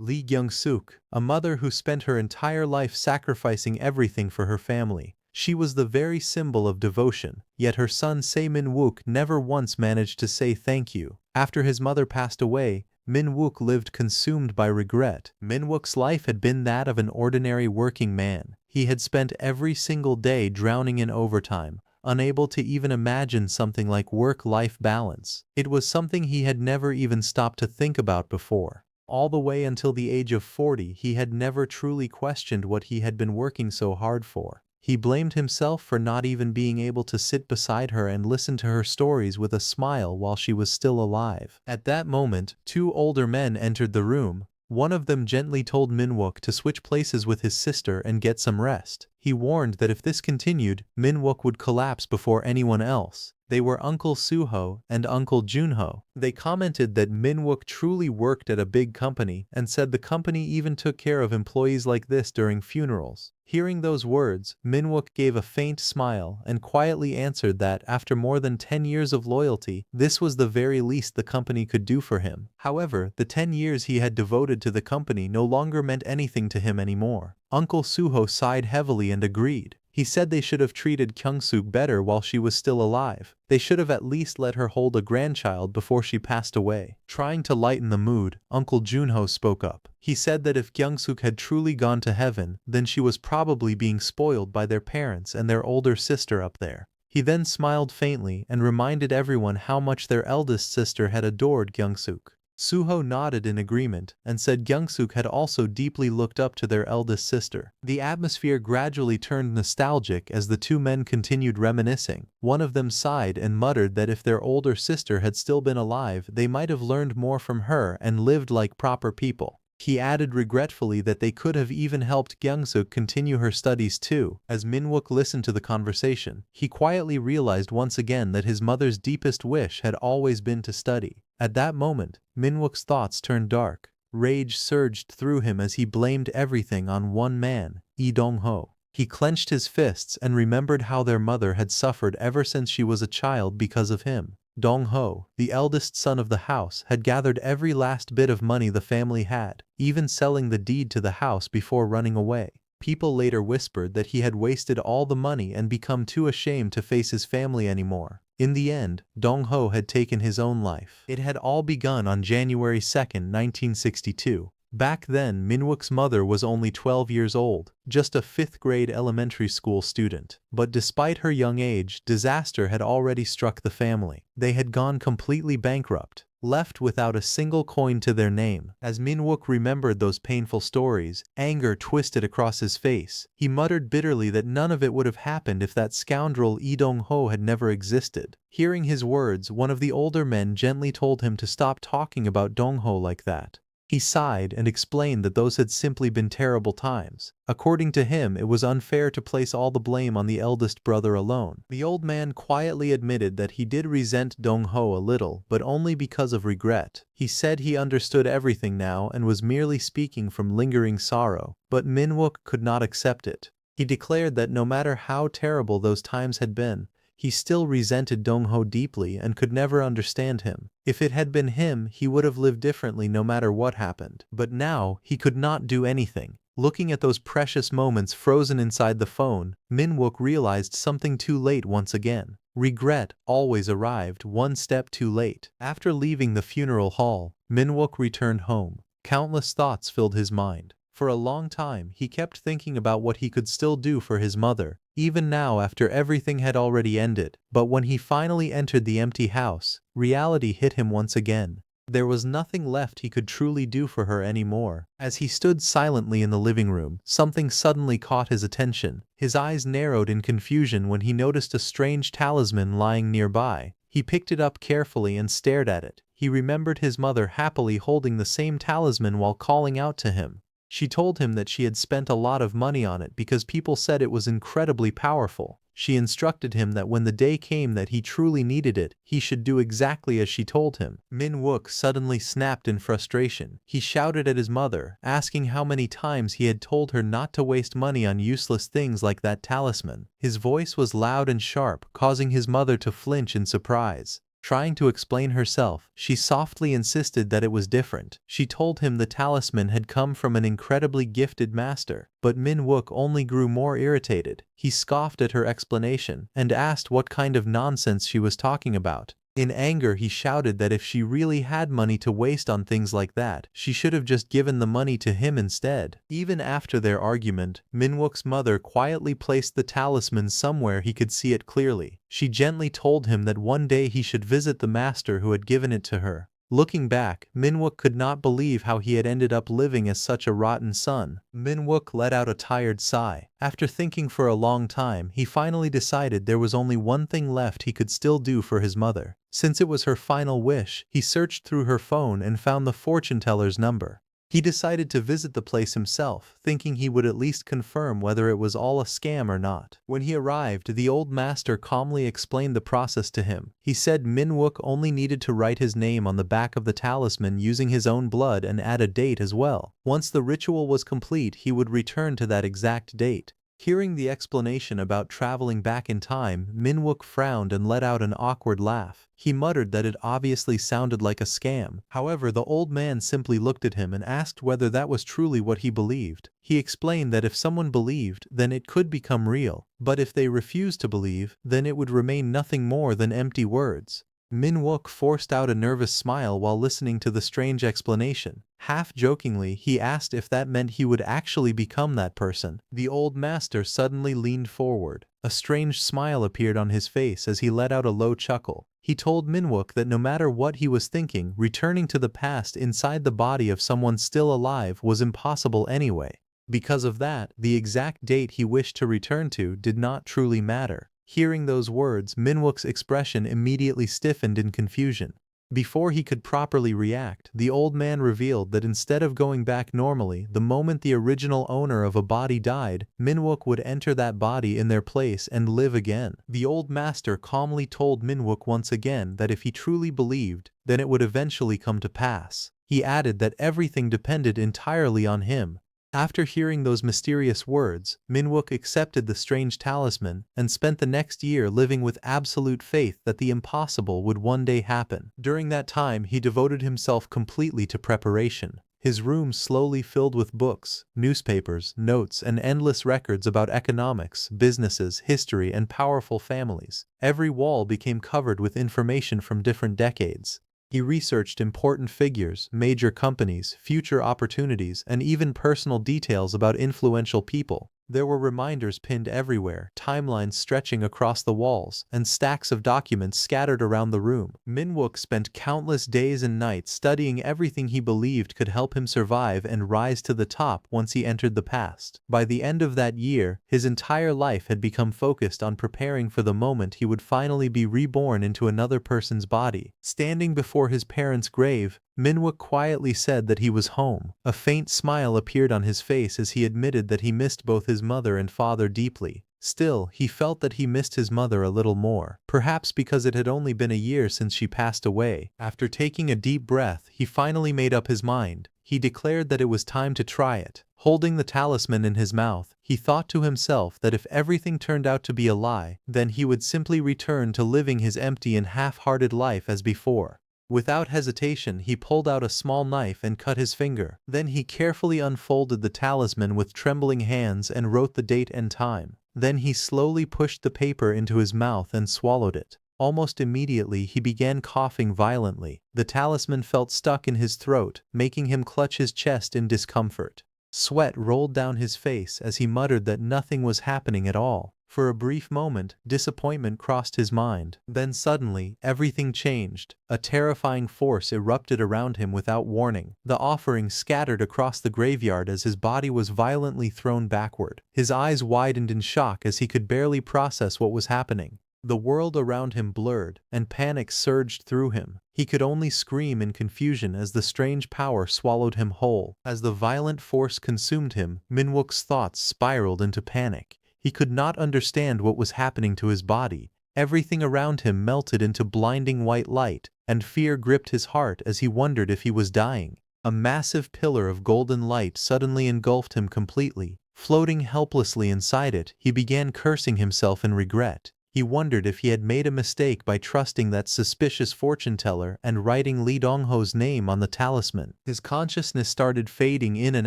Lee Kyung-suk, a mother who spent her entire life sacrificing everything for her family. She was the very symbol of devotion, yet her son Se Min-wook never once managed to say thank you. After his mother passed away, Min-wook lived consumed by regret. Min-wook's life had been that of an ordinary working man. He had spent every single day drowning in overtime, unable to even imagine something like work-life balance. It was something he had never even stopped to think about before. All the way until the age of 40, he had never truly questioned what he had been working so hard for. He blamed himself for not even being able to sit beside her and listen to her stories with a smile while she was still alive. At that moment, two older men entered the room. One of them gently told Min-wook to switch places with his sister and get some rest. He warned that if this continued, Min-wook would collapse before anyone else. They were Uncle Suho and Uncle Junho. They commented that Min-wook truly worked at a big company and said the company even took care of employees like this during funerals. Hearing those words, Min-wook gave a faint smile and quietly answered that after more than 10 years of loyalty, this was the very least the company could do for him. However, the 10 years he had devoted to the company no longer meant anything to him anymore. Uncle Suho sighed heavily and agreed. He said they should have treated Kyung-suk better while she was still alive. They should have at least let her hold a grandchild before she passed away. Trying to lighten the mood, Uncle Junho spoke up. He said that if Kyung-suk had truly gone to heaven, then she was probably being spoiled by their parents and their older sister up there. He then smiled faintly and reminded everyone how much their eldest sister had adored Kyung-suk. Suho nodded in agreement and said Kyung-suk had also deeply looked up to their eldest sister. The atmosphere gradually turned nostalgic as the two men continued reminiscing. One of them sighed and muttered that if their older sister had still been alive, they might have learned more from her and lived like proper people. He added regretfully that they could have even helped Kyung-suk continue her studies too. As Min-wook listened to the conversation, he quietly realized once again that his mother's deepest wish had always been to study. At that moment, Min-wook's thoughts turned dark. Rage surged through him as he blamed everything on one man, Lee Dong-ho. He clenched his fists and remembered how their mother had suffered ever since she was a child because of him. Dong-ho, the eldest son of the house, had gathered every last bit of money the family had, even selling the deed to the house before running away. People later whispered that he had wasted all the money and become too ashamed to face his family anymore. In the end, Dong-ho had taken his own life. It had all begun on January 2, 1962. Back then, Min-wook's mother was only 12 years old, just a 5th grade elementary school student. But despite her young age, disaster had already struck the family. They had gone completely bankrupt, left without a single coin to their name. As Min-wook remembered those painful stories, anger twisted across his face. He muttered bitterly that none of it would have happened if that scoundrel Lee Dong-ho had never existed. Hearing his words, one of the older men gently told him to stop talking about Dong-ho like that. He sighed and explained that those had simply been terrible times. According to him, it was unfair to place all the blame on the eldest brother alone. The old man quietly admitted that he did resent Dong-ho a little, but only because of regret. He said he understood everything now and was merely speaking from lingering sorrow, but Min-wook could not accept it. He declared that no matter how terrible those times had been, he still resented Dong-ho deeply and could never understand him. If it had been him, he would have lived differently no matter what happened. But now, he could not do anything. Looking at those precious moments frozen inside the phone, Min-wook realized something too late once again. Regret always arrived one step too late. After leaving the funeral hall, Min-wook returned home. Countless thoughts filled his mind. For a long time, he kept thinking about what he could still do for his mother, even now after everything had already ended. But when he finally entered the empty house, reality hit him once again. There was nothing left he could truly do for her anymore. As he stood silently in the living room, something suddenly caught his attention. His eyes narrowed in confusion when he noticed a strange talisman lying nearby. He picked it up carefully and stared at it. He remembered his mother happily holding the same talisman while calling out to him. She told him that she had spent a lot of money on it because people said it was incredibly powerful. She instructed him that when the day came that he truly needed it, he should do exactly as she told him. Min-wook suddenly snapped in frustration. He shouted at his mother, asking how many times he had told her not to waste money on useless things like that talisman. His voice was loud and sharp, causing his mother to flinch in surprise. Trying to explain herself, she softly insisted that it was different. She told him the talisman had come from an incredibly gifted master, but Min-wook only grew more irritated. He scoffed at her explanation and asked what kind of nonsense she was talking about. In anger, he shouted that if she really had money to waste on things like that, she should have just given the money to him instead. Even after their argument, Min-wook's mother quietly placed the talisman somewhere he could see it clearly. She gently told him that one day he should visit the master who had given it to her. Looking back, Min-wook could not believe how he had ended up living as such a rotten son. Min-wook let out a tired sigh. After thinking for a long time, he finally decided there was only one thing left he could still do for his mother. Since it was her final wish, he searched through her phone and found the fortune teller's number. He decided to visit the place himself, thinking he would at least confirm whether it was all a scam or not. When he arrived, the old master calmly explained the process to him. He said Min-wook only needed to write his name on the back of the talisman using his own blood and add a date as well. Once the ritual was complete, he would return to that exact date. Hearing the explanation about traveling back in time, Min-wook frowned and let out an awkward laugh. He muttered that it obviously sounded like a scam. However, the old man simply looked at him and asked whether that was truly what he believed. He explained that if someone believed, then it could become real, but if they refused to believe, then it would remain nothing more than empty words. Min-wook forced out a nervous smile while listening to the strange explanation. Half-jokingly, he asked if that meant he would actually become that person. The old master suddenly leaned forward. A strange smile appeared on his face as he let out a low chuckle. He told Min-wook that no matter what he was thinking, returning to the past inside the body of someone still alive was impossible anyway. Because of that, the exact date he wished to return to did not truly matter. Hearing those words, Min-wook's expression immediately stiffened in confusion. Before he could properly react, the old man revealed that instead of going back normally, the moment the original owner of a body died, Min-wook would enter that body in their place and live again. The old master calmly told Min-wook once again that if he truly believed, then it would eventually come to pass. He added that everything depended entirely on him. After hearing those mysterious words, Min-wook accepted the strange talisman and spent the next year living with absolute faith that the impossible would one day happen. During that time, he devoted himself completely to preparation. His room slowly filled with books, newspapers, notes, and endless records about economics, businesses, history, and powerful families. Every wall became covered with information from different decades. He researched important figures, major companies, future opportunities, and even personal details about influential people. There were reminders pinned everywhere, timelines stretching across the walls, and stacks of documents scattered around the room. Min-wook spent countless days and nights studying everything he believed could help him survive and rise to the top once he entered the past. By the end of that year, his entire life had become focused on preparing for the moment he would finally be reborn into another person's body. Standing before his parents' grave, Min-wook quietly said that he was home. A faint smile appeared on his face as he admitted that he missed both his mother and father deeply. Still, he felt that he missed his mother a little more, perhaps because it had only been a year since she passed away. After taking a deep breath, he finally made up his mind. He declared that it was time to try it. Holding the talisman in his mouth, he thought to himself that if everything turned out to be a lie, then he would simply return to living his empty and half-hearted life as before. Without hesitation, he pulled out a small knife and cut his finger. Then he carefully unfolded the talisman with trembling hands and wrote the date and time. Then he slowly pushed the paper into his mouth and swallowed it. Almost immediately, he began coughing violently. The talisman felt stuck in his throat, making him clutch his chest in discomfort. Sweat rolled down his face as he muttered that nothing was happening at all. For a brief moment, disappointment crossed his mind. Then suddenly, everything changed. A terrifying force erupted around him without warning. The offering scattered across the graveyard as his body was violently thrown backward. His eyes widened in shock as he could barely process what was happening. The world around him blurred, and panic surged through him. He could only scream in confusion as the strange power swallowed him whole. As the violent force consumed him, Min-wook's thoughts spiraled into panic. He could not understand what was happening to his body. Everything around him melted into blinding white light, and fear gripped his heart as he wondered if he was dying. A massive pillar of golden light suddenly engulfed him completely. Floating helplessly inside it, he began cursing himself in regret. He wondered if he had made a mistake by trusting that suspicious fortune teller and writing Lee Dongho's name on the talisman. His consciousness started fading in and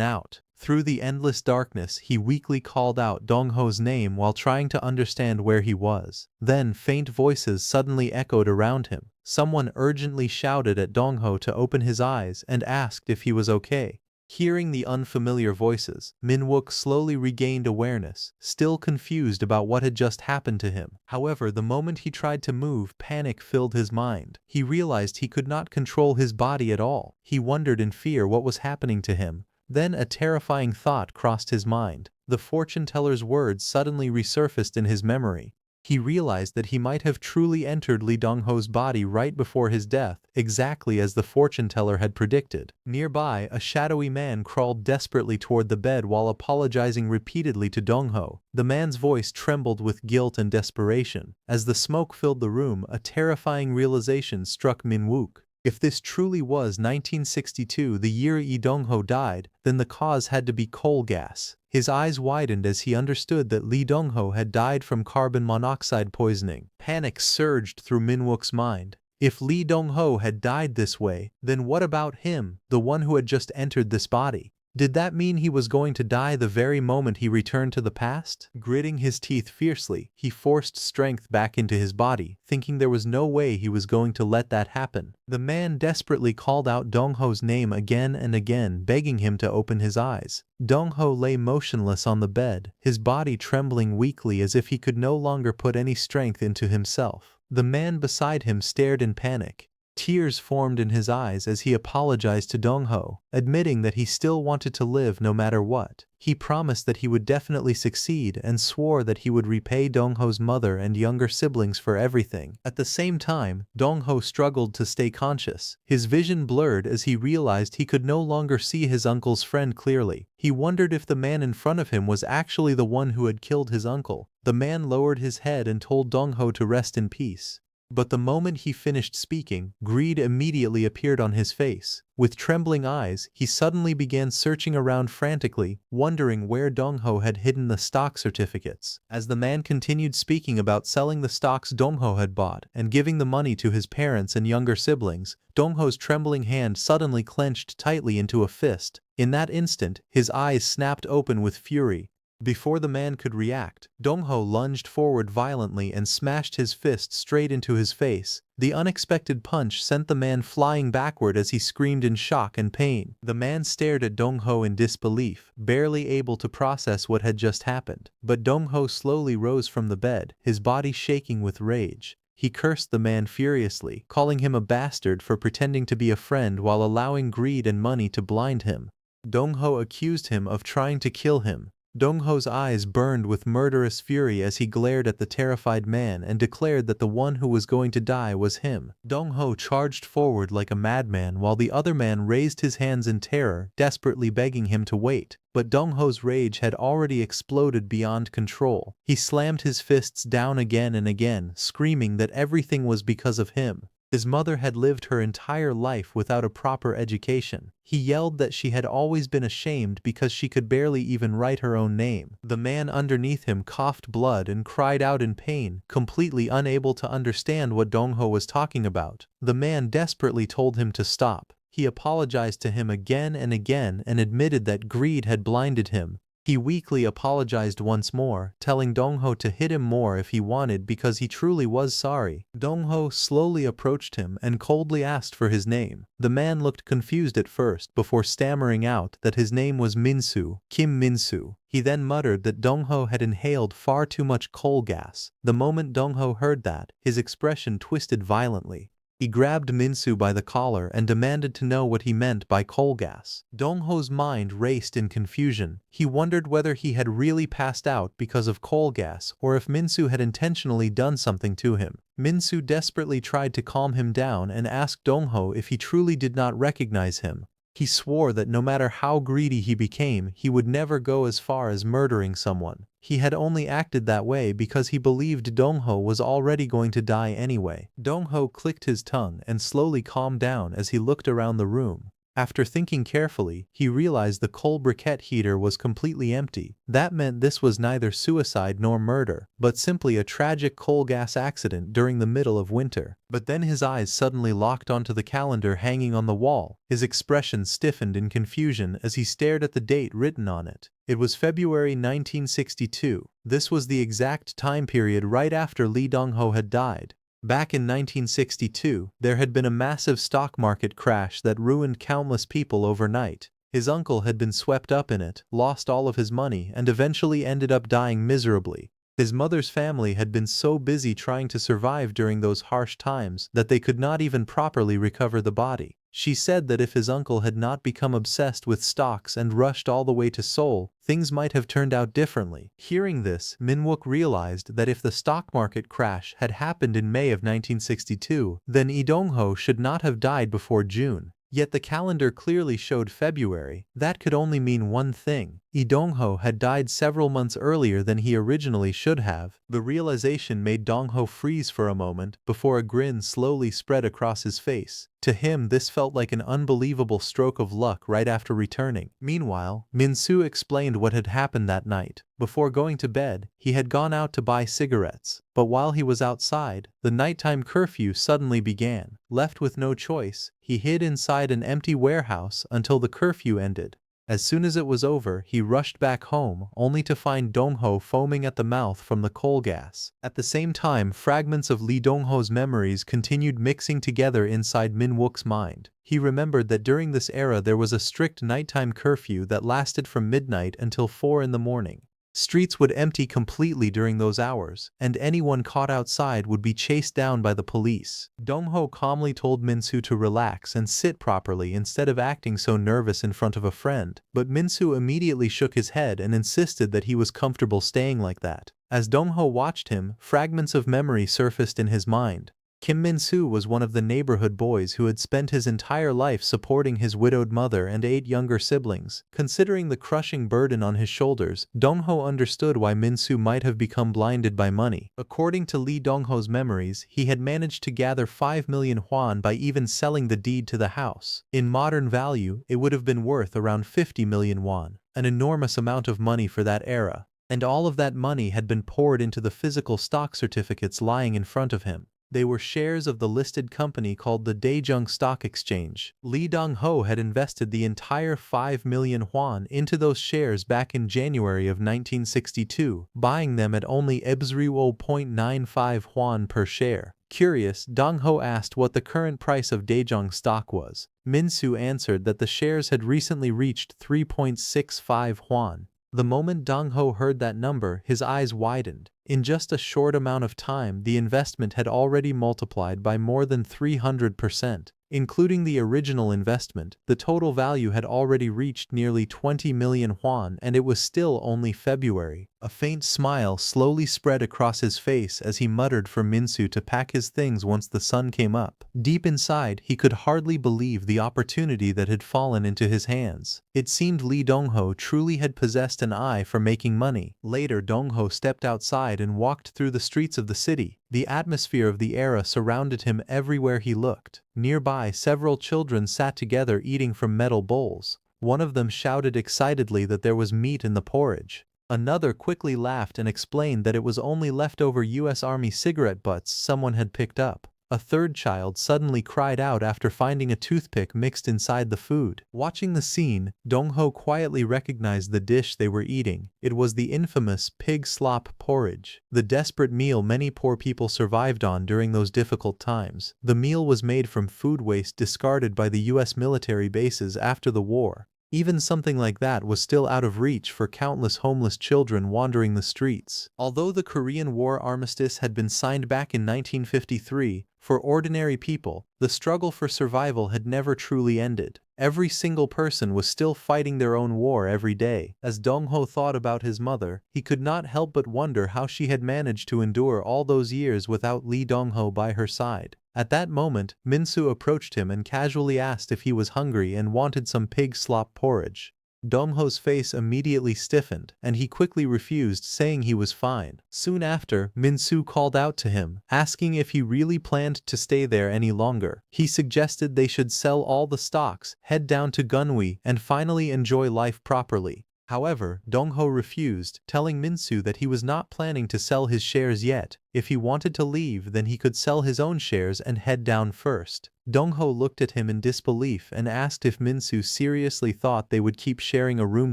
out. Through the endless darkness, he weakly called out Dongho's name while trying to understand where he was. Then faint voices suddenly echoed around him. Someone urgently shouted at Dongho to open his eyes and asked if he was okay. Hearing the unfamiliar voices, Minwook slowly regained awareness, still confused about what had just happened to him. However, the moment he tried to move, panic filled his mind. He realized he could not control his body at all. He wondered in fear what was happening to him. Then a terrifying thought crossed his mind. The fortune teller's words suddenly resurfaced in his memory. He realized that he might have truly entered Lee Dongho's body right before his death, exactly as the fortune teller had predicted. Nearby, a shadowy man crawled desperately toward the bed while apologizing repeatedly to Dongho. The man's voice trembled with guilt and desperation. As the smoke filled the room, a terrifying realization struck Minwook. If this truly was 1962, the year Lee Dongho died, then the cause had to be coal gas. His eyes widened as he understood that Lee Dongho had died from carbon monoxide poisoning. Panic surged through Minwook's mind. If Lee Dongho had died this way, then what about him, the one who had just entered this body? Did that mean he was going to die the very moment he returned to the past? Gritting his teeth fiercely, he forced strength back into his body, thinking there was no way he was going to let that happen. The man desperately called out Dongho's name again and again, begging him to open his eyes. Dongho lay motionless on the bed, his body trembling weakly as if he could no longer put any strength into himself. The man beside him stared in panic. Tears formed in his eyes as he apologized to Dongho, admitting that he still wanted to live no matter what. He promised that he would definitely succeed and swore that he would repay Dongho's mother and younger siblings for everything. At the same time, Dongho struggled to stay conscious. His vision blurred as he realized he could no longer see his uncle's friend clearly. He wondered if the man in front of him was actually the one who had killed his uncle. The man lowered his head and told Dongho to rest in peace. But the moment he finished speaking, greed immediately appeared on his face. With trembling eyes, he suddenly began searching around frantically, wondering where Dongho had hidden the stock certificates. As the man continued speaking about selling the stocks Dongho had bought and giving the money to his parents and younger siblings, Dongho's trembling hand suddenly clenched tightly into a fist. In that instant, his eyes snapped open with fury. Before the man could react, Dongho lunged forward violently and smashed his fist straight into his face. The unexpected punch sent the man flying backward as he screamed in shock and pain. The man stared at Dongho in disbelief, barely able to process what had just happened. But Dongho slowly rose from the bed, his body shaking with rage. He cursed the man furiously, calling him a bastard for pretending to be a friend while allowing greed and money to blind him. Dongho accused him of trying to kill him. Dongho's eyes burned with murderous fury as he glared at the terrified man and declared that the one who was going to die was him. Dongho charged forward like a madman while the other man raised his hands in terror, desperately begging him to wait. But Dongho's rage had already exploded beyond control. He slammed his fists down again and again, screaming that everything was because of him. His mother had lived her entire life without a proper education. He yelled that she had always been ashamed because she could barely even write her own name. The man underneath him coughed blood and cried out in pain, completely unable to understand what Dongho was talking about. The man desperately told him to stop. He apologized to him again and again and admitted that greed had blinded him. He weakly apologized once more, telling Dongho to hit him more if he wanted because he truly was sorry. Dongho slowly approached him and coldly asked for his name. The man looked confused at first before stammering out that his name was Minsu, Kim Minsu. He then muttered that Dongho had inhaled far too much coal gas. The moment Dongho heard that, his expression twisted violently. He grabbed Minsu by the collar and demanded to know what he meant by coal gas. Dongho's mind raced in confusion. He wondered whether he had really passed out because of coal gas or if Minsu had intentionally done something to him. Minsu desperately tried to calm him down and asked Dongho if he truly did not recognize him. He swore that no matter how greedy he became, he would never go as far as murdering someone. He had only acted that way because he believed Dongho was already going to die anyway. Dongho clicked his tongue and slowly calmed down as he looked around the room. After thinking carefully, he realized the coal briquette heater was completely empty. That meant this was neither suicide nor murder, but simply a tragic coal gas accident during the middle of winter. But then his eyes suddenly locked onto the calendar hanging on the wall. His expression stiffened in confusion as he stared at the date written on it. It was February 1962. This was the exact time period right after Lee Dong-ho had died. Back in 1962, there had been a massive stock market crash that ruined countless people overnight. His uncle had been swept up in it, lost all of his money, and eventually ended up dying miserably. His mother's family had been so busy trying to survive during those harsh times that they could not even properly recover the body. She said that if his uncle had not become obsessed with stocks and rushed all the way to Seoul, things might have turned out differently. Hearing this, Min-wook realized that if the stock market crash had happened in May of 1962, then Lee Dong-ho should not have died before June. Yet the calendar clearly showed February. That could only mean one thing. Lee Dong-ho had died several months earlier than he originally should have. The realization made Dong-ho freeze for a moment before a grin slowly spread across his face. To him, this felt like an unbelievable stroke of luck right after returning. Meanwhile, Min-soo explained what had happened that night. Before going to bed, he had gone out to buy cigarettes. But while he was outside, the nighttime curfew suddenly began. Left with no choice, he hid inside an empty warehouse until the curfew ended. As soon as it was over, he rushed back home, only to find Dong-ho foaming at the mouth from the coal gas. At the same time, fragments of Lee Dong-ho's memories continued mixing together inside Min-wook's mind. He remembered that during this era there was a strict nighttime curfew that lasted from midnight until 4 in the morning. Streets would empty completely during those hours, and anyone caught outside would be chased down by the police. Dong-ho calmly told Min-soo to relax and sit properly instead of acting so nervous in front of a friend, but Min-soo immediately shook his head and insisted that he was comfortable staying like that. As Dong-ho watched him, fragments of memory surfaced in his mind. Kim Min-soo was one of the neighborhood boys who had spent his entire life supporting his widowed mother and 8 younger siblings. Considering the crushing burden on his shoulders, Dong-ho understood why Min-soo might have become blinded by money. According to Lee Dong-ho's memories, he had managed to gather 5 million won by even selling the deed to the house. In modern value, it would have been worth around 50 million won, an enormous amount of money for that era. And all of that money had been poured into the physical stock certificates lying in front of him. They were shares of the listed company called the Daejeong Stock Exchange. Lee Dong-ho had invested the entire 5 million won into those shares back in January of 1962, buying them at only 0.95 won per share. Curious, Dong-ho asked what the current price of Daejeong stock was. Min-soo answered that the shares had recently reached 3.65 won. The moment Dong-ho heard that number, his eyes widened. In just a short amount of time, the investment had already multiplied by more than 300%. Including the original investment, the total value had already reached nearly 20 million won, and it was still only February. A faint smile slowly spread across his face as he muttered for Min-soo to pack his things once the sun came up. Deep inside, he could hardly believe the opportunity that had fallen into his hands. It seemed Lee Dong-ho truly had possessed an eye for making money. Later, Dong-ho stepped outside and walked through the streets of the city. The atmosphere of the era surrounded him everywhere he looked. Nearby, several children sat together eating from metal bowls. One of them shouted excitedly that there was meat in the porridge. Another quickly laughed and explained that it was only leftover US Army cigarette butts someone had picked up. A third child suddenly cried out after finding a toothpick mixed inside the food. Watching the scene, Dong-ho quietly recognized the dish they were eating. It was the infamous pig slop porridge, the desperate meal many poor people survived on during those difficult times. The meal was made from food waste discarded by the US military bases after the war. Even something like that was still out of reach for countless homeless children wandering the streets. Although the Korean War armistice had been signed back in 1953, for ordinary people, the struggle for survival had never truly ended. Every single person was still fighting their own war every day. As Dong-ho thought about his mother, he could not help but wonder how she had managed to endure all those years without Lee Dong-ho by her side. At that moment, Min-soo approached him and casually asked if he was hungry and wanted some pig slop porridge. Dongho's face immediately stiffened, and he quickly refused, saying he was fine. Soon after, Min-soo called out to him, asking if he really planned to stay there any longer. He suggested they should sell all the stocks, head down to Gunwi, and finally enjoy life properly. However, Dongho refused, telling Min-soo that he was not planning to sell his shares yet. If he wanted to leave, then he could sell his own shares and head down first. Dongho looked at him in disbelief and asked if Min-soo seriously thought they would keep sharing a room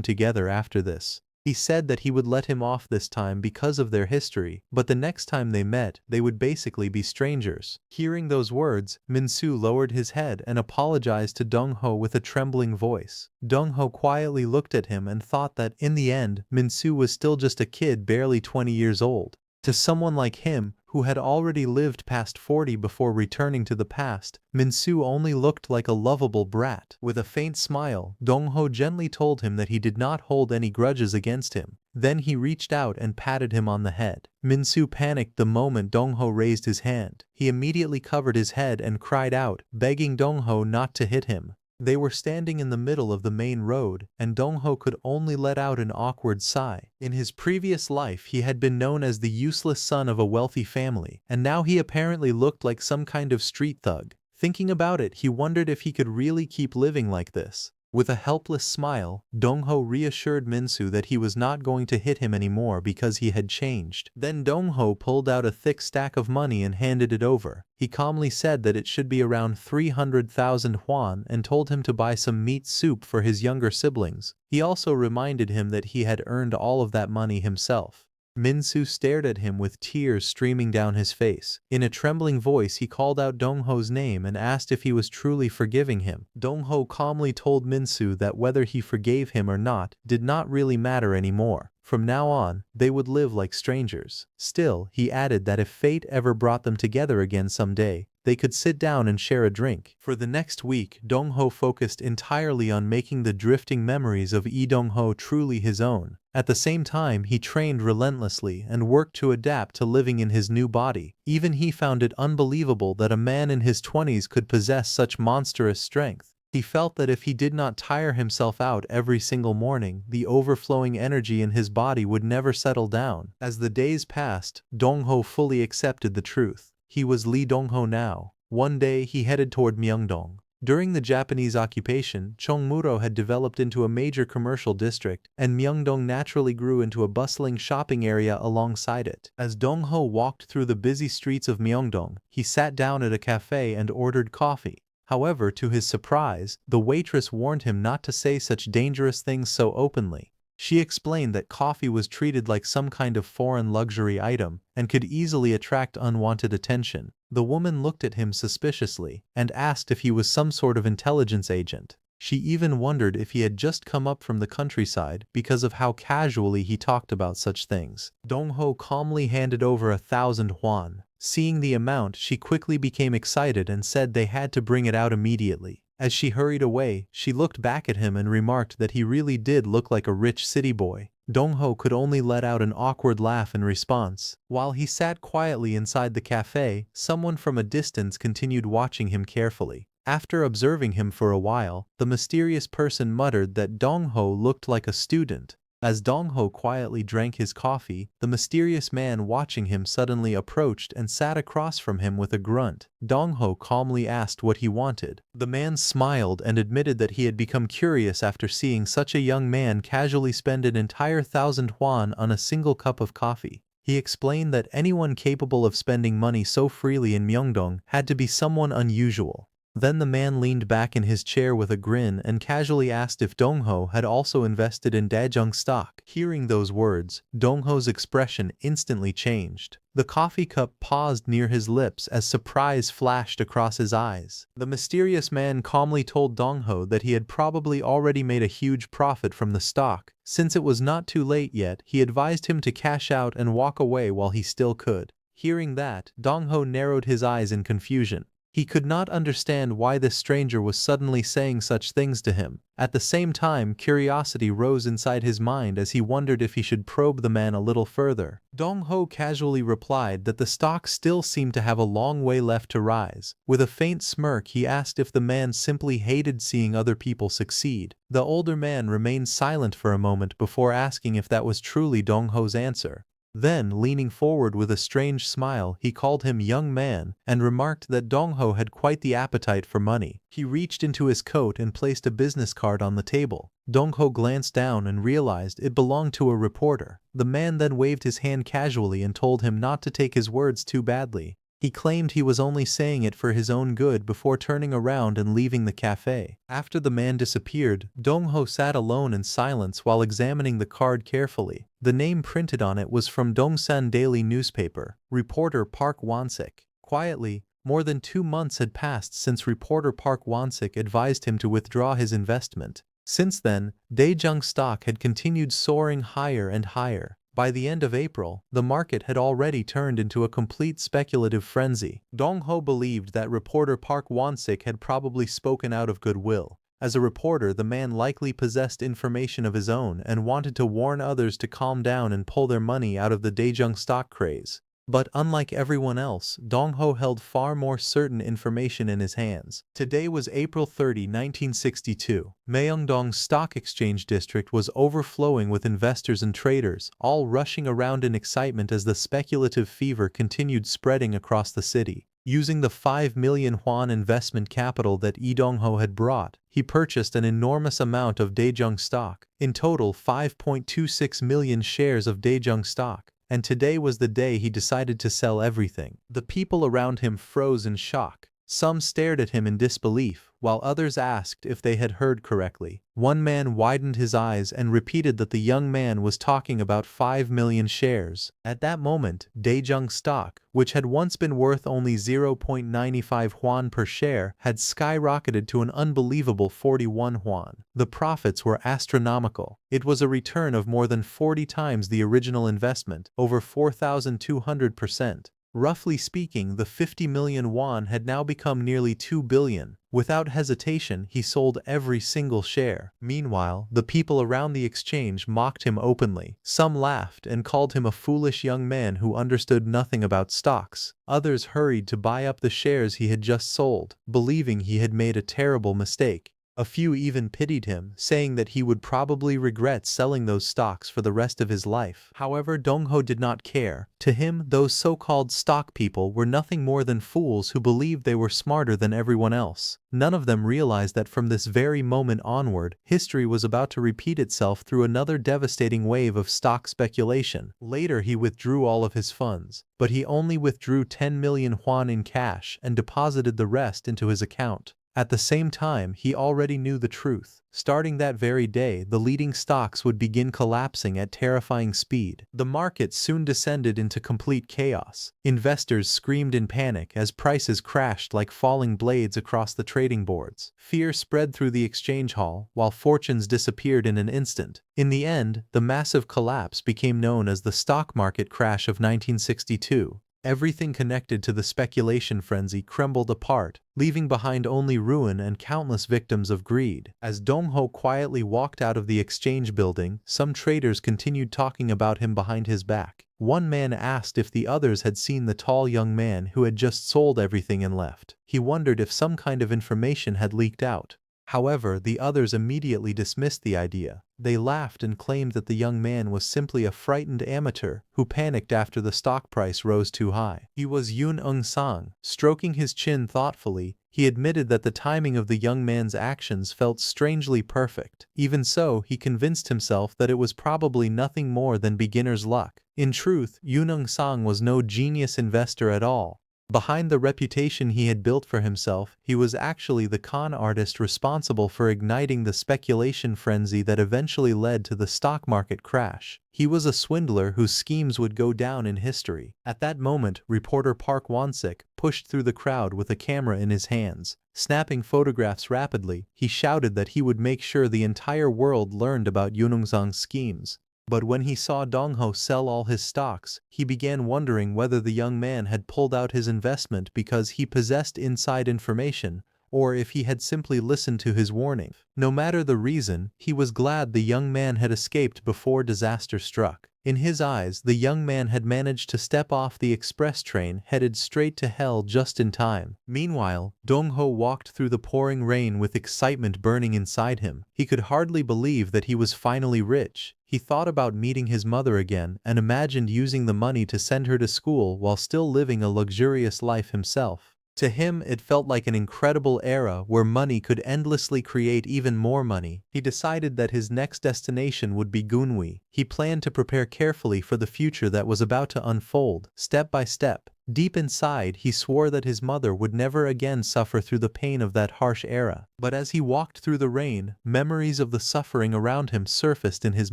together after this. He said that he would let him off this time because of their history, but the next time they met, they would basically be strangers. Hearing those words, Min-soo lowered his head and apologized to Dongho with a trembling voice. Dongho quietly looked at him and thought that, in the end, Min-soo was still just a kid barely 20 years old. To someone like him, who had already lived past 40 before returning to the past, Min-soo only looked like a lovable brat. With a faint smile, Dongho gently told him that he did not hold any grudges against him. Then he reached out and patted him on the head. Min-soo panicked the moment Dongho raised his hand. He immediately covered his head and cried out, begging Dongho not to hit him. They were standing in the middle of the main road, and Dongho could only let out an awkward sigh. In his previous life, he had been known as the useless son of a wealthy family, and now he apparently looked like some kind of street thug. Thinking about it, he wondered if he could really keep living like this. With a helpless smile, Dongho reassured Min-soo that he was not going to hit him anymore because he had changed. Then Dongho pulled out a thick stack of money and handed it over. He calmly said that it should be around 300,000 won and told him to buy some meat soup for his younger siblings. He also reminded him that he had earned all of that money himself. Min-soo stared at him with tears streaming down his face. In a trembling voice, he called out Dongho's name and asked if he was truly forgiving him. Dongho calmly told Min-soo that whether he forgave him or not did not really matter anymore. From now on, they would live like strangers. Still, he added that if fate ever brought them together again someday, they could sit down and share a drink. For the next week, Dongho focused entirely on making the drifting memories of Lee Dongho truly his own. At the same time, he trained relentlessly and worked to adapt to living in his new body. Even he found it unbelievable that a man in his 20s could possess such monstrous strength. He felt that if he did not tire himself out every single morning, the overflowing energy in his body would never settle down. As the days passed, Dongho fully accepted the truth. He was Lee Dongho now. One day he headed toward Myeongdong. During the Japanese occupation, Cheongmuro had developed into a major commercial district, and Myeongdong naturally grew into a bustling shopping area alongside it. As Dongho walked through the busy streets of Myeongdong, he sat down at a cafe and ordered coffee. However, to his surprise, the waitress warned him not to say such dangerous things so openly. She explained that coffee was treated like some kind of foreign luxury item and could easily attract unwanted attention. The woman looked at him suspiciously and asked if he was some sort of intelligence agent. She even wondered if he had just come up from the countryside because of how casually he talked about such things. Dongho calmly handed over 1,000 won. Seeing the amount, she quickly became excited and said they had to bring it out immediately. As she hurried away, she looked back at him and remarked that he really did look like a rich city boy. Dongho could only let out an awkward laugh in response. While he sat quietly inside the cafe, someone from a distance continued watching him carefully. After observing him for a while, the mysterious person muttered that Dongho looked like a student. As Dongho quietly drank his coffee, the mysterious man watching him suddenly approached and sat across from him with a grunt. Dongho calmly asked what he wanted. The man smiled and admitted that he had become curious after seeing such a young man casually spend an entire 1,000 won on a single cup of coffee. He explained that anyone capable of spending money so freely in Myeongdong had to be someone unusual. Then the man leaned back in his chair with a grin and casually asked if Dongho had also invested in Daejung stock. Hearing those words, Dongho's expression instantly changed. The coffee cup paused near his lips as surprise flashed across his eyes. The mysterious man calmly told Dongho that he had probably already made a huge profit from the stock. Since it was not too late yet, he advised him to cash out and walk away while he still could. Hearing that, Dongho narrowed his eyes in confusion. He could not understand why this stranger was suddenly saying such things to him. At the same time, curiosity rose inside his mind as he wondered if he should probe the man a little further. Dong Ho casually replied that the stock still seemed to have a long way left to rise. With a faint smirk, he asked if the man simply hated seeing other people succeed. The older man remained silent for a moment before asking if that was truly Dong Ho's answer. Then, leaning forward with a strange smile, he called him young man and remarked that Dong Ho had quite the appetite for money. He reached into his coat and placed a business card on the table. Dong Ho glanced down and realized it belonged to a reporter. The man then waved his hand casually and told him not to take his words too badly. He claimed he was only saying it for his own good before turning around and leaving the cafe. After the man disappeared, Dong Ho sat alone in silence while examining the card carefully. The name printed on it was from Dongsan Daily newspaper, reporter Park Won-sik. Quietly, more than 2 months had passed since reporter Park Won-sik advised him to withdraw his investment. Since then, Daejung stock had continued soaring higher and higher. By the end of April, the market had already turned into a complete speculative frenzy. Dong Ho believed that reporter Park Won-sik had probably spoken out of goodwill. As a reporter, the man likely possessed information of his own and wanted to warn others to calm down and pull their money out of the Daejung stock craze. But unlike everyone else, Dong Ho held far more certain information in his hands. Today was April 30, 1962. Myeongdong's stock exchange district was overflowing with investors and traders, all rushing around in excitement as the speculative fever continued spreading across the city. Using the 5 million won investment capital that Lee Dong-ho had brought, he purchased an enormous amount of Daejung stock, in total 5.26 million shares of Daejung stock. And today was the day he decided to sell everything. The people around him froze in shock. Some stared at him in disbelief, while others asked if they had heard correctly. One man widened his eyes and repeated that the young man was talking about 5 million shares. At that moment, Daejung stock, which had once been worth only 0.95 won per share, had skyrocketed to an unbelievable 41 won. The profits were astronomical. It was a return of more than 40 times the original investment, over 4,200%. Roughly speaking, the 50 million won had now become nearly 2 billion. Without hesitation, he sold every single share. Meanwhile, the people around the exchange mocked him openly. Some laughed and called him a foolish young man who understood nothing about stocks. Others hurried to buy up the shares he had just sold, believing he had made a terrible mistake. A few even pitied him, saying that he would probably regret selling those stocks for the rest of his life. However, Dong-ho did not care. To him, those so-called stock people were nothing more than fools who believed they were smarter than everyone else. None of them realized that from this very moment onward, history was about to repeat itself through another devastating wave of stock speculation. Later, he withdrew all of his funds, but he only withdrew 10 million won in cash and deposited the rest into his account. At the same time, he already knew the truth. Starting that very day, the leading stocks would begin collapsing at terrifying speed. The market soon descended into complete chaos. Investors screamed in panic as prices crashed like falling blades across the trading boards. Fear spread through the exchange hall, while fortunes disappeared in an instant. In the end, the massive collapse became known as the stock market crash of 1962. Everything connected to the speculation frenzy crumbled apart, leaving behind only ruin and countless victims of greed. As Dong-ho quietly walked out of the exchange building, some traders continued talking about him behind his back. One man asked if the others had seen the tall young man who had just sold everything and left. He wondered if some kind of information had leaked out. However, the others immediately dismissed the idea. They laughed and claimed that the young man was simply a frightened amateur who panicked after the stock price rose too high. He was Yoon Eung-sang. Stroking his chin thoughtfully, he admitted that the timing of the young man's actions felt strangely perfect. Even so, he convinced himself that it was probably nothing more than beginner's luck. In truth, Yoon Eung-sang was no genius investor at all. Behind the reputation he had built for himself, he was actually the con artist responsible for igniting the speculation frenzy that eventually led to the stock market crash. He was a swindler whose schemes would go down in history. At that moment, reporter Park Won-sik pushed through the crowd with a camera in his hands. Snapping photographs rapidly, he shouted that he would make sure the entire world learned about Yoon Eung-sang's schemes. But when he saw Dongho sell all his stocks, he began wondering whether the young man had pulled out his investment because he possessed inside information, or if he had simply listened to his warning. No matter the reason, he was glad the young man had escaped before disaster struck. In his eyes, the young man had managed to step off the express train headed straight to hell just in time. Meanwhile, Dongho walked through the pouring rain with excitement burning inside him. He could hardly believe that he was finally rich. He thought about meeting his mother again and imagined using the money to send her to school while still living a luxurious life himself. To him, it felt like an incredible era where money could endlessly create even more money. He decided that his next destination would be Gunwi. He planned to prepare carefully for the future that was about to unfold, step by step. Deep inside, he swore that his mother would never again suffer through the pain of that harsh era. But as he walked through the rain, memories of the suffering around him surfaced in his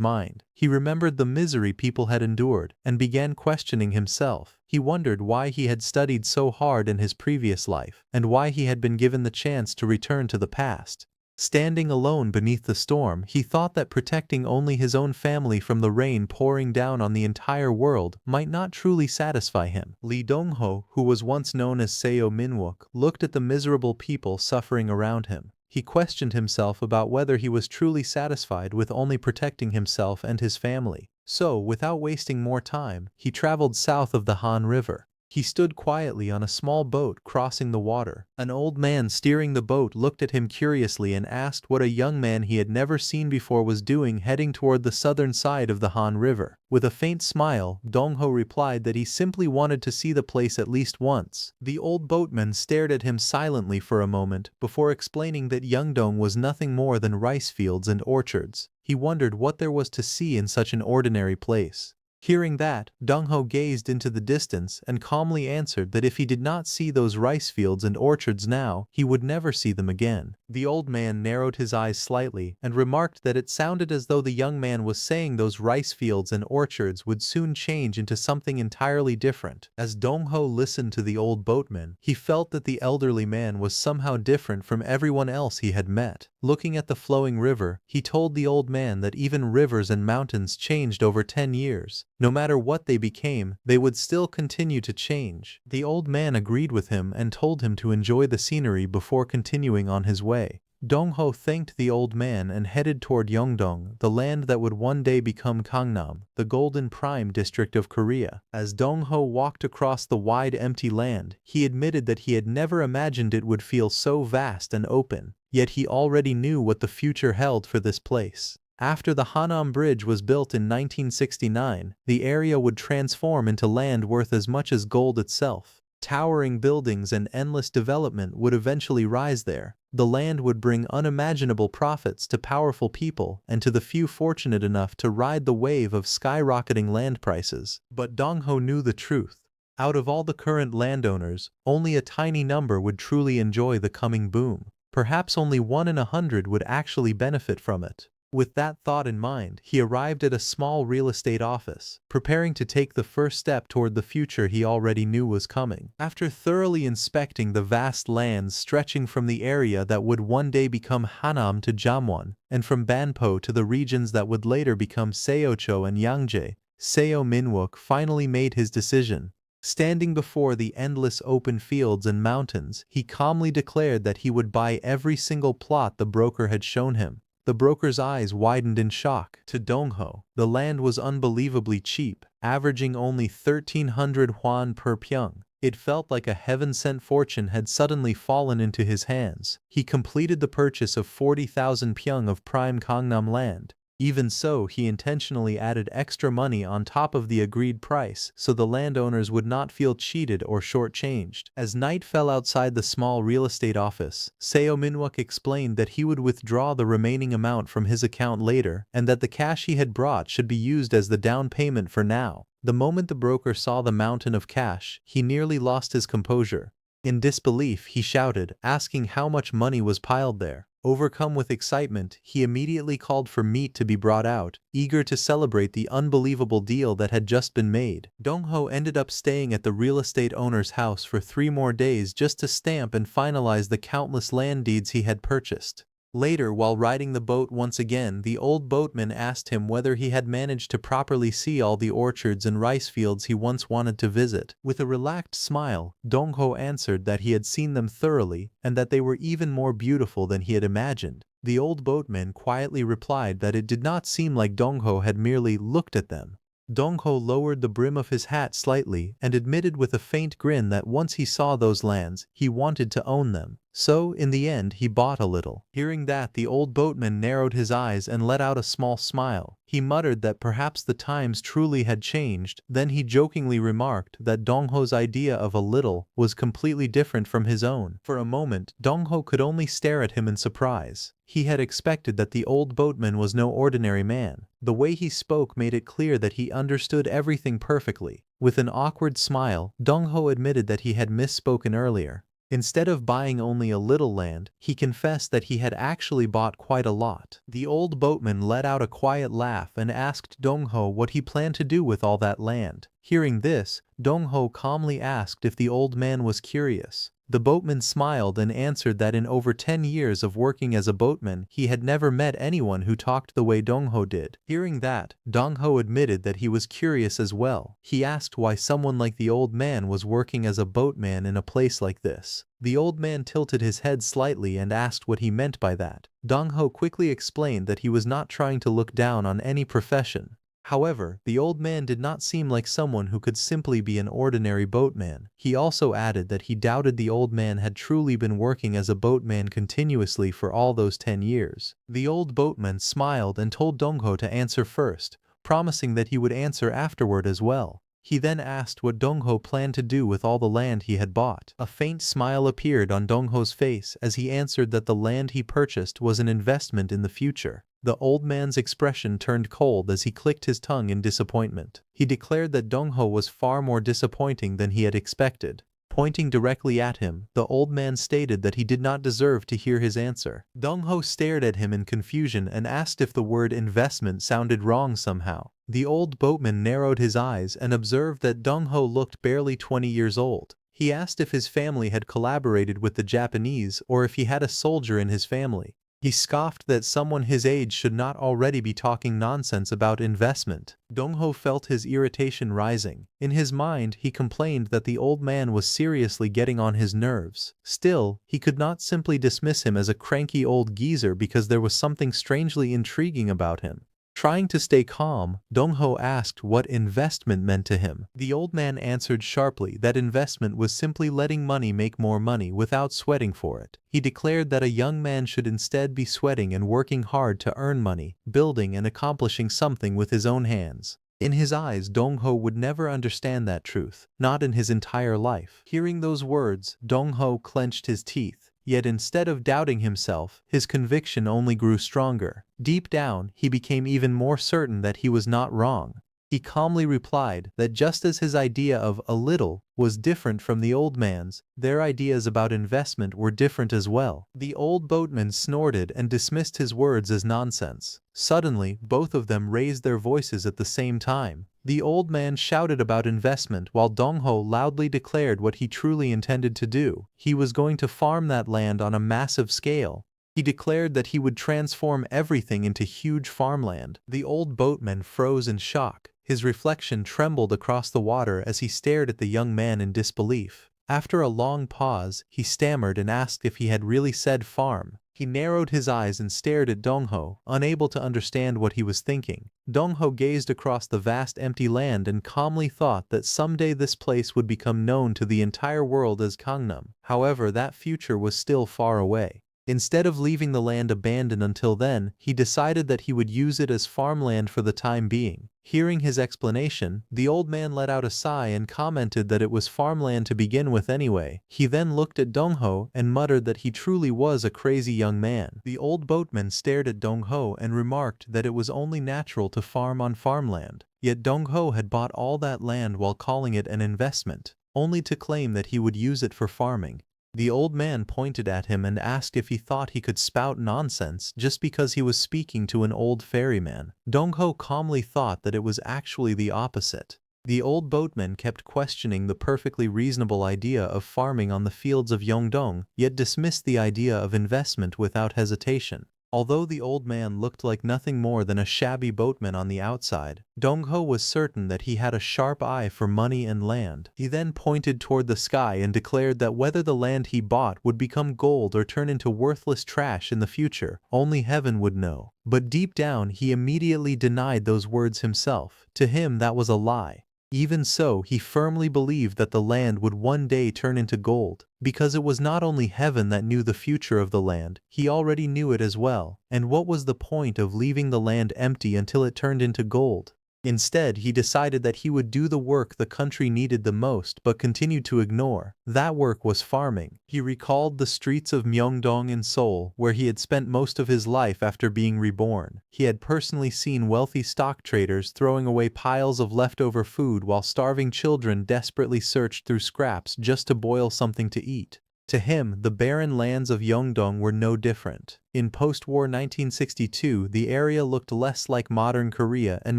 mind. He remembered the misery people had endured and began questioning himself. He wondered why he had studied so hard in his previous life and why he had been given the chance to return to the past. Standing alone beneath the storm, he thought that protecting only his own family from the rain pouring down on the entire world might not truly satisfy him. Lee Dongho, who was once known as Seo Minwook, looked at the miserable people suffering around him. He questioned himself about whether he was truly satisfied with only protecting himself and his family. So, without wasting more time, he traveled south of the Han River. He stood quietly on a small boat crossing the water. An old man steering the boat looked at him curiously and asked what a young man he had never seen before was doing heading toward the southern side of the Han River. With a faint smile, Dongho replied that he simply wanted to see the place at least once. The old boatman stared at him silently for a moment before explaining that Yeongdong was nothing more than rice fields and orchards. He wondered what there was to see in such an ordinary place. Hearing that, Dongho gazed into the distance and calmly answered that if he did not see those rice fields and orchards now, he would never see them again. The old man narrowed his eyes slightly and remarked that it sounded as though the young man was saying those rice fields and orchards would soon change into something entirely different. As Dongho listened to the old boatman, he felt that the elderly man was somehow different from everyone else he had met. Looking at the flowing river, he told the old man that even rivers and mountains changed over 10 years. No matter what they became, they would still continue to change. The old man agreed with him and told him to enjoy the scenery before continuing on his way. Dongho thanked the old man and headed toward Yeongdong, the land that would one day become Gangnam, the golden prime district of Korea. As Dongho walked across the wide empty land, he admitted that he had never imagined it would feel so vast and open, yet he already knew what the future held for this place. After the Hanam Bridge was built in 1969, the area would transform into land worth as much as gold itself. Towering buildings and endless development would eventually rise there. The land would bring unimaginable profits to powerful people and to the few fortunate enough to ride the wave of skyrocketing land prices. But Dongho knew the truth. Out of all the current landowners, only a tiny number would truly enjoy the coming boom. Perhaps only 1 in 100 would actually benefit from it. With that thought in mind, he arrived at a small real estate office, preparing to take the first step toward the future he already knew was coming. After thoroughly inspecting the vast lands stretching from the area that would one day become Hanam to Jamwon, and from Banpo to the regions that would later become Seocho and Yangjae, Seo Minwook finally made his decision. Standing before the endless open fields and mountains, he calmly declared that he would buy every single plot the broker had shown him. The broker's eyes widened in shock. To Dongho, the land was unbelievably cheap, averaging only 1,300 won per pyong. It felt like a heaven-sent fortune had suddenly fallen into his hands. He completed the purchase of 40,000 pyong of prime Gangnam land. Even so, he intentionally added extra money on top of the agreed price so the landowners would not feel cheated or shortchanged. As night fell outside the small real estate office, Seo Minwook explained that he would withdraw the remaining amount from his account later and that the cash he had brought should be used as the down payment for now. The moment the broker saw the mountain of cash, he nearly lost his composure. In disbelief, he shouted, asking how much money was piled there. Overcome with excitement, he immediately called for meat to be brought out, eager to celebrate the unbelievable deal that had just been made. Dongho ended up staying at the real estate owner's house for 3 more days just to stamp and finalize the countless land deeds he had purchased. Later, while riding the boat once again, the old boatman asked him whether he had managed to properly see all the orchards and rice fields he once wanted to visit. With a relaxed smile, Dong-ho answered that he had seen them thoroughly and that they were even more beautiful than he had imagined. The old boatman quietly replied that it did not seem like Dong-ho had merely looked at them. Dong-ho lowered the brim of his hat slightly and admitted with a faint grin that once he saw those lands, he wanted to own them. So, in the end, he bought a little. Hearing that, the old boatman narrowed his eyes and let out a small smile. He muttered that perhaps the times truly had changed. Then he jokingly remarked that Dong-ho's idea of a little was completely different from his own. For a moment, Dong-ho could only stare at him in surprise. He had expected that the old boatman was no ordinary man. The way he spoke made it clear that he understood everything perfectly. With an awkward smile, Dong-ho admitted that he had misspoken earlier. Instead of buying only a little land, he confessed that he had actually bought quite a lot. The old boatman let out a quiet laugh and asked Dong-ho what he planned to do with all that land. Hearing this, Dong-ho calmly asked if the old man was curious. The boatman smiled and answered that in over 10 years of working as a boatman, he had never met anyone who talked the way Dong-ho did. Hearing that, Dong-ho admitted that he was curious as well. He asked why someone like the old man was working as a boatman in a place like this. The old man tilted his head slightly and asked what he meant by that. Dong-ho quickly explained that he was not trying to look down on any profession. However, the old man did not seem like someone who could simply be an ordinary boatman. He also added that he doubted the old man had truly been working as a boatman continuously for all those 10 years. The old boatman smiled and told Dong-ho to answer first, promising that he would answer afterward as well. He then asked what Dong-ho planned to do with all the land he had bought. A faint smile appeared on Dong-ho's face as he answered that the land he purchased was an investment in the future. The old man's expression turned cold as he clicked his tongue in disappointment. He declared that Dong-ho was far more disappointing than he had expected. Pointing directly at him, the old man stated that he did not deserve to hear his answer. Dong-ho stared at him in confusion and asked if the word investment sounded wrong somehow. The old boatman narrowed his eyes and observed that Dong-ho looked barely 20 years old. He asked if his family had collaborated with the Japanese or if he had a soldier in his family. He scoffed that someone his age should not already be talking nonsense about investment. Dong-ho felt his irritation rising. In his mind, he complained that the old man was seriously getting on his nerves. Still, he could not simply dismiss him as a cranky old geezer because there was something strangely intriguing about him. Trying to stay calm, Dong-ho asked what investment meant to him. The old man answered sharply that investment was simply letting money make more money without sweating for it. He declared that a young man should instead be sweating and working hard to earn money, building and accomplishing something with his own hands. In his eyes, Dong-ho would never understand that truth, not in his entire life. Hearing those words, Dong-ho clenched his teeth. Yet instead of doubting himself, his conviction only grew stronger. Deep down, he became even more certain that he was not wrong. He calmly replied that just as his idea of a little was different from the old man's, their ideas about investment were different as well. The old boatman snorted and dismissed his words as nonsense. Suddenly, both of them raised their voices at the same time. The old man shouted about investment while Dong-ho loudly declared what he truly intended to do. He was going to farm that land on a massive scale. He declared that he would transform everything into huge farmland. The old boatman froze in shock. His reflection trembled across the water as he stared at the young man in disbelief. After a long pause, he stammered and asked if he had really said farm. He narrowed his eyes and stared at Dong-ho, unable to understand what he was thinking. Dong-ho gazed across the vast empty land and calmly thought that someday this place would become known to the entire world as Gangnam. However, that future was still far away. Instead of leaving the land abandoned until then, he decided that he would use it as farmland for the time being. Hearing his explanation, the old man let out a sigh and commented that it was farmland to begin with anyway. He then looked at Dong-ho and muttered that he truly was a crazy young man. The old boatman stared at Dong-ho and remarked that it was only natural to farm on farmland. Yet Dong-ho had bought all that land while calling it an investment, only to claim that he would use it for farming. The old man pointed at him and asked if he thought he could spout nonsense just because he was speaking to an old ferryman. Dong-ho calmly thought that it was actually the opposite. The old boatman kept questioning the perfectly reasonable idea of farming on the fields of Yeongdong, yet dismissed the idea of investment without hesitation. Although the old man looked like nothing more than a shabby boatman on the outside, Dong-ho was certain that he had a sharp eye for money and land. He then pointed toward the sky and declared that whether the land he bought would become gold or turn into worthless trash in the future, only heaven would know. But deep down he immediately denied those words himself. To him that was a lie. Even so, he firmly believed that the land would one day turn into gold, because it was not only heaven that knew the future of the land, he already knew it as well. And what was the point of leaving the land empty until it turned into gold? Instead, he decided that he would do the work the country needed the most but continued to ignore. That work was farming. He recalled the streets of Myeongdong in Seoul, where he had spent most of his life after being reborn. He had personally seen wealthy stock traders throwing away piles of leftover food while starving children desperately searched through scraps just to boil something to eat. To him, the barren lands of Yeongdong were no different. In post-war 1962, the area looked less like modern Korea and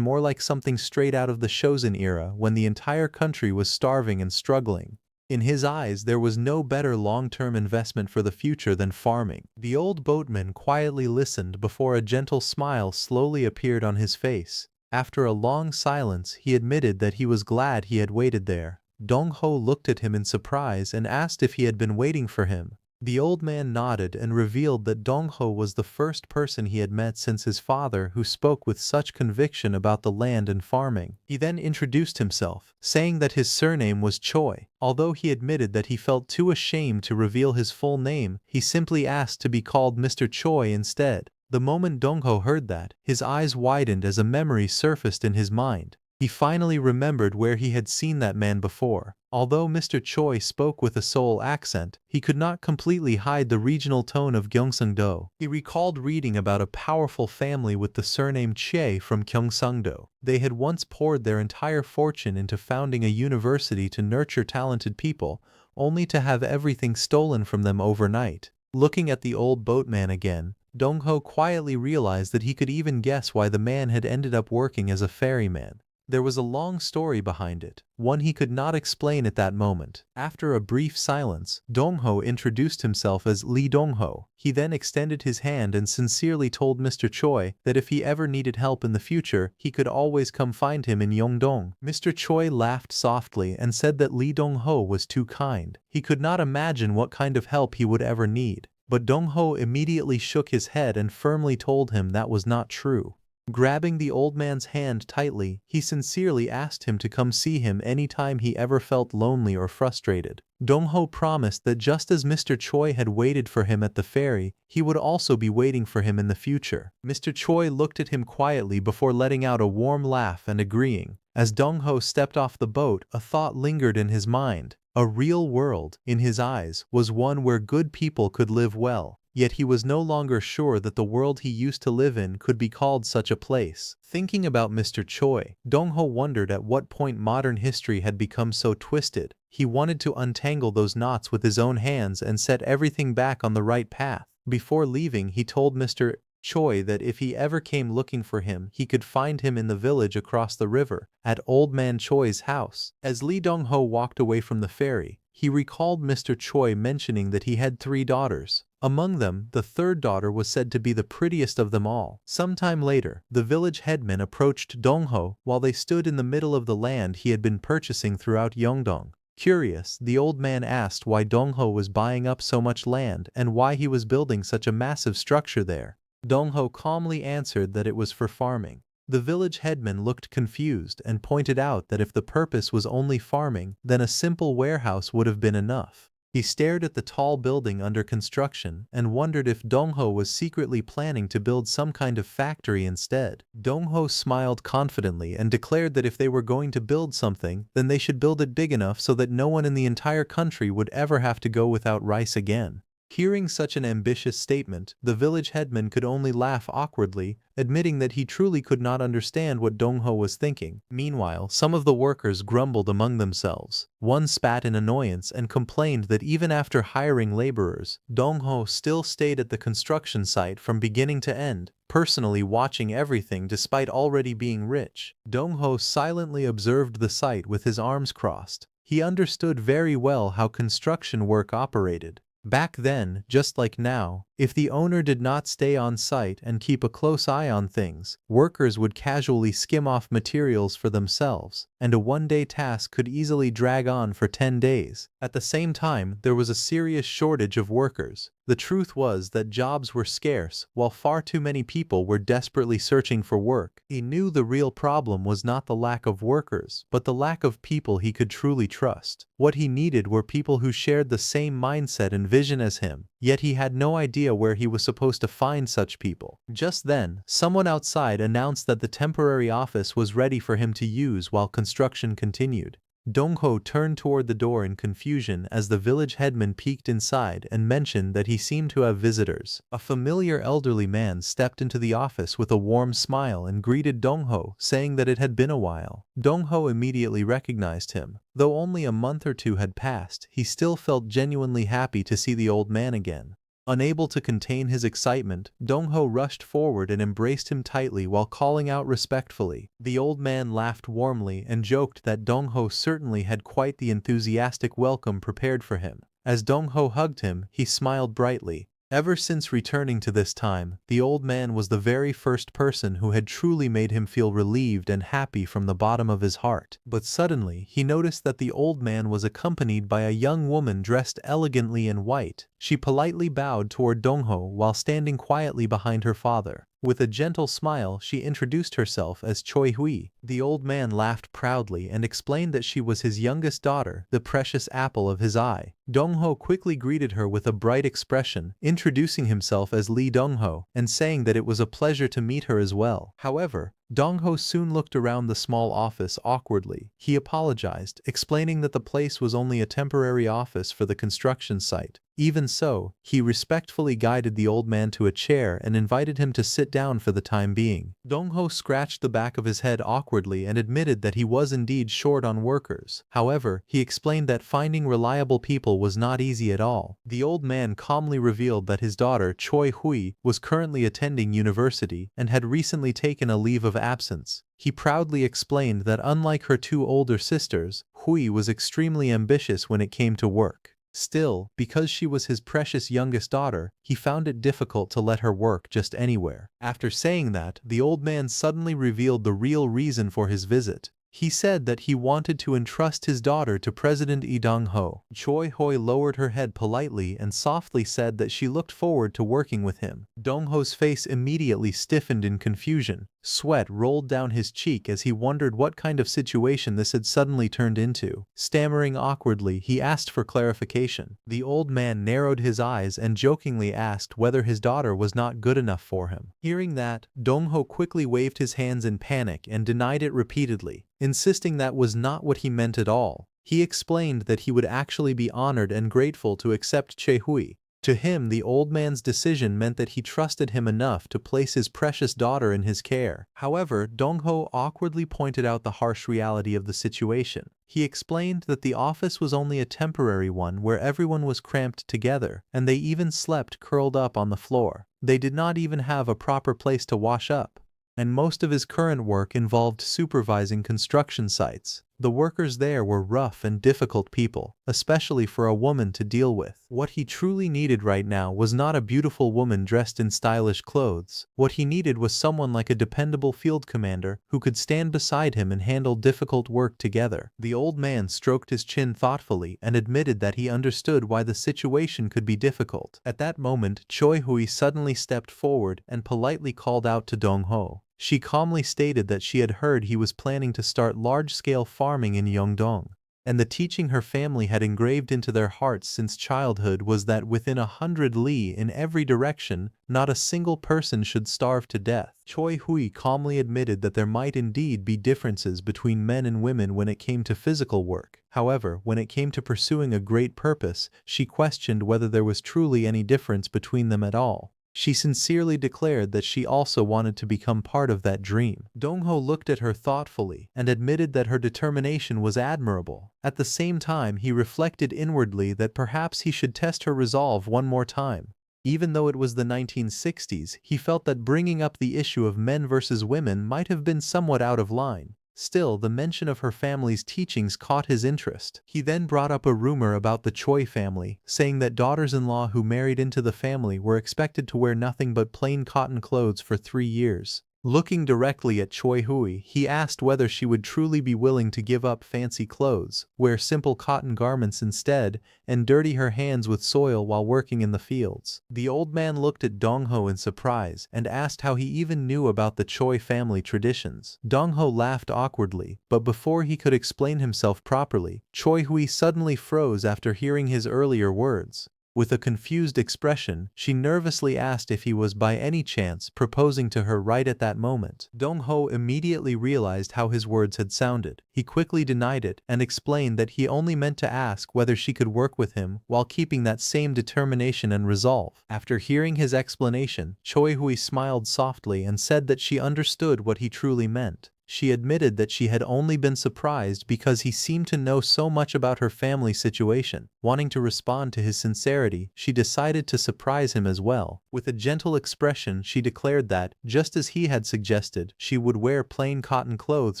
more like something straight out of the Chosun era when the entire country was starving and struggling. In his eyes, there was no better long-term investment for the future than farming. The old boatman quietly listened before a gentle smile slowly appeared on his face. After a long silence, he admitted that he was glad he had waited there. Dong-ho looked at him in surprise and asked if he had been waiting for him. The old man nodded and revealed that Dong-ho was the first person he had met since his father who spoke with such conviction about the land and farming. He then introduced himself, saying that his surname was Choi. Although he admitted that he felt too ashamed to reveal his full name, he simply asked to be called Mr. Choi instead. The moment Dong-ho heard that, his eyes widened as a memory surfaced in his mind. He finally remembered where he had seen that man before. Although Mr. Choi spoke with a Seoul accent, he could not completely hide the regional tone of Gyeongsang-do. He recalled reading about a powerful family with the surname Che from Gyeongsang-do. They had once poured their entire fortune into founding a university to nurture talented people, only to have everything stolen from them overnight. Looking at the old boatman again, Dong-ho quietly realized that he could even guess why the man had ended up working as a ferryman. There was a long story behind it, one he could not explain at that moment. After a brief silence, Dong-ho introduced himself as Lee Dong-ho. He then extended his hand and sincerely told Mr. Choi that if he ever needed help in the future, he could always come find him in Yeongdong. Mr. Choi laughed softly and said that Lee Dong-ho was too kind. He could not imagine what kind of help he would ever need. But Dong-ho immediately shook his head and firmly told him that was not true. Grabbing the old man's hand tightly, he sincerely asked him to come see him anytime he ever felt lonely or frustrated. Dong-ho promised that just as Mr. Choi had waited for him at the ferry, he would also be waiting for him in the future. Mr. Choi looked at him quietly before letting out a warm laugh and agreeing. As Dong-ho stepped off the boat, a thought lingered in his mind. A real world, in his eyes, was one where good people could live well. Yet he was no longer sure that the world he used to live in could be called such a place. Thinking about Mr. Choi, Dong-ho wondered at what point modern history had become so twisted. He wanted to untangle those knots with his own hands and set everything back on the right path. Before leaving, he told Mr. Choi that if he ever came looking for him, he could find him in the village across the river, at Old Man Choi's house. As Lee Dong-ho walked away from the ferry, he recalled Mr. Choi mentioning that he had 3 daughters. Among them, the third daughter was said to be the prettiest of them all. Sometime later, the village headman approached Dong-ho while they stood in the middle of the land he had been purchasing throughout Yeongdong. Curious, the old man asked why Dong-ho was buying up so much land and why he was building such a massive structure there. Dong-ho calmly answered that it was for farming. The village headman looked confused and pointed out that if the purpose was only farming, then a simple warehouse would have been enough. He stared at the tall building under construction and wondered if Dong-ho was secretly planning to build some kind of factory instead. Dong-ho smiled confidently and declared that if they were going to build something, then they should build it big enough so that no one in the entire country would ever have to go without rice again. Hearing such an ambitious statement, the village headman could only laugh awkwardly, admitting that he truly could not understand what Dong-ho was thinking. Meanwhile, some of the workers grumbled among themselves. One spat in annoyance and complained that even after hiring laborers, Dong-ho still stayed at the construction site from beginning to end, personally watching everything despite already being rich. Dong-ho silently observed the site with his arms crossed. He understood very well how construction work operated. Back then, just like now, if the owner did not stay on site and keep a close eye on things, workers would casually skim off materials for themselves, and a one-day task could easily drag on for 10 days. At the same time, there was a serious shortage of workers. The truth was that jobs were scarce, while far too many people were desperately searching for work. He knew the real problem was not the lack of workers, but the lack of people he could truly trust. What he needed were people who shared the same mindset and vision as him, yet he had no idea where he was supposed to find such people. Just then, someone outside announced that the temporary office was ready for him to use while construction continued. Dong-ho turned toward the door in confusion as the village headman peeked inside and mentioned that he seemed to have visitors. A familiar elderly man stepped into the office with a warm smile and greeted Dong-ho, saying that it had been a while. Dong-ho immediately recognized him. Though only a month or two had passed, he still felt genuinely happy to see the old man again. Unable to contain his excitement, Dong-ho rushed forward and embraced him tightly while calling out respectfully. The old man laughed warmly and joked that Dong-ho certainly had quite the enthusiastic welcome prepared for him. As Dong-ho hugged him, he smiled brightly. Ever since returning to this time, the old man was the very first person who had truly made him feel relieved and happy from the bottom of his heart. But suddenly, he noticed that the old man was accompanied by a young woman dressed elegantly in white. She politely bowed toward Dong-ho while standing quietly behind her father. With a gentle smile, she introduced herself as Choi Hui. The old man laughed proudly and explained that she was his youngest daughter, the precious apple of his eye. Dong-ho quickly greeted her with a bright expression, introducing himself as Lee Dong-ho and saying that it was a pleasure to meet her as well. However, Dong-ho soon looked around the small office awkwardly. He apologized, explaining that the place was only a temporary office for the construction site. Even so, he respectfully guided the old man to a chair and invited him to sit down for the time being. Dong-ho scratched the back of his head awkwardly and admitted that he was indeed short on workers. However, he explained that finding reliable people was not easy at all. The old man calmly revealed that his daughter, Choi Hui, was currently attending university and had recently taken a leave of absence. He proudly explained that unlike her two older sisters, Hui was extremely ambitious when it came to work. Still, because she was his precious youngest daughter, he found it difficult to let her work just anywhere. After saying that, the old man suddenly revealed the real reason for his visit. He said that he wanted to entrust his daughter to President Lee Dong-ho. Choi Hui lowered her head politely and softly said that she looked forward to working with him. Dong-ho's face immediately stiffened in confusion. Sweat rolled down his cheek as he wondered what kind of situation this had suddenly turned into. Stammering awkwardly, he asked for clarification. The old man narrowed his eyes and jokingly asked whether his daughter was not good enough for him. Hearing that, Dong-ho quickly waved his hands in panic and denied it repeatedly, insisting that was not what he meant at all. He explained that he would actually be honored and grateful to accept Choi Hui. To him, the old man's decision meant that he trusted him enough to place his precious daughter in his care. However, Dong-ho awkwardly pointed out the harsh reality of the situation. He explained that the office was only a temporary one where everyone was cramped together, and they even slept curled up on the floor. They did not even have a proper place to wash up. And most of his current work involved supervising construction sites. The workers there were rough and difficult people, especially for a woman to deal with. What he truly needed right now was not a beautiful woman dressed in stylish clothes. What he needed was someone like a dependable field commander who could stand beside him and handle difficult work together. The old man stroked his chin thoughtfully and admitted that he understood why the situation could be difficult. At that moment, Choi Hui suddenly stepped forward and politely called out to Dong-ho. She calmly stated that she had heard he was planning to start large-scale farming in Yeongdong, and the teaching her family had engraved into their hearts since childhood was that within 100 li in every direction, not a single person should starve to death. Choi Hui calmly admitted that there might indeed be differences between men and women when it came to physical work. However, when it came to pursuing a great purpose, she questioned whether there was truly any difference between them at all. She sincerely declared that she also wanted to become part of that dream. Dong-ho looked at her thoughtfully and admitted that her determination was admirable. At the same time, he reflected inwardly that perhaps he should test her resolve one more time. Even though it was the 1960s, he felt that bringing up the issue of men versus women might have been somewhat out of line. Still, the mention of her family's teachings caught his interest. He then brought up a rumor about the Choi family, saying that daughters-in-law who married into the family were expected to wear nothing but plain cotton clothes for 3 years. Looking directly at Choi Hui, he asked whether she would truly be willing to give up fancy clothes, wear simple cotton garments instead, and dirty her hands with soil while working in the fields. The old man looked at Dong-ho in surprise and asked how he even knew about the Choi family traditions. Dong-ho laughed awkwardly, but before he could explain himself properly, Choi Hui suddenly froze after hearing his earlier words. With a confused expression, she nervously asked if he was by any chance proposing to her right at that moment. Dong-ho immediately realized how his words had sounded. He quickly denied it and explained that he only meant to ask whether she could work with him while keeping that same determination and resolve. After hearing his explanation, Choi Hui smiled softly and said that she understood what he truly meant. She admitted that she had only been surprised because he seemed to know so much about her family situation. Wanting to respond to his sincerity, she decided to surprise him as well. With a gentle expression, she declared that, just as he had suggested, she would wear plain cotton clothes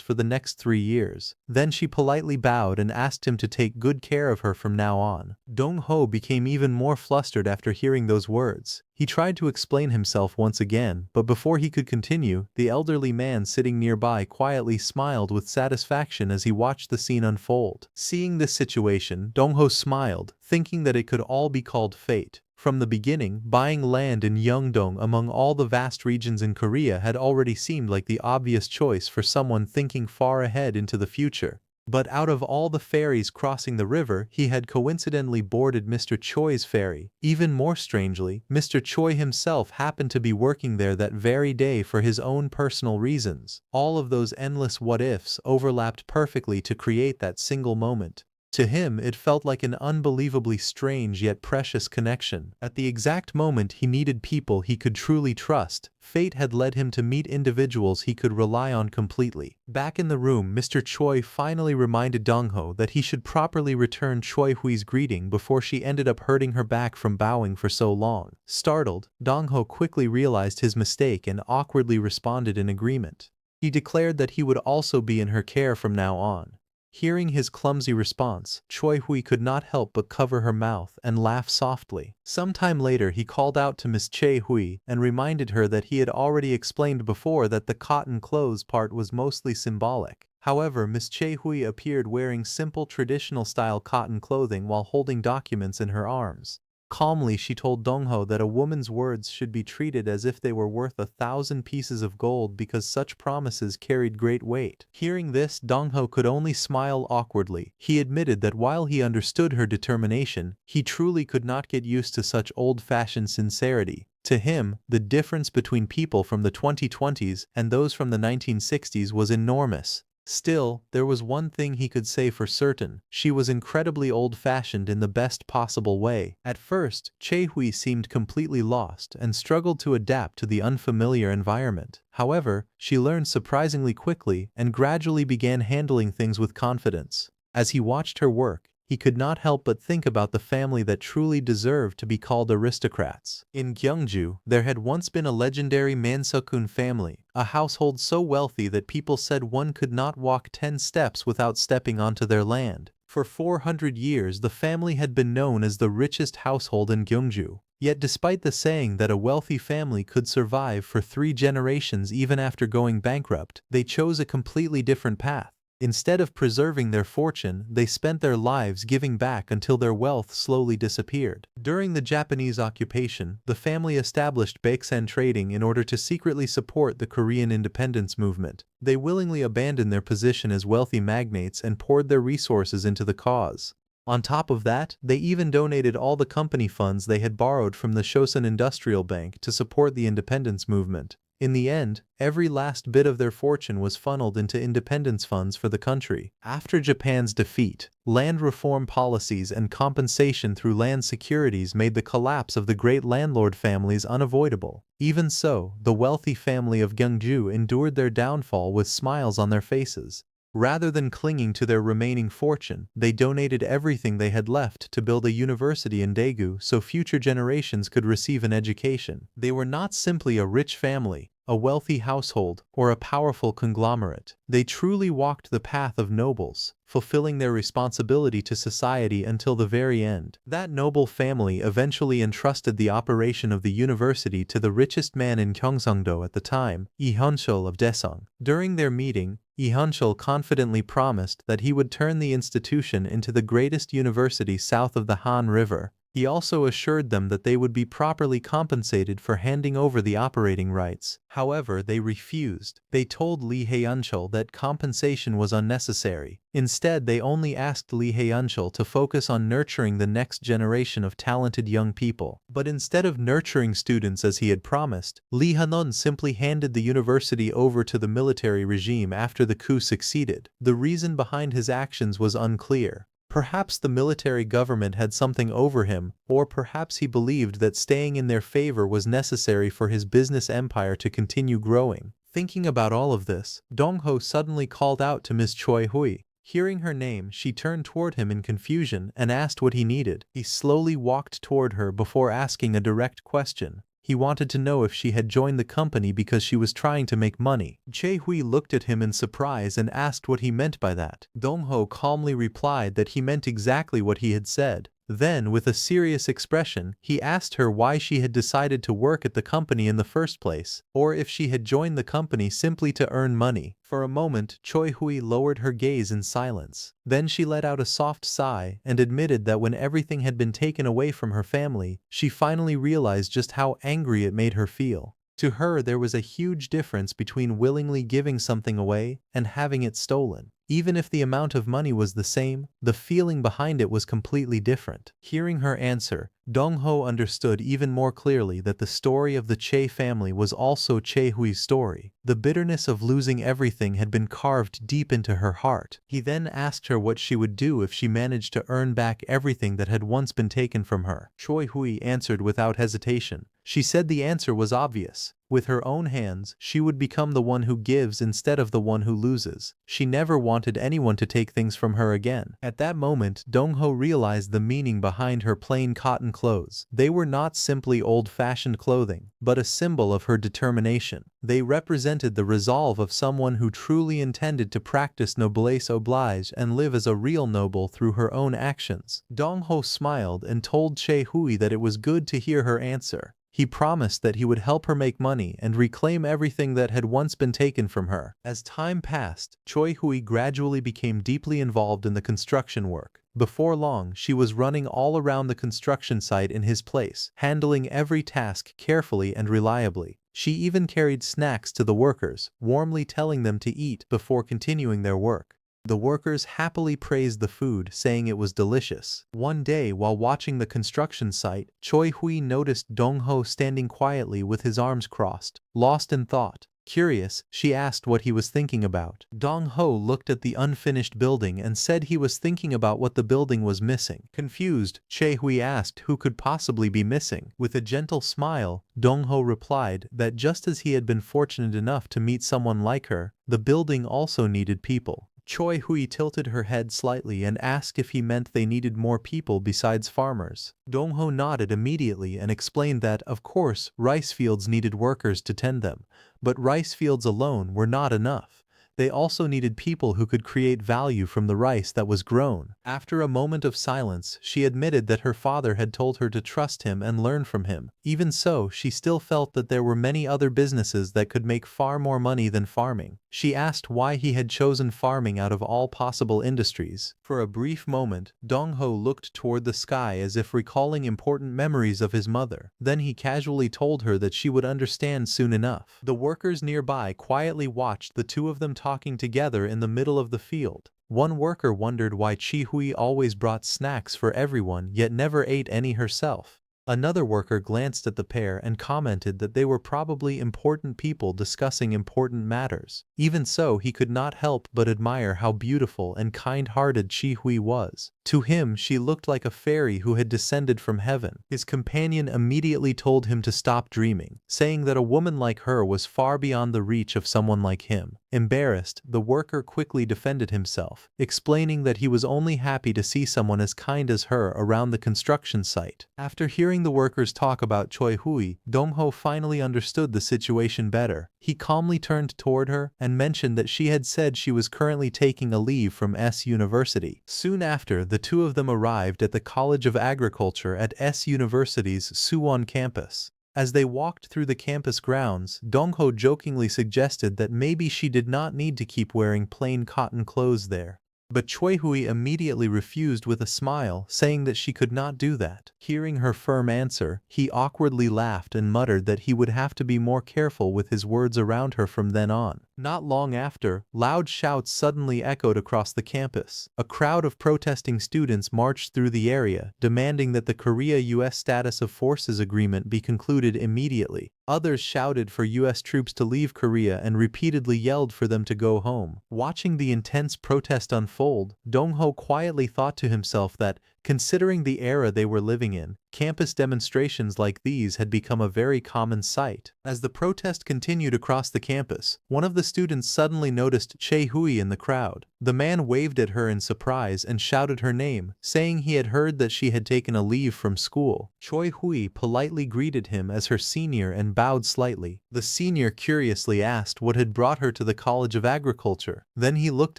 for the next 3 years. Then she politely bowed and asked him to take good care of her from now on. Dong-ho became even more flustered after hearing those words. He tried to explain himself once again, but before he could continue, the elderly man sitting nearby quietly smiled with satisfaction as he watched the scene unfold. Seeing this situation, Dong-ho smiled, thinking that it could all be called fate. From the beginning, buying land in Yeongdong among all the vast regions in Korea had already seemed like the obvious choice for someone thinking far ahead into the future. But out of all the ferries crossing the river, he had coincidentally boarded Mr. Choi's ferry. Even more strangely, Mr. Choi himself happened to be working there that very day for his own personal reasons. All of those endless what-ifs overlapped perfectly to create that single moment. To him, it felt like an unbelievably strange yet precious connection. At the exact moment he needed people he could truly trust, fate had led him to meet individuals he could rely on completely. Back in the room, Mr. Choi finally reminded Dong-ho that he should properly return Choi Hui's greeting before she ended up hurting her back from bowing for so long. Startled, Dong-ho quickly realized his mistake and awkwardly responded in agreement. He declared that he would also be in her care from now on. Hearing his clumsy response, Choi Hui could not help but cover her mouth and laugh softly. Sometime later he called out to Miss Choi Hui and reminded her that he had already explained before that the cotton clothes part was mostly symbolic. However, Miss Choi Hui appeared wearing simple traditional-style cotton clothing while holding documents in her arms. Calmly, she told Dong-ho that a woman's words should be treated as if they were worth 1,000 pieces of gold because such promises carried great weight. Hearing this, Dong-ho could only smile awkwardly. He admitted that while he understood her determination, he truly could not get used to such old-fashioned sincerity. To him, the difference between people from the 2020s and those from the 1960s was enormous. Still, there was one thing he could say for certain: she was incredibly old-fashioned in the best possible way. At first, Choi Hui seemed completely lost and struggled to adapt to the unfamiliar environment. However, she learned surprisingly quickly and gradually began handling things with confidence. As he watched her work, he could not help but think about the family that truly deserved to be called aristocrats. In Gyeongju, there had once been a legendary Manseokun family, a household so wealthy that people said one could not walk 10 steps without stepping onto their land. For 400 years, the family had been known as the richest household in Gyeongju. Yet despite the saying that a wealthy family could survive for 3 generations even after going bankrupt, they chose a completely different path. Instead of preserving their fortune, they spent their lives giving back until their wealth slowly disappeared. During the Japanese occupation, the family established baeksan trading in order to secretly support the Korean independence movement. They willingly abandoned their position as wealthy magnates and poured their resources into the cause. On top of that, they even donated all the company funds they had borrowed from the Shosun Industrial Bank to support the independence movement. In the end, every last bit of their fortune was funneled into independence funds for the country. After Japan's defeat, land reform policies and compensation through land securities made the collapse of the great landlord families unavoidable. Even so, the wealthy family of Gyeongju endured their downfall with smiles on their faces. Rather than clinging to their remaining fortune, they donated everything they had left to build a university in Daegu so future generations could receive an education. They were not simply a rich family, a wealthy household, or a powerful conglomerate. They truly walked the path of nobles, fulfilling their responsibility to society until the very end. That noble family eventually entrusted the operation of the university to the richest man in Gyeongsangdo at the time, Lee Hyun-chul of Daeseong. During their meeting, Lee Hyun-chul confidently promised that he would turn the institution into the greatest university south of the Han River. He also assured them that they would be properly compensated for handing over the operating rights. However, they refused. They told Lee Hyun-chul that compensation was unnecessary. Instead, they only asked Lee Hyun-chul to focus on nurturing the next generation of talented young people. But instead of nurturing students as he had promised, Lee Hyun simply handed the university over to the military regime after the coup succeeded. The reason behind his actions was unclear. Perhaps the military government had something over him, or perhaps he believed that staying in their favor was necessary for his business empire to continue growing. Thinking about all of this, Dong-ho suddenly called out to Ms. Choi Hui. Hearing her name, she turned toward him in confusion and asked what he needed. He slowly walked toward her before asking a direct question. He wanted to know if she had joined the company because she was trying to make money. Choi Hui looked at him in surprise and asked what he meant by that. Dong-ho calmly replied that he meant exactly what he had said. Then, with a serious expression, he asked her why she had decided to work at the company in the first place, or if she had joined the company simply to earn money. For a moment, Choi Hui lowered her gaze in silence. Then she let out a soft sigh and admitted that when everything had been taken away from her family, she finally realized just how angry it made her feel. To her, there was a huge difference between willingly giving something away and having it stolen. Even if the amount of money was the same, the feeling behind it was completely different. Hearing her answer, Dong-ho understood even more clearly that the story of the Che family was also Choi Hui's story. The bitterness of losing everything had been carved deep into her heart. He then asked her what she would do if she managed to earn back everything that had once been taken from her. Choi Hui answered without hesitation. She said the answer was obvious. With her own hands, she would become the one who gives instead of the one who loses. She never wanted anyone to take things from her again. At that moment, Dong-ho realized the meaning behind her plain cotton clothes. They were not simply old-fashioned clothing, but a symbol of her determination. They represented the resolve of someone who truly intended to practice noblesse oblige and live as a real noble through her own actions. Dong-ho smiled and told Choi Hui that it was good to hear her answer. He promised that he would help her make money and reclaim everything that had once been taken from her. As time passed, Choi Hui gradually became deeply involved in the construction work. Before long, she was running all around the construction site in his place, handling every task carefully and reliably. She even carried snacks to the workers, warmly telling them to eat before continuing their work. The workers happily praised the food, saying it was delicious. One day, while watching the construction site, Choi Hui noticed Dong-ho standing quietly with his arms crossed, lost in thought. Curious, she asked what he was thinking about. Dong-ho looked at the unfinished building and said he was thinking about what the building was missing. Confused, Choi Hui asked who could possibly be missing. With a gentle smile, Dong-ho replied that just as he had been fortunate enough to meet someone like her, the building also needed people. Choi Hui tilted her head slightly and asked if he meant they needed more people besides farmers. Dong-ho nodded immediately and explained that, of course, rice fields needed workers to tend them, but rice fields alone were not enough. They also needed people who could create value from the rice that was grown. After a moment of silence, she admitted that her father had told her to trust him and learn from him. Even so, she still felt that there were many other businesses that could make far more money than farming. She asked why he had chosen farming out of all possible industries. For a brief moment, Dong-ho looked toward the sky as if recalling important memories of his mother. Then he casually told her that she would understand soon enough. The workers nearby quietly watched the two of them talking together in the middle of the field. One worker wondered why Choi Hui always brought snacks for everyone yet never ate any herself. Another worker glanced at the pair and commented that they were probably important people discussing important matters. Even so, he could not help but admire how beautiful and kind-hearted Chi Hui was. To him, she looked like a fairy who had descended from heaven. His companion immediately told him to stop dreaming, saying that a woman like her was far beyond the reach of someone like him. Embarrassed, the worker quickly defended himself, explaining that he was only happy to see someone as kind as her around the construction site. After hearing the workers talk about Choi Hui, Dong-ho finally understood the situation better. He calmly turned toward her and mentioned that she had said she was currently taking a leave from S University. Soon after, the two of them arrived at the College of Agriculture at S University's Suwon campus. As they walked through the campus grounds, Dong-ho jokingly suggested that maybe she did not need to keep wearing plain cotton clothes there. But Choi Hui immediately refused with a smile, saying that she could not do that. Hearing her firm answer, he awkwardly laughed and muttered that he would have to be more careful with his words around her from then on. Not long after, loud shouts suddenly echoed across the campus. A crowd of protesting students marched through the area, demanding that the Korea-US Status of Forces Agreement be concluded immediately. Others shouted for U.S. troops to leave Korea and repeatedly yelled for them to go home. Watching the intense protest unfold, Dong-ho quietly thought to himself that, considering the era they were living in, campus demonstrations like these had become a very common sight. As the protest continued across the campus, one of the students suddenly noticed Choi Hui in the crowd. The man waved at her in surprise and shouted her name, saying he had heard that she had taken a leave from school. Choi Hui politely greeted him as her senior and bowed slightly. The senior curiously asked what had brought her to the College of Agriculture. Then he looked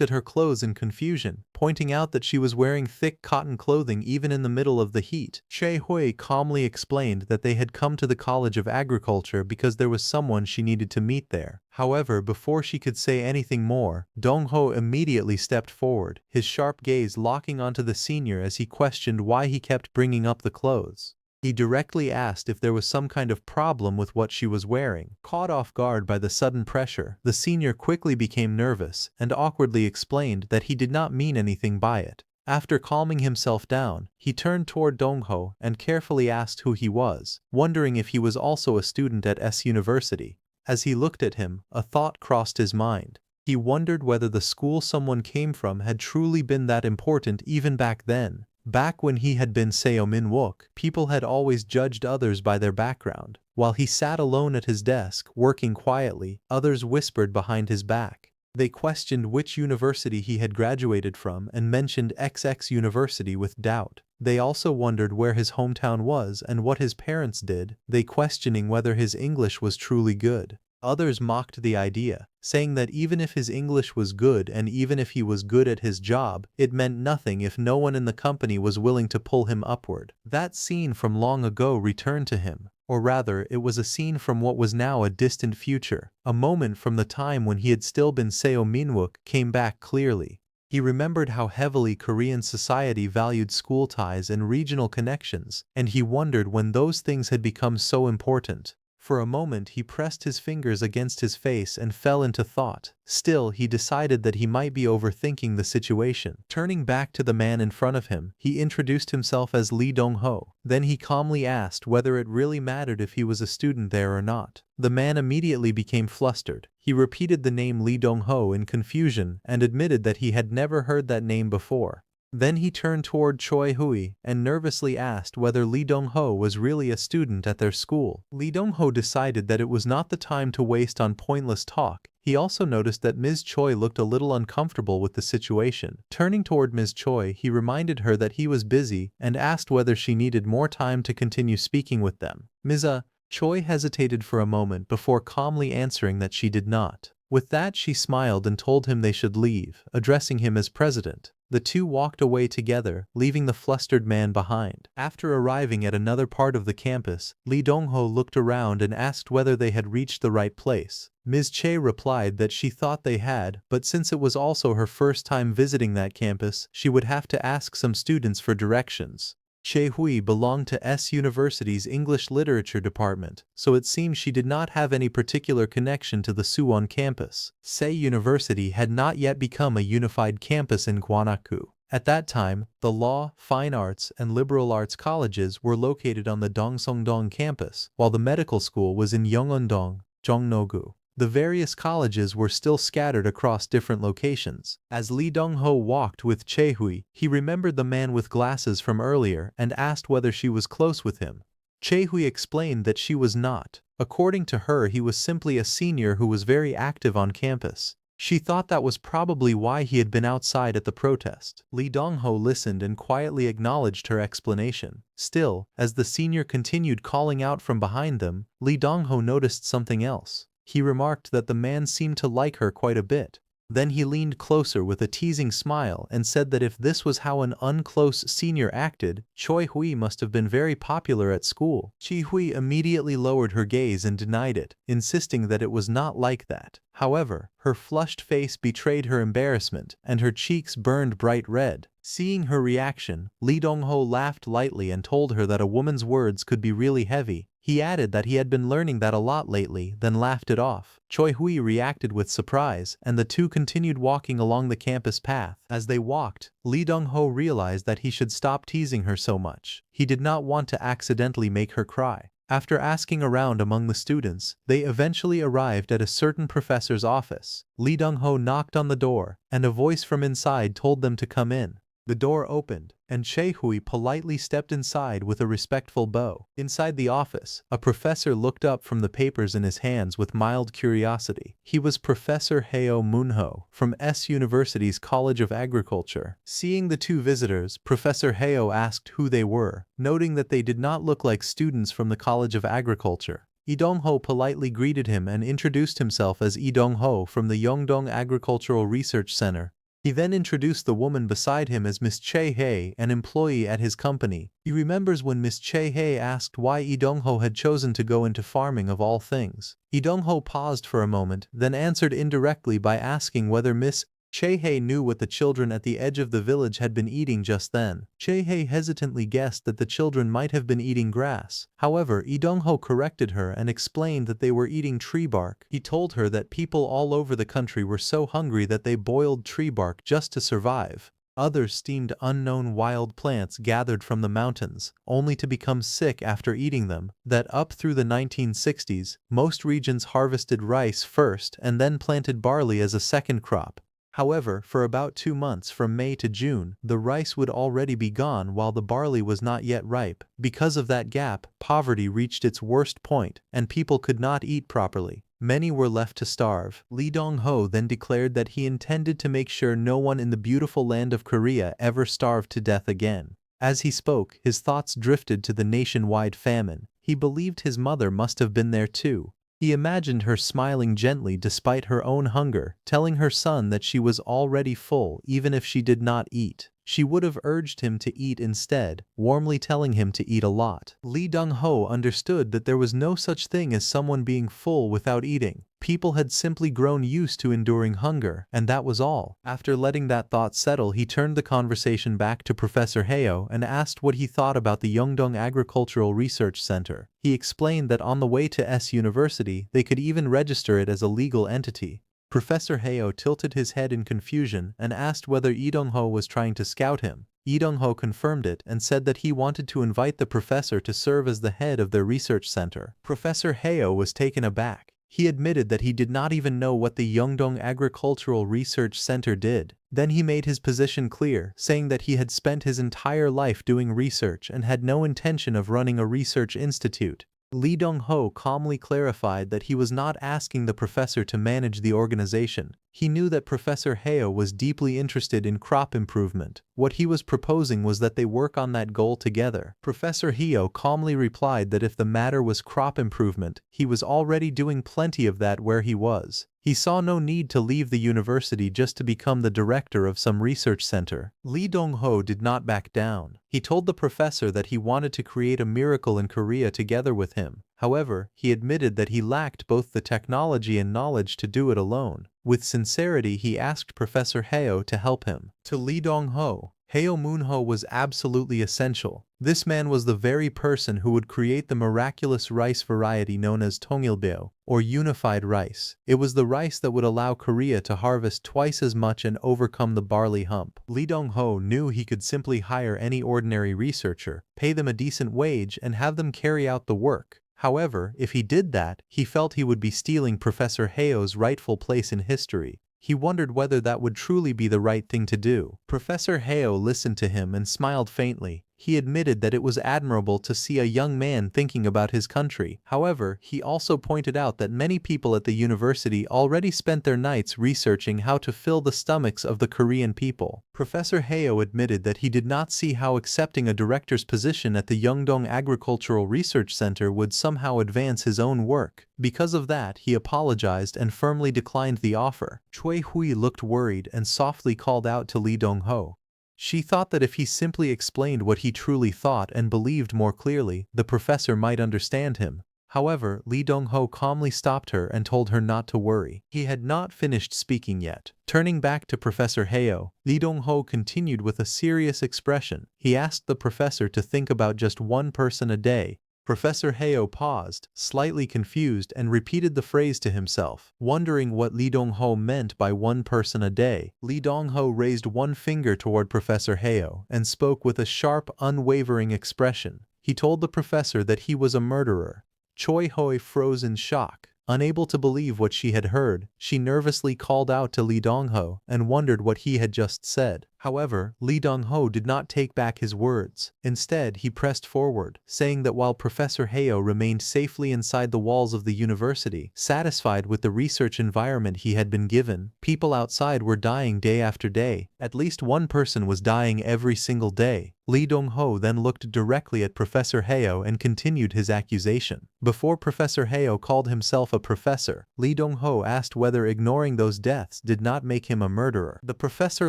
at her clothes in confusion, pointing out that she was wearing thick cotton clothing even in the middle of the heat. Choi Hui calmly explained that they had come to the College of Agriculture because there was someone she needed to meet there. However, before she could say anything more, Dong-ho immediately stepped forward, his sharp gaze locking onto the senior as he questioned why he kept bringing up the clothes. He directly asked if there was some kind of problem with what she was wearing. Caught off guard by the sudden pressure, the senior quickly became nervous and awkwardly explained that he did not mean anything by it. After calming himself down, he turned toward Dong-ho and carefully asked who he was, wondering if he was also a student at S University. As he looked at him, a thought crossed his mind. He wondered whether the school someone came from had truly been that important even back then. Back when he had been Seo Min-wook, people had always judged others by their background. While he sat alone at his desk, working quietly, others whispered behind his back. They questioned which university he had graduated from and mentioned XX University with doubt. They also wondered where his hometown was and what his parents did, they questioning whether his English was truly good. Others mocked the idea, saying that even if his English was good and even if he was good at his job, it meant nothing if no one in the company was willing to pull him upward. That scene from long ago returned to him. Or rather, it was a scene from what was now a distant future. A moment from the time when he had still been Seo Min-wook came back clearly. He remembered how heavily Korean society valued school ties and regional connections, and he wondered when those things had become so important. For a moment he pressed his fingers against his face and fell into thought. Still, he decided that he might be overthinking the situation. Turning back to the man in front of him, he introduced himself as Lee Dong-ho. Then he calmly asked whether it really mattered if he was a student there or not. The man immediately became flustered. He repeated the name Lee Dong-ho in confusion and admitted that he had never heard that name before. Then he turned toward Choi Hui and nervously asked whether Lee Dong-ho was really a student at their school. Lee Dong-ho decided that it was not the time to waste on pointless talk. He also noticed that Ms. Choi looked a little uncomfortable with the situation. Turning toward Ms. Choi, he reminded her that he was busy and asked whether she needed more time to continue speaking with them. Ms. Choi hesitated for a moment before calmly answering that she did not. With that, she smiled and told him they should leave, addressing him as president. The two walked away together, leaving the flustered man behind. After arriving at another part of the campus, Lee Dong-ho looked around and asked whether they had reached the right place. Ms. Che replied that she thought they had, but since it was also her first time visiting that campus, she would have to ask some students for directions. Choi Hui belonged to S University's English Literature department, so it seemed she did not have any particular connection to the Suwon campus. Sei University had not yet become a unified campus in Gwangju. At that time, the law, fine arts, and liberal arts colleges were located on the Dongseongdong campus, while the medical school was in Yeongeon-dong, Jongno-gu. The various colleges were still scattered across different locations. As Lee Dong-ho walked with Chae-hui, he remembered the man with glasses from earlier and asked whether she was close with him. Chae-hui explained that she was not. According to her, he was simply a senior who was very active on campus. She thought that was probably why he had been outside at the protest. Lee Dong-ho listened and quietly acknowledged her explanation. Still, as the senior continued calling out from behind them, Lee Dong-ho noticed something else. He remarked that the man seemed to like her quite a bit. Then he leaned closer with a teasing smile and said that if this was how an unclose senior acted, Choi-hui must have been very popular at school. Chi-hui immediately lowered her gaze and denied it, insisting that it was not like that. However, her flushed face betrayed her embarrassment, and her cheeks burned bright red. Seeing her reaction, Lee Dong-ho laughed lightly and told her that a woman's words could be really heavy. He added that he had been learning that a lot lately, then laughed it off. Choi-hui reacted with surprise, and the two continued walking along the campus path. As they walked, Lee Dong-ho realized that he should stop teasing her so much. He did not want to accidentally make her cry. After asking around among the students, they eventually arrived at a certain professor's office. Lee Dong-ho knocked on the door, and a voice from inside told them to come in. The door opened, and Chae-hui politely stepped inside with a respectful bow. Inside the office, a professor looked up from the papers in his hands with mild curiosity. He was Professor Heo Moonho from S University's College of Agriculture. Seeing the two visitors, Professor Heo asked who they were, noting that they did not look like students from the College of Agriculture. Lee Dong-ho politely greeted him and introduced himself as Lee Dong-ho from the Yeongdong Agricultural Research Center. He then introduced the woman beside him as Miss Chae-hae, an employee at his company. He remembers when Miss Chae-hae asked why Lee Dong-ho had chosen to go into farming of all things. Lee Dong-ho paused for a moment, then answered indirectly by asking whether Miss Chae-hae knew what the children at the edge of the village had been eating just then. Chae-hae hesitantly guessed that the children might have been eating grass. However, Lee Dong-ho corrected her and explained that they were eating tree bark. He told her that people all over the country were so hungry that they boiled tree bark just to survive. Others steamed unknown wild plants gathered from the mountains, only to become sick after eating them. That up through the 1960s, most regions harvested rice first and then planted barley as a second crop. However, for about 2 months from May to June, the rice would already be gone while the barley was not yet ripe. Because of that gap, poverty reached its worst point, and people could not eat properly. Many were left to starve. Lee Dong-ho then declared that he intended to make sure no one in the beautiful land of Korea ever starved to death again. As he spoke, his thoughts drifted to the nationwide famine. He believed his mother must have been there too. He imagined her smiling gently despite her own hunger, telling her son that she was already full even if she did not eat. She would have urged him to eat instead, warmly telling him to eat a lot. Lee Dong-ho understood that there was no such thing as someone being full without eating. People had simply grown used to enduring hunger, and that was all. After letting that thought settle, he turned the conversation back to Professor Heo and asked what he thought about the Yeongdong Agricultural Research Center. He explained that on the way to S University, they could even register it as a legal entity. Professor Heo tilted his head in confusion and asked whether Lee Dong-ho was trying to scout him. Lee Dong-ho confirmed it and said that he wanted to invite the professor to serve as the head of their research center. Professor Heo was taken aback. He admitted that he did not even know what the Yeongdong Agricultural Research Center did. Then he made his position clear, saying that he had spent his entire life doing research and had no intention of running a research institute. Lee Dong-ho calmly clarified that he was not asking the professor to manage the organization. He knew that Professor Heo was deeply interested in crop improvement. What he was proposing was that they work on that goal together. Professor Heo calmly replied that if the matter was crop improvement, he was already doing plenty of that where he was. He saw no need to leave the university just to become the director of some research center. Lee Dong-ho did not back down. He told the professor that he wanted to create a miracle in Korea together with him. However, he admitted that he lacked both the technology and knowledge to do it alone. With sincerity, he asked Professor Heo to help him. To Lee Dong-ho, Heo Moonho was absolutely essential. This man was the very person who would create the miraculous rice variety known as Tongilbeo, or unified rice. It was the rice that would allow Korea to harvest twice as much and overcome the barley hump. Lee Dong-ho knew he could simply hire any ordinary researcher, pay them a decent wage, and have them carry out the work. However, if he did that, he felt he would be stealing Professor Hayo's rightful place in history. He wondered whether that would truly be the right thing to do. Professor Hayo listened to him and smiled faintly. He admitted that it was admirable to see a young man thinking about his country. However, he also pointed out that many people at the university already spent their nights researching how to fill the stomachs of the Korean people. Professor Hayo admitted that he did not see how accepting a director's position at the Yeongdong Agricultural Research Center would somehow advance his own work. Because of that, he apologized and firmly declined the offer. Choi Hui looked worried and softly called out to Lee Dong-ho. She thought that if he simply explained what he truly thought and believed more clearly, the professor might understand him. However, Lee Dong-ho calmly stopped her and told her not to worry. He had not finished speaking yet. Turning back to Professor Hayo, Lee Dong-ho continued with a serious expression. He asked the professor to think about just one person a day. Professor Hayo paused, slightly confused, and repeated the phrase to himself, wondering what Lee Dong-ho meant by one person a day. Lee Dong-ho raised one finger toward Professor Hayo and spoke with a sharp, unwavering expression. He told the professor that he was a murderer. Choi Hui froze in shock. Unable to believe what she had heard, she nervously called out to Lee Dong-ho and wondered what he had just said. However, Lee Dong-ho did not take back his words. Instead, he pressed forward, saying that while Professor Hayo remained safely inside the walls of the university, satisfied with the research environment he had been given, people outside were dying day after day. At least one person was dying every single day. Lee Dong-ho then looked directly at Professor Hayo and continued his accusation. Before Professor Hayo called himself a professor, Lee Dong-ho asked whether ignoring those deaths did not make him a murderer. The professor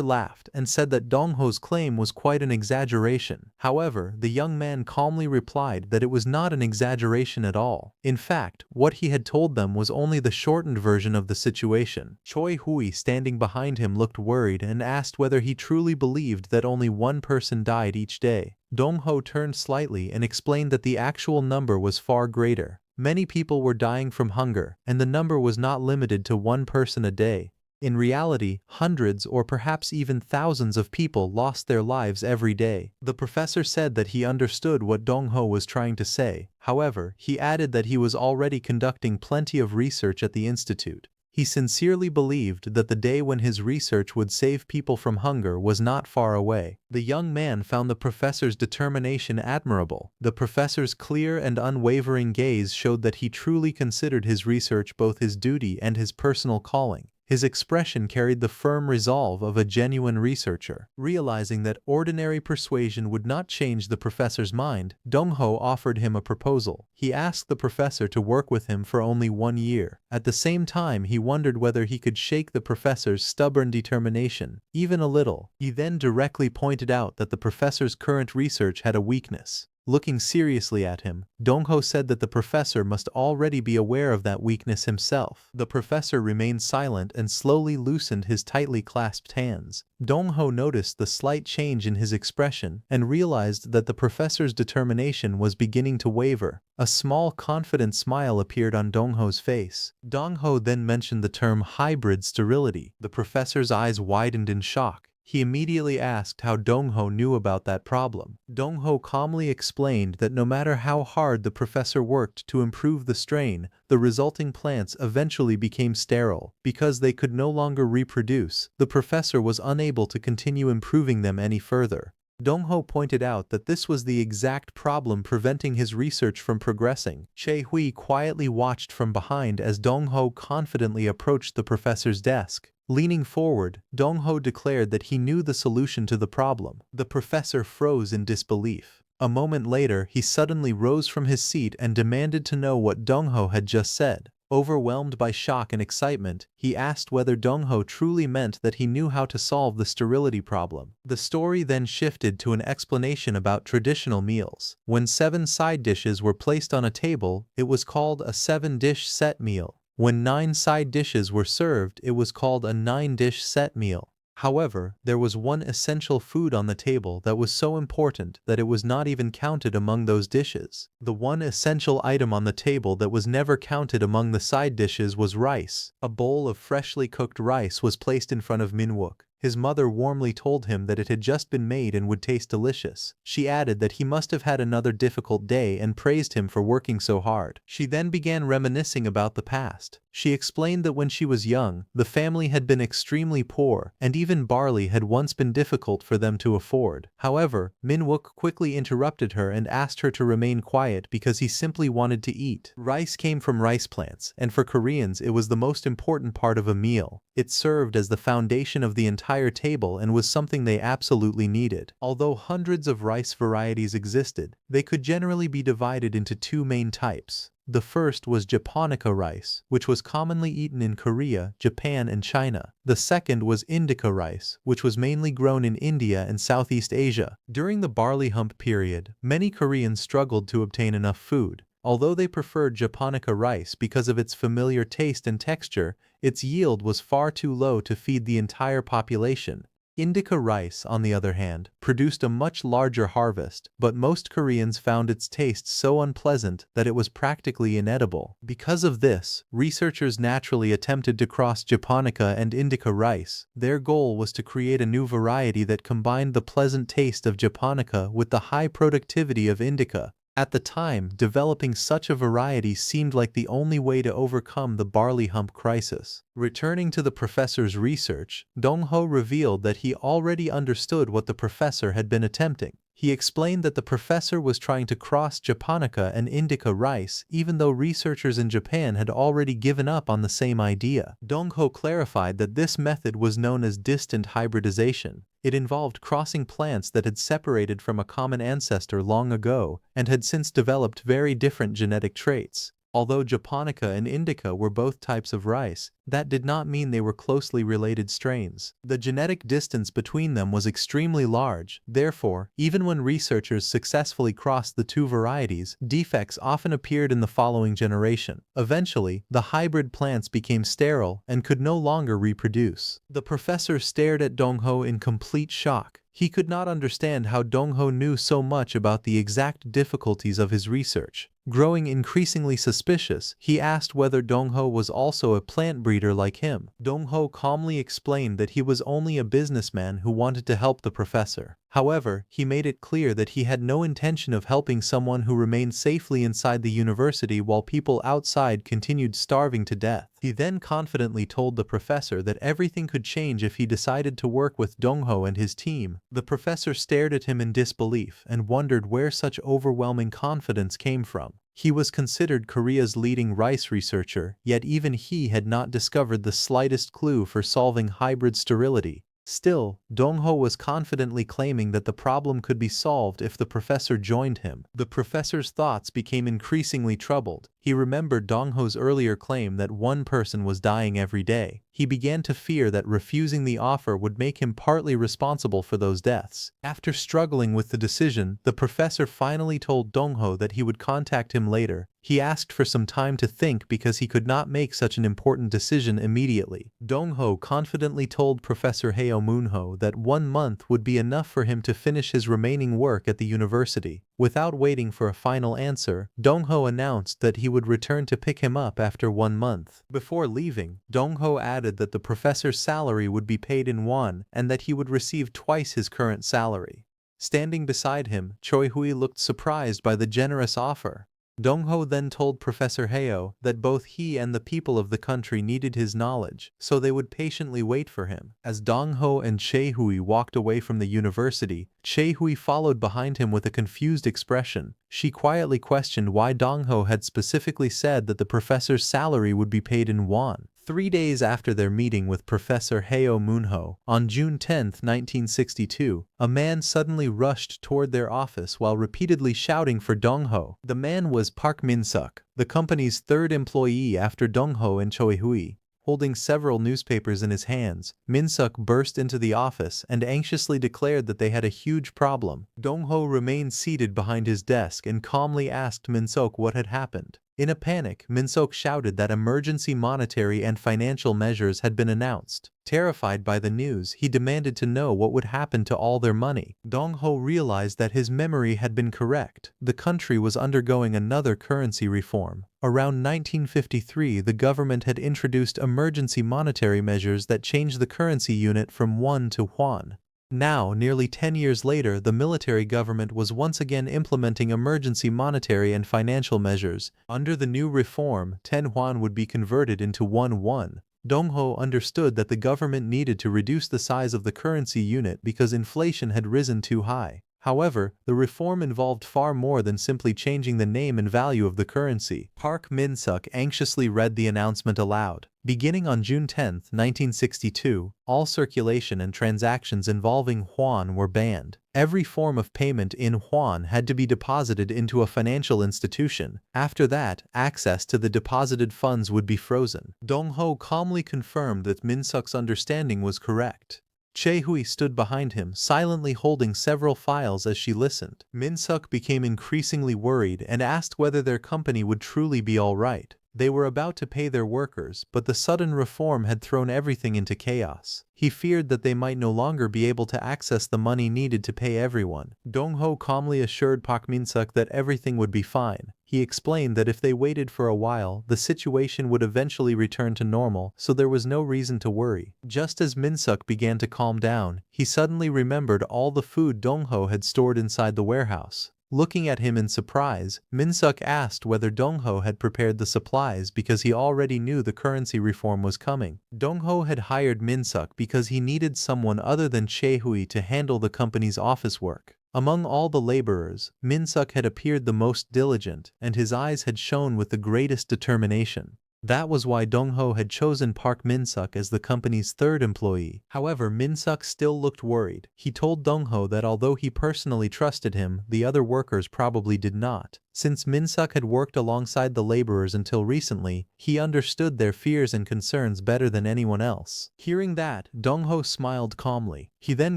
laughed and said that Dong-ho's claim was quite an exaggeration. However, the young man calmly replied that it was not an exaggeration at all. In fact, what he had told them was only the shortened version of the situation. Choi Hui, standing behind him, looked worried and asked whether he truly believed that only one person died each day. Dong-ho turned slightly and explained that the actual number was far greater. Many people were dying from hunger, and the number was not limited to one person a day. In reality, hundreds or perhaps even thousands of people lost their lives every day. The professor said that he understood what Dong-ho was trying to say. However, he added that he was already conducting plenty of research at the institute. He sincerely believed that the day when his research would save people from hunger was not far away. The young man found the professor's determination admirable. The professor's clear and unwavering gaze showed that he truly considered his research both his duty and his personal calling. His expression carried the firm resolve of a genuine researcher. Realizing that ordinary persuasion would not change the professor's mind, Dong-ho offered him a proposal. He asked the professor to work with him for only 1 year. At the same time, he wondered whether he could shake the professor's stubborn determination, even a little. He then directly pointed out that the professor's current research had a weakness. Looking seriously at him, Dong-ho said that the professor must already be aware of that weakness himself. The professor remained silent and slowly loosened his tightly clasped hands. Dong-ho noticed the slight change in his expression and realized that the professor's determination was beginning to waver. A small, confident smile appeared on Dong-ho's face. Dong-ho then mentioned the term hybrid sterility. The professor's eyes widened in shock. He immediately asked how Dong-ho knew about that problem. Dong-ho calmly explained that no matter how hard the professor worked to improve the strain, the resulting plants eventually became sterile. Because they could no longer reproduce, the professor was unable to continue improving them any further. Dong-ho pointed out that this was the exact problem preventing his research from progressing. Choi Hui quietly watched from behind as Dong-ho confidently approached the professor's desk. Leaning forward, Dong-ho declared that he knew the solution to the problem. The professor froze in disbelief. A moment later, he suddenly rose from his seat and demanded to know what Dong-ho had just said. Overwhelmed by shock and excitement, he asked whether Dong-ho truly meant that he knew how to solve the sterility problem. The story then shifted to an explanation about traditional meals. When 7 side dishes were placed on a table, it was called a 7-dish set meal. When 9 side dishes were served, it was called a 9-dish set meal. However, there was one essential food on the table that was so important that it was not even counted among those dishes. The one essential item on the table that was never counted among the side dishes was rice. A bowl of freshly cooked rice was placed in front of Min-wook. His mother warmly told him that it had just been made and would taste delicious. She added that he must have had another difficult day and praised him for working so hard. She then began reminiscing about the past. She explained that when she was young, the family had been extremely poor, and even barley had once been difficult for them to afford. However, Min-wook quickly interrupted her and asked her to remain quiet because he simply wanted to eat. Rice came from rice plants, and for Koreans it was the most important part of a meal. It served as the foundation of the entire table and was something they absolutely needed. Although hundreds of rice varieties existed, they could generally be divided into two main types. The first was japonica rice, which was commonly eaten in Korea, Japan, and China. The second was indica rice, which was mainly grown in India and Southeast Asia. During the barley hump period, many Koreans struggled to obtain enough food. Although they preferred japonica rice because of its familiar taste and texture, its yield was far too low to feed the entire population. Indica rice, on the other hand, produced a much larger harvest, but most Koreans found its taste so unpleasant that it was practically inedible. Because of this, researchers naturally attempted to cross japonica and indica rice. Their goal was to create a new variety that combined the pleasant taste of japonica with the high productivity of indica. At the time, developing such a variety seemed like the only way to overcome the barley hump crisis. Returning to the professor's research, Dong-ho revealed that he already understood what the professor had been attempting. He explained that the professor was trying to cross japonica and indica rice even though researchers in Japan had already given up on the same idea. Dong-ho clarified that this method was known as distant hybridization. It involved crossing plants that had separated from a common ancestor long ago and had since developed very different genetic traits. Although japonica and indica were both types of rice, that did not mean they were closely related strains. The genetic distance between them was extremely large. Therefore, even when researchers successfully crossed the two varieties, defects often appeared in the following generation. Eventually, the hybrid plants became sterile and could no longer reproduce. The professor stared at Dong-ho in complete shock. He could not understand how Dong-ho knew so much about the exact difficulties of his research. Growing increasingly suspicious, he asked whether Dong-ho was also a plant breeder like him. Dong-ho calmly explained that he was only a businessman who wanted to help the professor. However, he made it clear that he had no intention of helping someone who remained safely inside the university while people outside continued starving to death. He then confidently told the professor that everything could change if he decided to work with Dong-ho and his team. The professor stared at him in disbelief and wondered where such overwhelming confidence came from. He was considered Korea's leading rice researcher, yet even he had not discovered the slightest clue for solving hybrid sterility. Still, Dong-ho was confidently claiming that the problem could be solved if the professor joined him. The professor's thoughts became increasingly troubled. He remembered Dong-ho's earlier claim that one person was dying every day. He began to fear that refusing the offer would make him partly responsible for those deaths. After struggling with the decision, the professor finally told Dong-ho that he would contact him later. He asked for some time to think because he could not make such an important decision immediately. Dong-ho confidently told Professor Heo Moonho that 1 month would be enough for him to finish his remaining work at the university. Without waiting for a final answer, Dong-ho announced that he would return to pick him up after 1 month. Before leaving, Dong-ho added that the professor's salary would be paid in won and that he would receive twice his current salary. Standing beside him, Choi-hui looked surprised by the generous offer. Dong-ho then told Professor Heo that both he and the people of the country needed his knowledge, so they would patiently wait for him. As Dong-ho and Choi-hui walked away from the university, Choi-hui followed behind him with a confused expression. She quietly questioned why Dong-ho had specifically said that the professor's salary would be paid in won. 3 days after their meeting with Professor Heo Moonho, on June 10, 1962, a man suddenly rushed toward their office while repeatedly shouting for Dong-ho. The man was Park Min-suk, the company's third employee after Dong-ho and Choi-hui. Holding several newspapers in his hands, Min-suk burst into the office and anxiously declared that they had a huge problem. Dong-ho remained seated behind his desk and calmly asked Min-suk what had happened. In a panic, Min-suk shouted that emergency monetary and financial measures had been announced. Terrified by the news, he demanded to know what would happen to all their money. Dong-ho realized that his memory had been correct. The country was undergoing another currency reform. Around 1953, the government had introduced emergency monetary measures that changed the currency unit from won to yuan. Now, nearly 10 years later, the military government was once again implementing emergency monetary and financial measures. Under the new reform, 10 yuan would be converted into 1 won. Dong-ho understood that the government needed to reduce the size of the currency unit because inflation had risen too high. However, the reform involved far more than simply changing the name and value of the currency. Park Min-suk anxiously read the announcement aloud. Beginning on June 10, 1962, all circulation and transactions involving yuan were banned. Every form of payment in yuan had to be deposited into a financial institution. After that, access to the deposited funds would be frozen. Dong-ho calmly confirmed that Min-suk's understanding was correct. Chae-hui stood behind him, silently holding several files as she listened. Min-suk became increasingly worried and asked whether their company would truly be all right. They were about to pay their workers, but the sudden reform had thrown everything into chaos. He feared that they might no longer be able to access the money needed to pay everyone. Dong-ho calmly assured Park Min-suk that everything would be fine. He explained that if they waited for a while, the situation would eventually return to normal, so there was no reason to worry. Just as Min-suk began to calm down, he suddenly remembered all the food Dong-ho had stored inside the warehouse. Looking at him in surprise, Min-suk asked whether Dong-ho had prepared the supplies because he already knew the currency reform was coming. Dong-ho had hired Min-suk because he needed someone other than Chae-hui to handle the company's office work. Among all the laborers, Min-suk had appeared the most diligent, and his eyes had shone with the greatest determination. That was why Dong-ho had chosen Park Min-suk as the company's third employee. However, Min-suk still looked worried. He told Dong-ho that although he personally trusted him, the other workers probably did not. Since Min-suk had worked alongside the laborers until recently, he understood their fears and concerns better than anyone else. Hearing that, Dong-ho smiled calmly. He then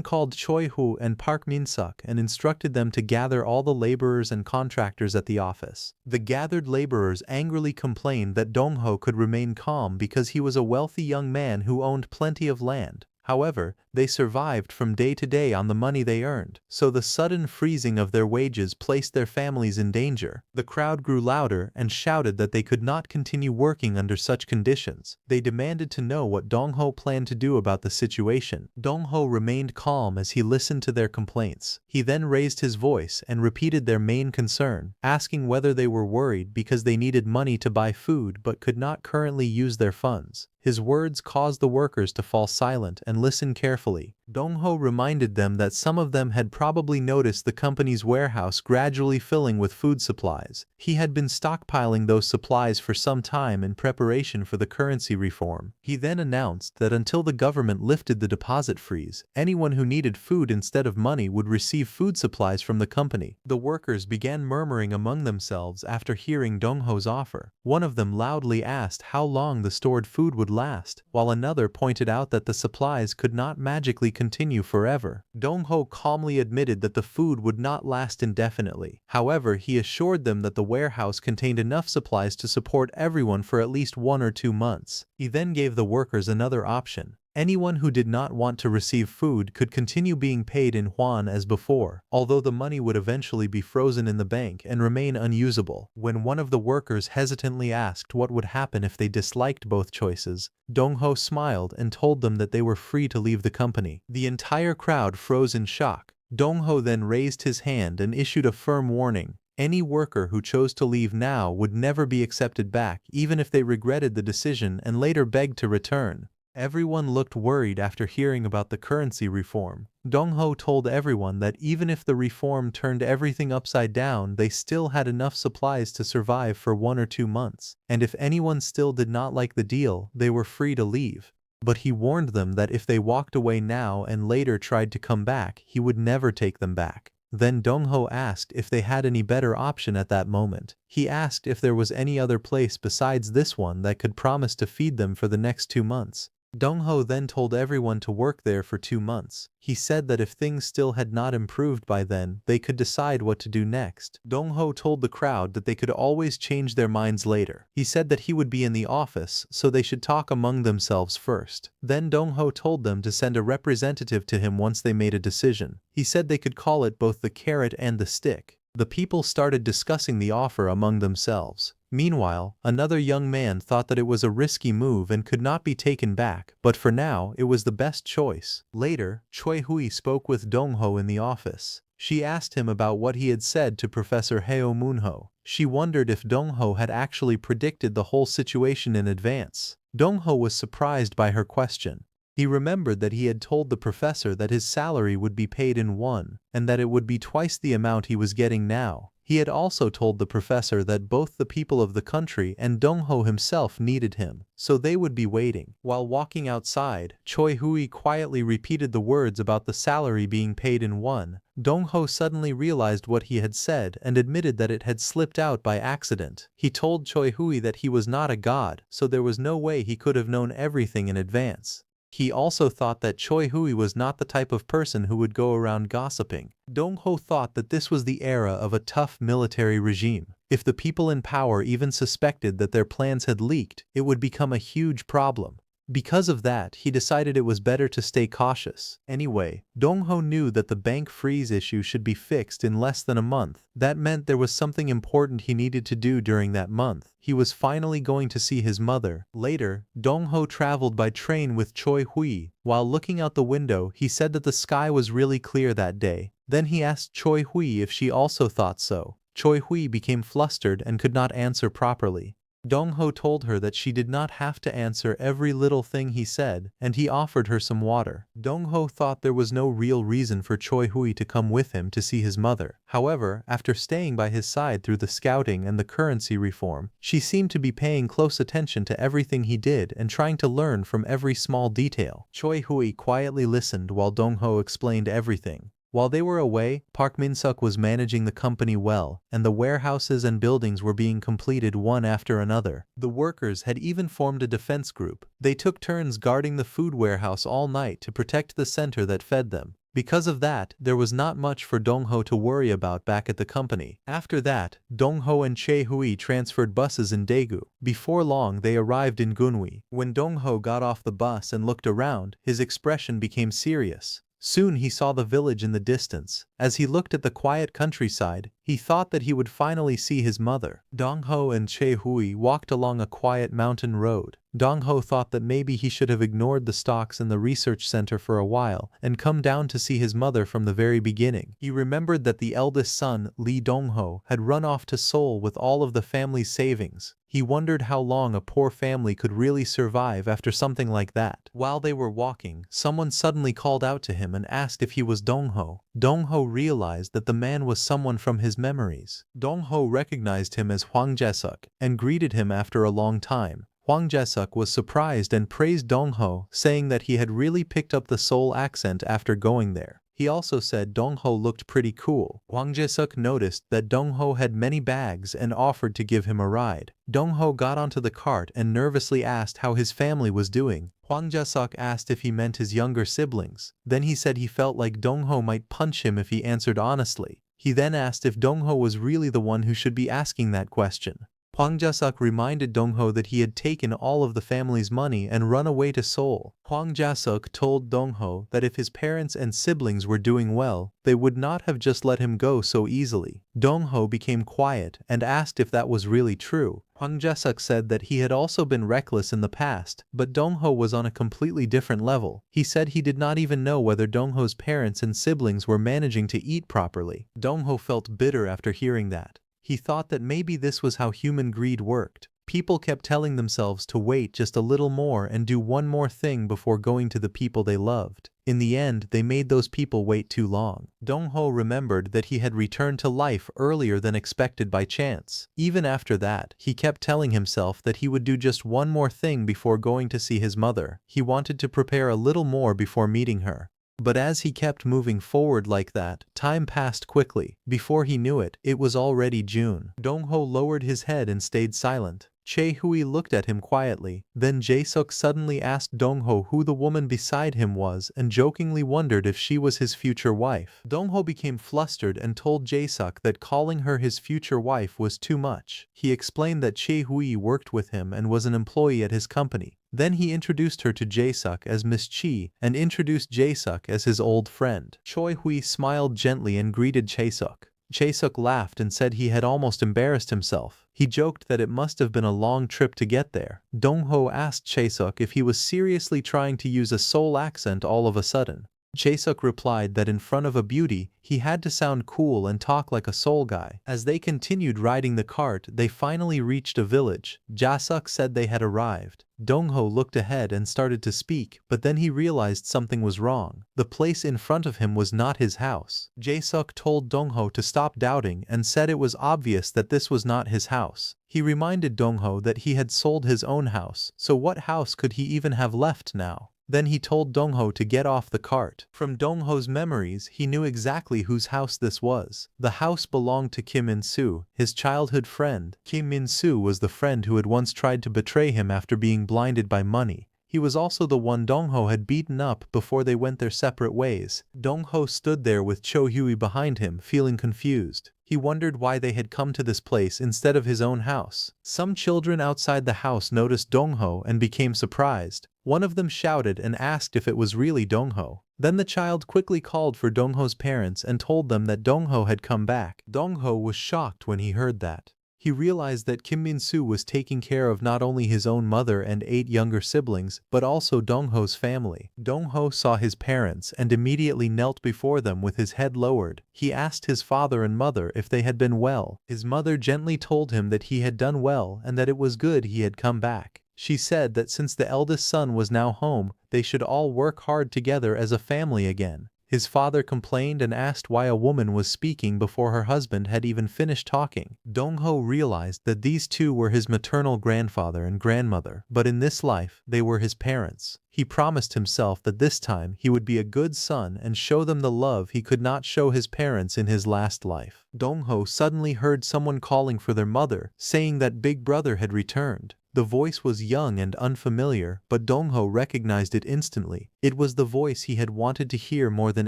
called Choi-hu and Park Min-suk and instructed them to gather all the laborers and contractors at the office. The gathered laborers angrily complained that Dong-ho could remain calm because he was a wealthy young man who owned plenty of land. However, they survived from day to day on the money they earned, so the sudden freezing of their wages placed their families in danger. The crowd grew louder and shouted that they could not continue working under such conditions. They demanded to know what Dong-ho planned to do about the situation. Dong-ho remained calm as he listened to their complaints. He then raised his voice and repeated their main concern, asking whether they were worried because they needed money to buy food but could not currently use their funds. His words caused the workers to fall silent and listen carefully. Dong-ho reminded them that some of them had probably noticed the company's warehouse gradually filling with food supplies. He had been stockpiling those supplies for some time in preparation for the currency reform. He then announced that until the government lifted the deposit freeze, anyone who needed food instead of money would receive food supplies from the company. The workers began murmuring among themselves after hearing Dong-ho's offer. One of them loudly asked how long the stored food would last, while another pointed out that the supplies could not magically continue forever. Dong-ho calmly admitted that the food would not last indefinitely. However, he assured them that the warehouse contained enough supplies to support everyone for at least 1 or 2 months. He then gave the workers another option. Anyone who did not want to receive food could continue being paid in yuan as before, although the money would eventually be frozen in the bank and remain unusable. When one of the workers hesitantly asked what would happen if they disliked both choices, Dong-ho smiled and told them that they were free to leave the company. The entire crowd froze in shock. Dong-ho then raised his hand and issued a firm warning. Any worker who chose to leave now would never be accepted back, even if they regretted the decision and later begged to return. Everyone looked worried after hearing about the currency reform. Dong-ho told everyone that even if the reform turned everything upside down, they still had enough supplies to survive for 1 or 2 months, and if anyone still did not like the deal, they were free to leave. But he warned them that if they walked away now and later tried to come back, he would never take them back. Then Dong-ho asked if they had any better option at that moment. He asked if there was any other place besides this one that could promise to feed them for the next 2 months. Dong-ho then told everyone to work there for 2 months. He said that if things still had not improved by then, they could decide what to do next. Dong-ho told the crowd that they could always change their minds later. He said that he would be in the office, so they should talk among themselves first. Then Dong-ho told them to send a representative to him once they made a decision. He said they could call it both the carrot and the stick. The people started discussing the offer among themselves. Meanwhile, another young man thought that it was a risky move and could not be taken back, but for now, it was the best choice. Later, Choi Hui spoke with Dong-ho in the office. She asked him about what he had said to Professor Heo Moonho. She wondered if Dong-ho had actually predicted the whole situation in advance. Dong-ho was surprised by her question. He remembered that he had told the professor that his salary would be paid in won, and that it would be twice the amount he was getting now. He had also told the professor that both the people of the country and Dong-ho himself needed him, so they would be waiting. While walking outside, Choi Hui quietly repeated the words about the salary being paid in won. Dong-ho suddenly realized what he had said and admitted that it had slipped out by accident. He told Choi Hui that he was not a god, so there was no way he could have known everything in advance. He also thought that Choi Hui was not the type of person who would go around gossiping. Dong-ho thought that this was the era of a tough military regime. If the people in power even suspected that their plans had leaked, it would become a huge problem. Because of that, he decided it was better to stay cautious. Anyway, Dong-ho knew that the bank freeze issue should be fixed in less than a month. That meant there was something important he needed to do during that month. He was finally going to see his mother. Later, Dong-ho traveled by train with Choi Hui. While looking out the window, he said that the sky was really clear that day. Then he asked Choi Hui if she also thought so. Choi Hui became flustered and could not answer properly. Dong-ho told her that she did not have to answer every little thing he said, and he offered her some water. Dong-ho thought there was no real reason for Choi Hui to come with him to see his mother. However, after staying by his side through the scouting and the currency reform, she seemed to be paying close attention to everything he did and trying to learn from every small detail. Choi Hui quietly listened while Dong-ho explained everything. While they were away, Park Min-suk was managing the company well, and the warehouses and buildings were being completed one after another. The workers had even formed a defense group. They took turns guarding the food warehouse all night to protect the center that fed them. Because of that, there was not much for Dong-ho to worry about back at the company. After that, Dong-ho and Choi Hui transferred buses in Daegu. Before long, they arrived in Gunwi. When Dong-ho got off the bus and looked around, his expression became serious. Soon he saw the village in the distance. As he looked at the quiet countryside, he thought that he would finally see his mother. Dong-ho and Choi Hui walked along a quiet mountain road. Dong-ho thought that maybe he should have ignored the stocks in the research center for a while and come down to see his mother from the very beginning. He remembered that the eldest son, Lee Dong-ho, had run off to Seoul with all of the family's savings. He wondered how long a poor family could really survive after something like that. While they were walking, someone suddenly called out to him and asked if he was Dong-ho. Dong-ho realized that the man was someone from his memories. Dong-ho recognized him as Hwang Jae-suk and greeted him after a long time. Hwang Jae-suk was surprised and praised Dong-ho, saying that he had really picked up the Seoul accent after going there. He also said Dong-ho looked pretty cool. Hwang Jae-suk noticed that Dong-ho had many bags and offered to give him a ride. Dong-ho got onto the cart and nervously asked how his family was doing. Hwang Jae-suk asked if he meant his younger siblings. Then he said he felt like Dong-ho might punch him if he answered honestly. He then asked if Dong-ho was really the one who should be asking that question. Hwang Jae-suk reminded Dong-ho that he had taken all of the family's money and run away to Seoul. Hwang Jae-suk told Dong-ho that if his parents and siblings were doing well, they would not have just let him go so easily. Dong-ho became quiet and asked if that was really true. Hwang Jae-suk said that he had also been reckless in the past, but Dong-ho was on a completely different level. He said he did not even know whether Dong-ho's parents and siblings were managing to eat properly. Dong-ho felt bitter after hearing that. He thought that maybe this was how human greed worked. People kept telling themselves to wait just a little more and do one more thing before going to the people they loved. In the end, they made those people wait too long. Dong-ho remembered that he had returned to life earlier than expected by chance. Even after that, he kept telling himself that he would do just one more thing before going to see his mother. He wanted to prepare a little more before meeting her. But as he kept moving forward like that, time passed quickly. Before he knew it, it was already June. Dong-ho lowered his head and stayed silent. Chae-hui looked at him quietly. Then Jae-suk suddenly asked Dong-ho who the woman beside him was and jokingly wondered if she was his future wife. Dong-ho became flustered and told Jae-suk that calling her his future wife was too much. He explained that Chae-hui worked with him and was an employee at his company. Then he introduced her to Jae-suk as Miss Chi and introduced Jae-suk as his old friend. Choi-hui smiled gently and greeted Jae-suk. Jae-suk laughed and said he had almost embarrassed himself. He joked that it must have been a long trip to get there. Dong-ho asked Jae-suk if he was seriously trying to use a Seoul accent all of a sudden. Jae-suk replied that in front of a beauty, he had to sound cool and talk like a Seoul guy. As they continued riding the cart, they finally reached a village. Jae-suk said they had arrived. Dong-ho looked ahead and started to speak, but then he realized something was wrong. The place in front of him was not his house. Jae-suk told Dong-ho to stop doubting and said it was obvious that this was not his house. He reminded Dong-ho that he had sold his own house, so what house could he even have left now? Then he told Dong-ho to get off the cart. From Dong-ho's memories, he knew exactly whose house this was. The house belonged to Kim In-soo, his childhood friend. Kim In-soo was the friend who had once tried to betray him after being blinded by money. He was also the one Dong-ho had beaten up before they went their separate ways. Dong-ho stood there with Cho-hui behind him, feeling confused. He wondered why they had come to this place instead of his own house. Some children outside the house noticed Dong-ho and became surprised. One of them shouted and asked if it was really Dong-ho. Then the child quickly called for Dong-ho's parents and told them that Dong-ho had come back. Dong-ho was shocked when he heard that. He realized that Kim Min-soo was taking care of not only his own mother and 8 younger siblings, but also Dong-ho's family. Dong-ho saw his parents and immediately knelt before them with his head lowered. He asked his father and mother if they had been well. His mother gently told him that he had done well and that it was good he had come back. She said that since the eldest son was now home, they should all work hard together as a family again. His father complained and asked why a woman was speaking before her husband had even finished talking. Dong-ho realized that these two were his maternal grandfather and grandmother, but in this life, they were his parents. He promised himself that this time he would be a good son and show them the love he could not show his parents in his last life. Dong-ho suddenly heard someone calling for their mother, saying that Big Brother had returned. The voice was young and unfamiliar, but Dong-ho recognized it instantly. It was the voice he had wanted to hear more than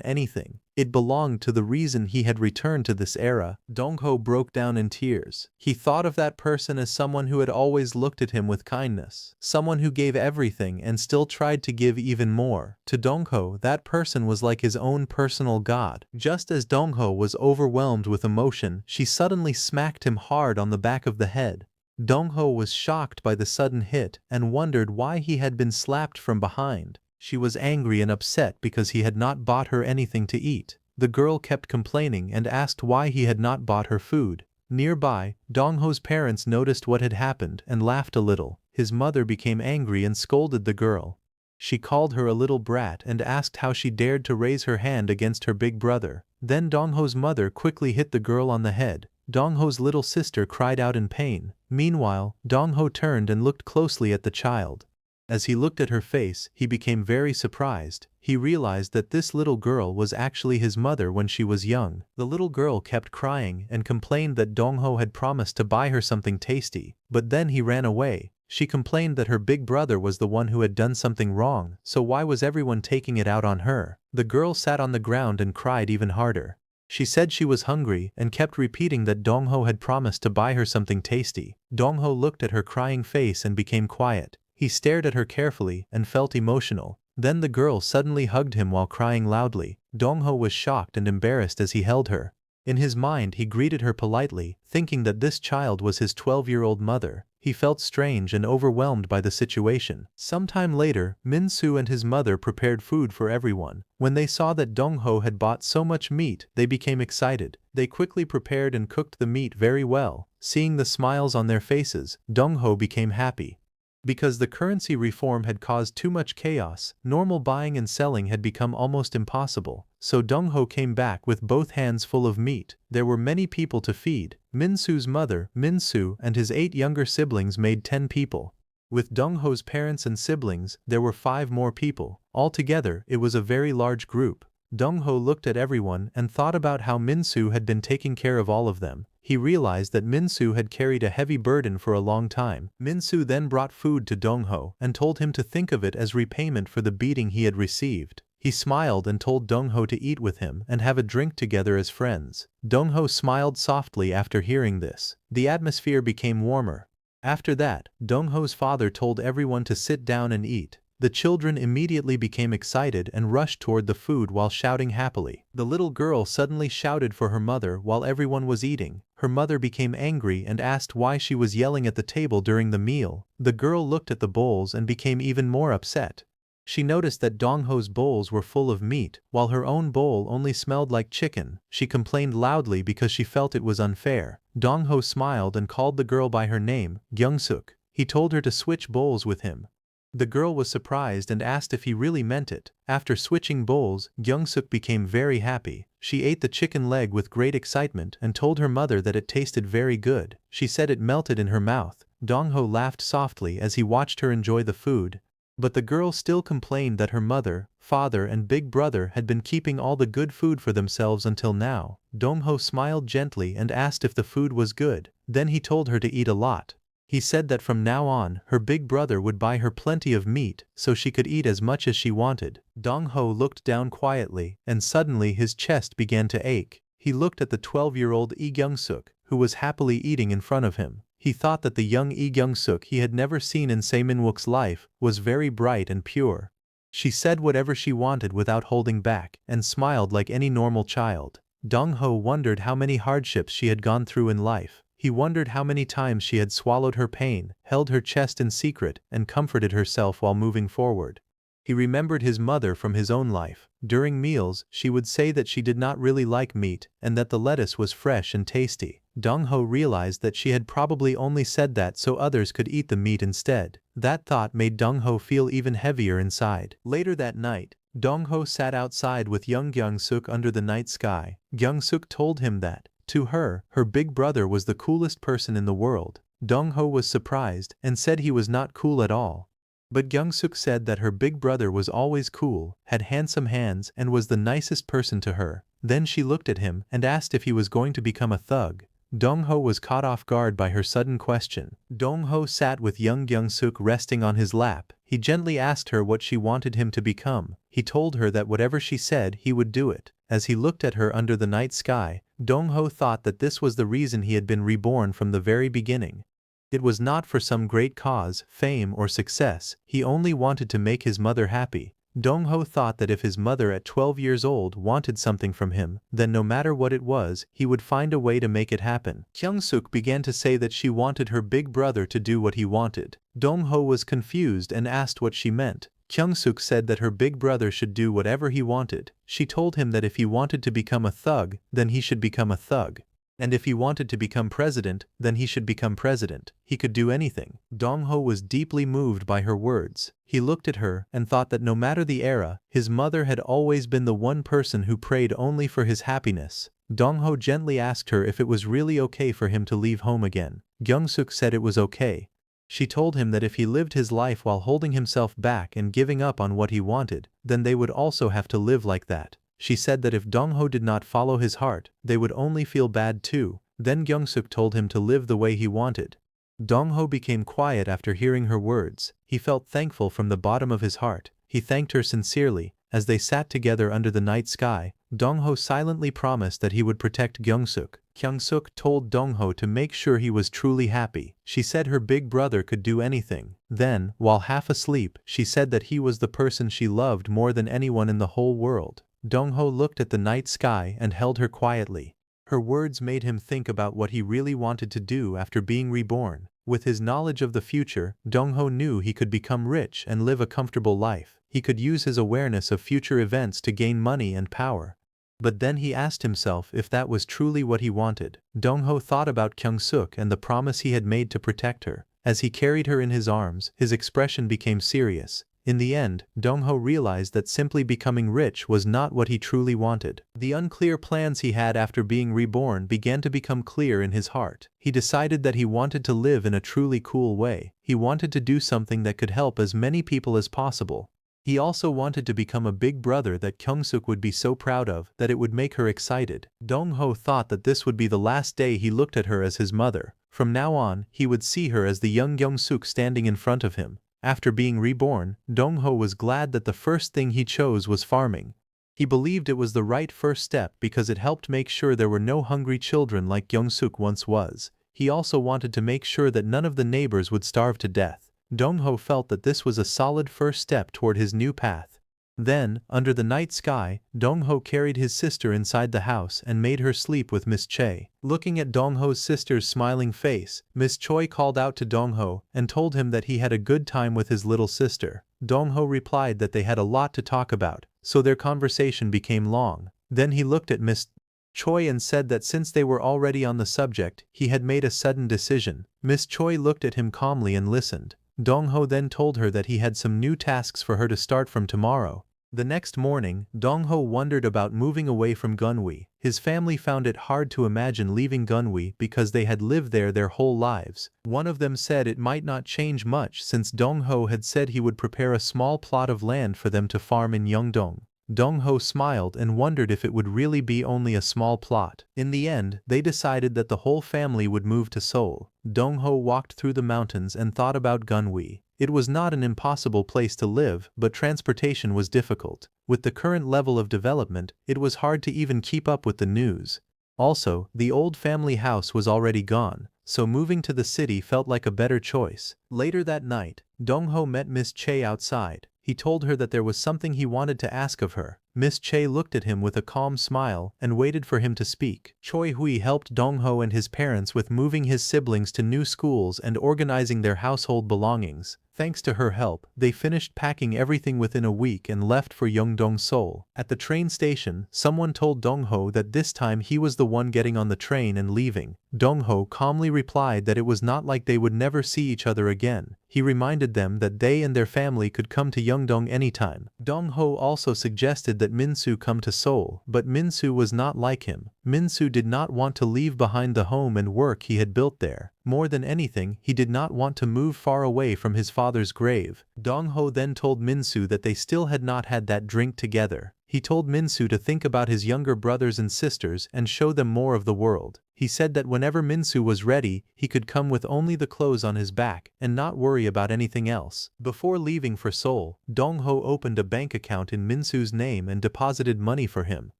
anything. It belonged to the reason he had returned to this era. Dong-ho broke down in tears. He thought of that person as someone who had always looked at him with kindness, someone who gave everything and still tried to give even more. To Dong-ho, that person was like his own personal god. Just as Dong-ho was overwhelmed with emotion, she suddenly smacked him hard on the back of the head. Dong-ho was shocked by the sudden hit and wondered why he had been slapped from behind. She was angry and upset because he had not bought her anything to eat. The girl kept complaining and asked why he had not bought her food. Nearby, Dong-ho's parents noticed what had happened and laughed a little. His mother became angry and scolded the girl. She called her a little brat and asked how she dared to raise her hand against her big brother. Then Dong-ho's mother quickly hit the girl on the head. Dong-ho's little sister cried out in pain. Meanwhile, Dong-ho turned and looked closely at the child. As he looked at her face, he became very surprised. He realized that this little girl was actually his mother when she was young. The little girl kept crying and complained that Dong-ho had promised to buy her something tasty, but then he ran away. She complained that her big brother was the one who had done something wrong, so why was everyone taking it out on her? The girl sat on the ground and cried even harder. She said she was hungry and kept repeating that Dong-ho had promised to buy her something tasty. Dong-ho looked at her crying face and became quiet. He stared at her carefully and felt emotional. Then the girl suddenly hugged him while crying loudly. Dong-ho was shocked and embarrassed as he held her. In his mind, he greeted her politely, thinking that this child was his 12-year-old mother. He felt strange and overwhelmed by the situation. Sometime later, Min-soo and his mother prepared food for everyone. When they saw that Dong-ho had bought so much meat, they became excited. They quickly prepared and cooked the meat very well. Seeing the smiles on their faces, Dong-ho became happy. Because the currency reform had caused too much chaos, normal buying and selling had become almost impossible. So Dong-ho came back with both hands full of meat. There were many people to feed. Min-soo's mother, Min-soo, and his 8 younger siblings made 10 people. With Dong-ho's parents and siblings, there were 5 more people. Altogether, it was a very large group. Dong-ho looked at everyone and thought about how Min-soo had been taking care of all of them. he realized that Minsu had carried a heavy burden for a long time. Minsu then brought food to Dongho and told him to think of it as repayment for the beating he had received. He smiled and told Dongho to eat with him and have a drink together as friends. Dongho smiled softly after hearing this. The atmosphere became warmer. After that, Dongho's father told everyone to sit down and eat. The children immediately became excited and rushed toward the food while shouting happily. The little girl suddenly shouted for her mother while everyone was eating. Her mother became angry and asked why she was yelling at the table during the meal. The girl looked at the bowls and became even more upset. She noticed that Dongho's bowls were full of meat, while her own bowl only smelled like chicken. She complained loudly because she felt it was unfair. Dongho smiled and called the girl by her name, Gyeongsuk. He told her to switch bowls with him. The girl was surprised and asked if he really meant it. After switching bowls, Gyeongsuk became very happy. She ate the chicken leg with great excitement and told her mother that it tasted very good. She said it melted in her mouth. Dongho laughed softly as he watched her enjoy the food. But the girl still complained that her mother, father and big brother had been keeping all the good food for themselves until now. Dongho smiled gently and asked if the food was good. Then he told her to eat a lot. He said that from now on, her big brother would buy her plenty of meat so she could eat as much as she wanted. Dongho looked down quietly, and suddenly his chest began to ache. He looked at the 12-year-old Lee Gyeongsuk, who was happily eating in front of him. He thought that the young Lee Gyeongsuk he had never seen in Min-wook's life was very bright and pure. She said whatever she wanted without holding back, and smiled like any normal child. Dongho wondered how many hardships she had gone through in life. He wondered how many times she had swallowed her pain, held her chest in secret, and comforted herself while moving forward. He remembered his mother from his own life. During meals, she would say that she did not really like meat, and that the lettuce was fresh and tasty. Dongho realized that she had probably only said that so others could eat the meat instead. That thought made Dongho feel even heavier inside. Later that night, Dongho sat outside with young Gyeongsuk under the night sky. Gyeongsuk told him that, to her, her big brother was the coolest person in the world. Dongho was surprised and said he was not cool at all. But Gyeongsuk said that her big brother was always cool, had handsome hands and was the nicest person to her. Then she looked at him and asked if he was going to become a thug. Dongho was caught off guard by her sudden question. Dongho sat with young Gyeongsuk resting on his lap. He gently asked her what she wanted him to become. He told her that whatever she said, he would do it. As he looked at her under the night sky, Dongho thought that this was the reason he had been reborn from the very beginning. It was not for some great cause, fame or success. He only wanted to make his mother happy. Dongho thought that if his mother at 12 years old wanted something from him, then no matter what it was, he would find a way to make it happen. Gyeongsuk began to say that she wanted her big brother to do what he wanted. Dongho was confused and asked what she meant. Gyeongsuk said that her big brother should do whatever he wanted. She told him that if he wanted to become a thug, then he should become a thug. And if he wanted to become president, then he should become president. He could do anything. Dongho was deeply moved by her words. He looked at her and thought that no matter the era, his mother had always been the one person who prayed only for his happiness. Dongho gently asked her if it was really okay for him to leave home again. Gyeongsuk said it was okay. She told him that if he lived his life while holding himself back and giving up on what he wanted, then they would also have to live like that. She said that if Dongho did not follow his heart, they would only feel bad too. Then Gyeongsuk told him to live the way he wanted. Dongho became quiet after hearing her words. He felt thankful from the bottom of his heart. He thanked her sincerely. As they sat together under the night sky, Dongho silently promised that he would protect Gyeongsuk. Gyeongsuk told Dongho to make sure he was truly happy. She said her big brother could do anything. Then, while half asleep, she said that he was the person she loved more than anyone in the whole world. Dongho looked at the night sky and held her quietly. Her words made him think about what he really wanted to do after being reborn. With his knowledge of the future, Dongho knew he could become rich and live a comfortable life. He could use his awareness of future events to gain money and power. But then he asked himself if that was truly what he wanted. Dongho thought about Gyeongsuk and the promise he had made to protect her. As he carried her in his arms, his expression became serious. In the end, Dongho realized that simply becoming rich was not what he truly wanted. The unclear plans he had after being reborn began to become clear in his heart. He decided that he wanted to live in a truly cool way. He wanted to do something that could help as many people as possible. He also wanted to become a big brother that Kyungsuk would be so proud of that it would make her excited. Dong-ho thought that this would be the last day he looked at her as his mother. From now on, he would see her as the young Kyungsuk standing in front of him. After being reborn, Dong-ho was glad that the first thing he chose was farming. He believed it was the right first step because it helped make sure there were no hungry children like Kyungsuk once was. He also wanted to make sure that none of the neighbors would starve to death. Dong-ho felt that this was a solid first step toward his new path. Then, under the night sky, Dong-ho carried his sister inside the house and made her sleep with Miss Chae. Looking at Dong-ho's sister's smiling face, Miss Choi called out to Dong-ho and told him that he had a good time with his little sister. Dong-ho replied that they had a lot to talk about, so their conversation became long. Then he looked at Miss Choi and said that since they were already on the subject, he had made a sudden decision. Miss Choi looked at him calmly and listened. Dong-ho then told her that he had some new tasks for her to start from tomorrow. The next morning, Dong-ho wondered about moving away from Gunwi. His family found it hard to imagine leaving Gunwi because they had lived there their whole lives. One of them said it might not change much since Dong-ho had said he would prepare a small plot of land for them to farm in Yeongdong. Dong-ho smiled and wondered if it would really be only a small plot. In the end, they decided that the whole family would move to Seoul. Dong-ho walked through the mountains and thought about Gunwi. It was not an impossible place to live, but transportation was difficult. With the current level of development, it was hard to even keep up with the news. Also, the old family house was already gone, so moving to the city felt like a better choice. Later that night, Dong-ho met Miss Chae outside. He told her that there was something he wanted to ask of her. Miss Chae looked at him with a calm smile and waited for him to speak. Choi Hui helped Dong-ho and his parents with moving his siblings to new schools and organizing their household belongings. Thanks to her help, they finished packing everything within a week and left for Yeongdong, Seoul. At the train station, someone told Dong-ho that this time he was the one getting on the train and leaving. Dong-ho calmly replied that it was not like they would never see each other again. He reminded them that they and their family could come to Yeongdong anytime. Dong-ho also suggested that Min-soo come to Seoul, but Min-soo was not like him. Min-soo did not want to leave behind the home and work he had built there. More than anything, he did not want to move far away from his father's grave. Dong-ho then told Min-soo that they still had not had that drink together. He told Min-soo to think about his younger brothers and sisters and show them more of the world. He said that whenever Min-soo was ready, he could come with only the clothes on his back and not worry about anything else. Before leaving for Seoul, Dong-ho opened a bank account in Min-soo's name and deposited money for him.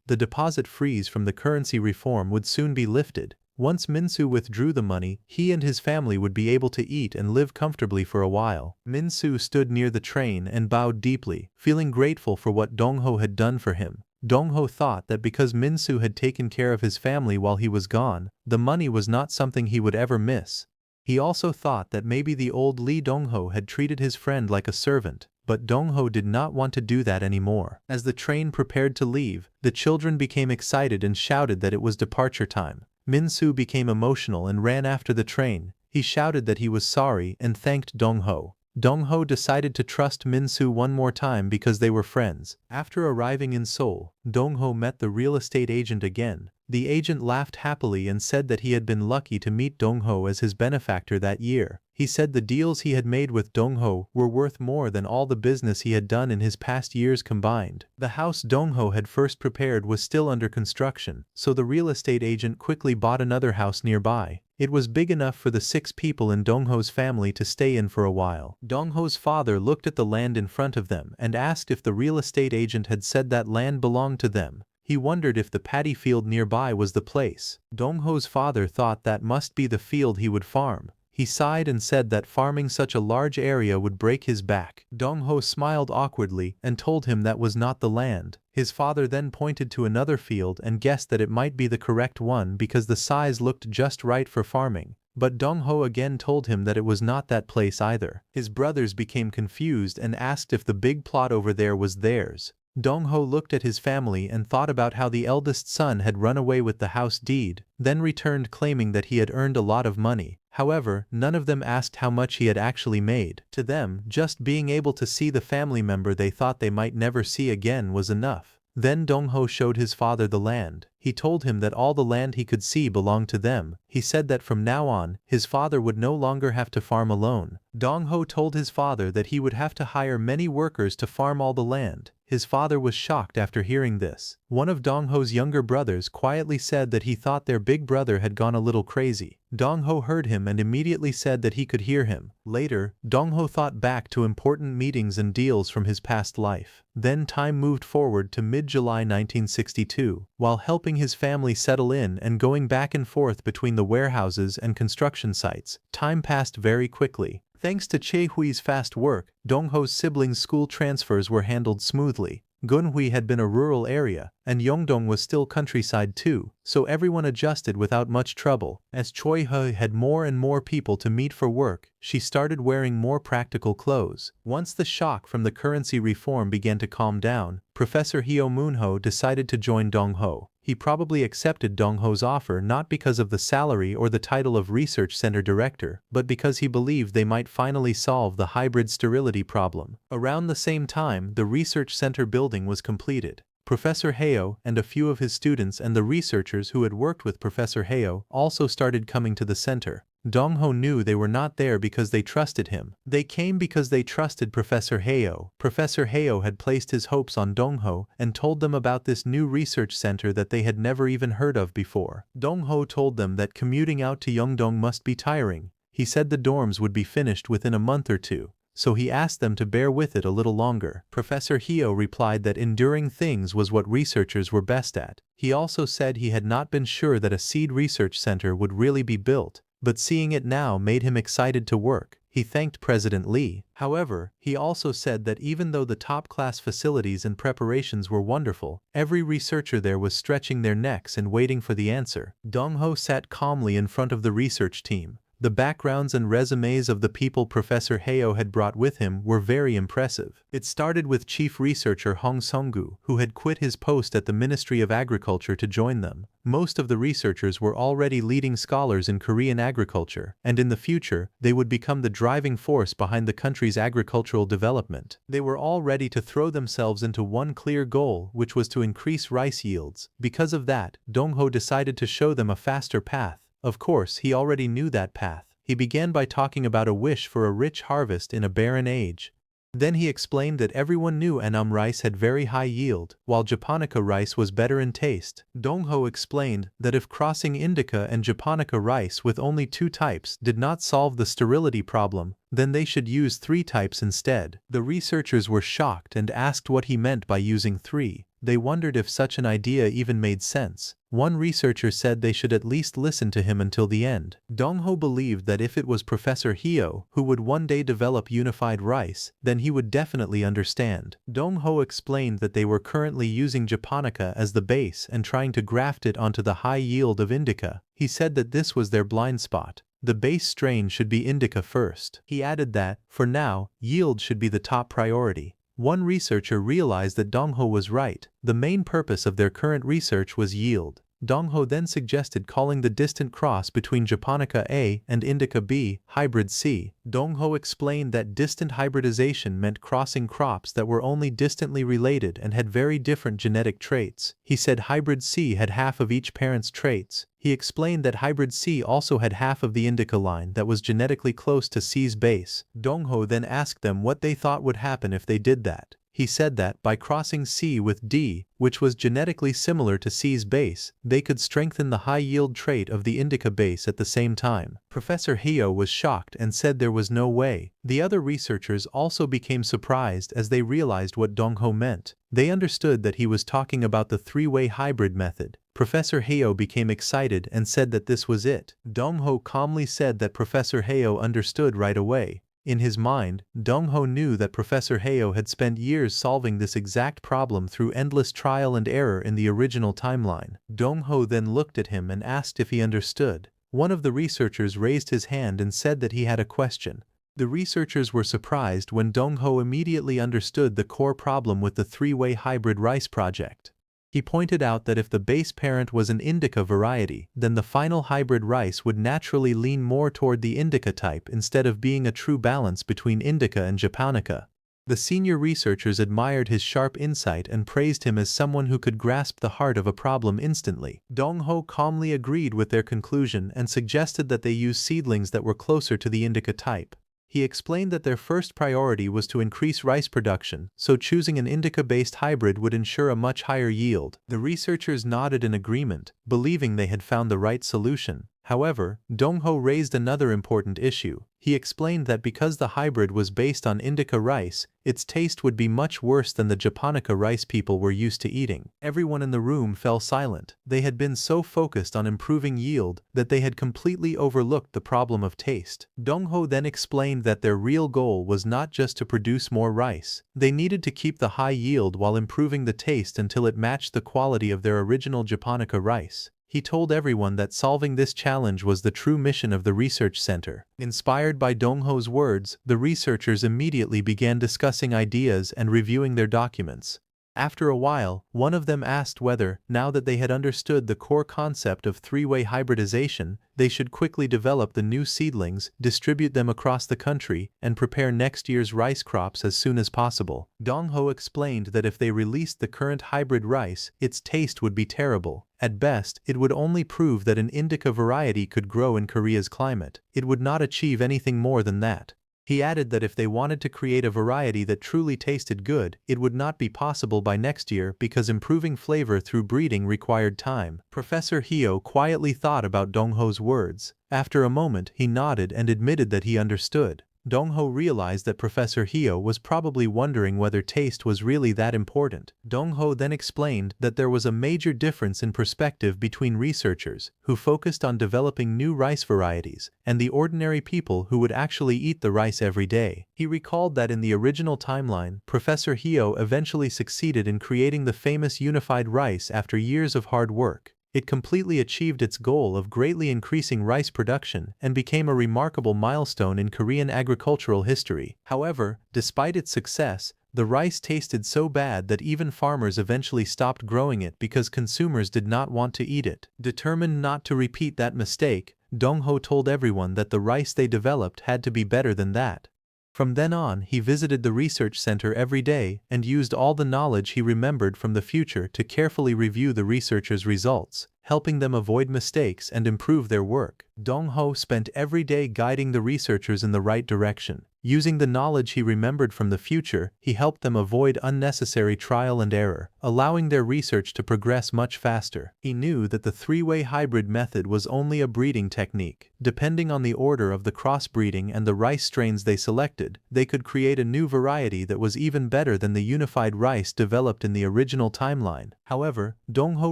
The deposit freeze from the currency reform would soon be lifted. Once Min-soo withdrew the money, he and his family would be able to eat and live comfortably for a while. Min-soo stood near the train and bowed deeply, feeling grateful for what Dong-ho had done for him. Dong-ho thought that because Min-soo had taken care of his family while he was gone, the money was not something he would ever miss. He also thought that maybe the old Lee Dong-ho had treated his friend like a servant, but Dong-ho did not want to do that anymore. As the train prepared to leave, the children became excited and shouted that it was departure time. Min-soo became emotional and ran after the train. He shouted that he was sorry and thanked Dong-ho. Dong-ho decided to trust Min-soo one more time because they were friends. After arriving in Seoul, Dong-ho met the real estate agent again. The agent laughed happily and said that he had been lucky to meet Dong-ho as his benefactor that year. He said the deals he had made with Dong-ho were worth more than all the business he had done in his past years combined. The house Dong-ho had first prepared was still under construction, so the real estate agent quickly bought another house nearby. It was big enough for the 6 people in Dong-ho's family to stay in for a while. Dong-ho's father looked at the land in front of them and asked if the real estate agent had said that land belonged to them. He wondered if the paddy field nearby was the place. Dong-ho's father thought that must be the field he would farm. He sighed and said that farming such a large area would break his back. Dong-ho smiled awkwardly and told him that was not the land. His father then pointed to another field and guessed that it might be the correct one because the size looked just right for farming. But Dong-ho again told him that it was not that place either. His brothers became confused and asked if the big plot over there was theirs. Dong-ho looked at his family and thought about how the eldest son had run away with the house deed, then returned claiming that he had earned a lot of money. However, none of them asked how much he had actually made. To them, just being able to see the family member they thought they might never see again was enough. Then Dongho showed his father the land. He told him that all the land he could see belonged to them. He said that from now on, his father would no longer have to farm alone. Dongho told his father that he would have to hire many workers to farm all the land. His father was shocked after hearing this. One of Dongho's younger brothers quietly said that he thought their big brother had gone a little crazy. Dongho heard him and immediately said that he could hear him. Later, Dongho thought back to important meetings and deals from his past life. Then time moved forward to mid-July 1962. While helping his family settle in and going back and forth between the warehouses and construction sites, time passed very quickly. Thanks to Che Hui's fast work, Dongho's siblings' school transfers were handled smoothly. Gunhui had been a rural area, and Yongdong was still countryside too, so everyone adjusted without much trouble. As Choi He had more and more people to meet for work, she started wearing more practical clothes. Once the shock from the currency reform began to calm down, Professor Hyo Moonho decided to join Dongho. He probably accepted Dongho's offer not because of the salary or the title of research center director, but because he believed they might finally solve the hybrid sterility problem. Around the same time, the research center building was completed. Professor Heo and a few of his students and the researchers who had worked with Professor Heo also started coming to the center. Dongho knew they were not there because they trusted him. They came because they trusted Professor Heo. Professor Heo had placed his hopes on Dongho and told them about this new research center that they had never even heard of before. Dongho told them that commuting out to Yeongdong must be tiring. He said the dorms would be finished within a month or two, so he asked them to bear with it a little longer. Professor Heo replied that enduring things was what researchers were best at. He also said he had not been sure that a seed research center would really be built, but seeing it now made him excited to work. He thanked President Lee. However, he also said that even though the top-class facilities and preparations were wonderful, every researcher there was stretching their necks and waiting for the answer. Dongho sat calmly in front of the research team. The backgrounds and resumes of the people Professor Heo had brought with him were very impressive. It started with Chief Researcher Hong Sung-gu, who had quit his post at the Ministry of Agriculture to join them. Most of the researchers were already leading scholars in Korean agriculture, and in the future, they would become the driving force behind the country's agricultural development. They were all ready to throw themselves into one clear goal, which was to increase rice yields. Because of that, Dongho decided to show them a faster path. Of course, he already knew that path. He began by talking about a wish for a rich harvest in a barren age. Then he explained that everyone knew Annam rice had very high yield, while Japonica rice was better in taste. Dongho explained that if crossing Indica and Japonica rice with only 2 types did not solve the sterility problem, then they should use 3 types instead. The researchers were shocked and asked what he meant by using 3. They wondered if such an idea even made sense. One researcher said they should at least listen to him until the end. Dongho believed that if it was Professor Heo who would one day develop unified rice, then he would definitely understand. Dongho explained that they were currently using Japonica as the base and trying to graft it onto the high yield of Indica. He said that this was their blind spot. The base strain should be Indica first. He added that, for now, yield should be the top priority. One researcher realized that Dongho was right. The main purpose of their current research was yield. Dongho then suggested calling the distant cross between Japonica A and Indica B hybrid C. Dongho explained that distant hybridization meant crossing crops that were only distantly related and had very different genetic traits. He said hybrid C had half of each parent's traits. He explained that hybrid C also had half of the Indica line that was genetically close to C's base. Dongho then asked them what they thought would happen if they did that. He said that, by crossing C with D, which was genetically similar to C's base, they could strengthen the high-yield trait of the Indica base at the same time. Professor Heo was shocked and said there was no way. The other researchers also became surprised as they realized what Dongho meant. They understood that he was talking about the 3-way hybrid method. Professor Heo became excited and said that this was it. Dongho calmly said that Professor Heo understood right away. In his mind, Dongho knew that Professor Heo had spent years solving this exact problem through endless trial and error in the original timeline. Dongho then looked at him and asked if he understood. One of the researchers raised his hand and said that he had a question. The researchers were surprised when Dongho immediately understood the core problem with the 3-way hybrid rice project. He pointed out that if the base parent was an Indica variety, then the final hybrid rice would naturally lean more toward the Indica type instead of being a true balance between Indica and Japonica. The senior researchers admired his sharp insight and praised him as someone who could grasp the heart of a problem instantly. Dong-ho calmly agreed with their conclusion and suggested that they use seedlings that were closer to the indica type. He explained that their first priority was to increase rice production, so choosing an indica-based hybrid would ensure a much higher yield. The researchers nodded in agreement, believing they had found the right solution. However, Dong-ho raised another important issue. He explained that because the hybrid was based on indica rice, its taste would be much worse than the japonica rice people were used to eating. Everyone in the room fell silent. They had been so focused on improving yield that they had completely overlooked the problem of taste. Dong-ho then explained that their real goal was not just to produce more rice. They needed to keep the high yield while improving the taste until it matched the quality of their original japonica rice. He told everyone that solving this challenge was the true mission of the research center. Inspired by Dong-ho's words, the researchers immediately began discussing ideas and reviewing their documents. After a while, one of them asked whether, now that they had understood the core concept of three-way hybridization, they should quickly develop the new seedlings, distribute them across the country, and prepare next year's rice crops as soon as possible. Dong-ho explained that if they released the current hybrid rice, its taste would be terrible. At best, it would only prove that an indica variety could grow in Korea's climate. It would not achieve anything more than that. He added that if they wanted to create a variety that truly tasted good, it would not be possible by next year because improving flavor through breeding required time. Professor Hyo quietly thought about Dong-ho's words. After a moment, he nodded and admitted that he understood. Dong-ho realized that Professor Hyo was probably wondering whether taste was really that important. Dong-ho then explained that there was a major difference in perspective between researchers, who focused on developing new rice varieties, and the ordinary people who would actually eat the rice every day. He recalled that in the original timeline, Professor Hyo eventually succeeded in creating the famous unified rice after years of hard work. It completely achieved its goal of greatly increasing rice production and became a remarkable milestone in Korean agricultural history. However, despite its success, the rice tasted so bad that even farmers eventually stopped growing it because consumers did not want to eat it. Determined not to repeat that mistake, Dong-ho told everyone that the rice they developed had to be better than that. From then on, he visited the research center every day and used all the knowledge he remembered from the future to carefully review the researchers' results, helping them avoid mistakes and improve their work. Dong-ho spent every day guiding the researchers in the right direction. Using the knowledge he remembered from the future, he helped them avoid unnecessary trial and error, allowing their research to progress much faster. He knew that the three-way hybrid method was only a breeding technique. Depending on the order of the crossbreeding and the rice strains they selected, they could create a new variety that was even better than the unified rice developed in the original timeline. However, Dong-ho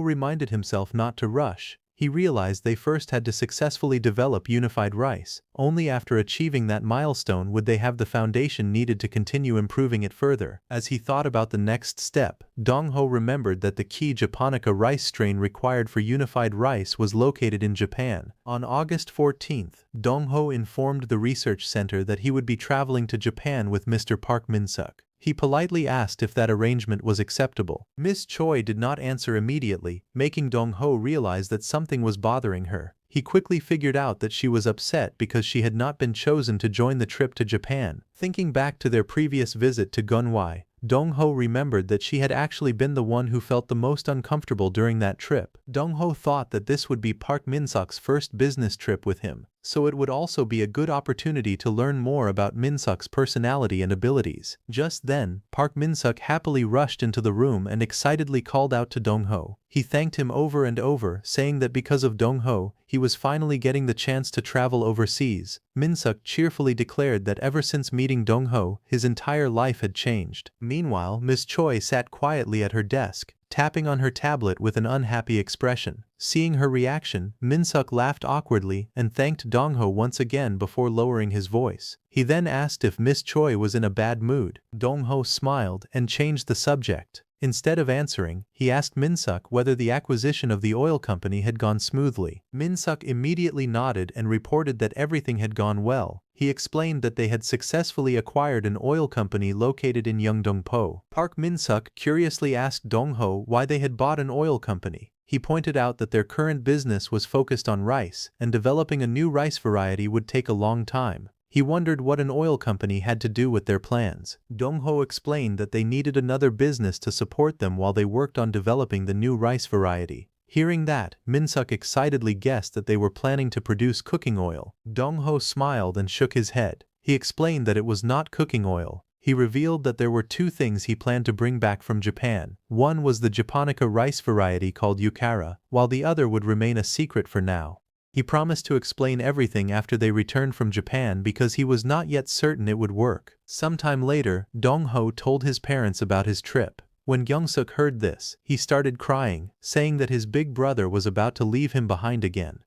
reminded himself not to rush. He realized they first had to successfully develop unified rice. Only after achieving that milestone would they have the foundation needed to continue improving it further. As he thought about the next step, Dong-ho remembered that the key japonica rice strain required for unified rice was located in Japan. On August 14th, Dong-ho informed the research center that he would be traveling to Japan with Mr. Park Min-suk. He politely asked if that arrangement was acceptable. Miss Choi did not answer immediately, making Dong-ho realize that something was bothering her. He quickly figured out that she was upset because she had not been chosen to join the trip to Japan. Thinking back to their previous visit to Gunhwai, Dong-ho remembered that she had actually been the one who felt the most uncomfortable during that trip. Dong-ho thought that this would be Park Min-suk's first business trip with him, so it would also be a good opportunity to learn more about Min-suk's personality and abilities. Just then, Park Min-suk happily rushed into the room and excitedly called out to Dong-ho. He thanked him over and over, saying that because of Dong-ho, he was finally getting the chance to travel overseas. Min-suk cheerfully declared that ever since meeting Dong-ho, his entire life had changed. Meanwhile, Miss Choi sat quietly at her desk, tapping on her tablet with an unhappy expression. Seeing her reaction, Min-suk laughed awkwardly and thanked Dong-ho once again before lowering his voice. He then asked if Miss Choi was in a bad mood. Dong-ho smiled and changed the subject. Instead of answering, he asked Min-suk whether the acquisition of the oil company had gone smoothly. Min-suk immediately nodded and reported that everything had gone well. He explained that they had successfully acquired an oil company located in Yeongdong-po. Park Min-suk curiously asked Dong-ho why they had bought an oil company. He pointed out that their current business was focused on rice, and developing a new rice variety would take a long time. He wondered what an oil company had to do with their plans. Dong-ho explained that they needed another business to support them while they worked on developing the new rice variety. Hearing that, Min-suk excitedly guessed that they were planning to produce cooking oil. Dong-ho smiled and shook his head. He explained that it was not cooking oil. He revealed that there were two things he planned to bring back from Japan. One was the Japonica rice variety called Yukara, while the other would remain a secret for now. He promised to explain everything after they returned from Japan because he was not yet certain it would work. Sometime later, Dong-ho told his parents about his trip. When Kyung-suk heard this, he started crying, saying that his big brother was about to leave him behind again.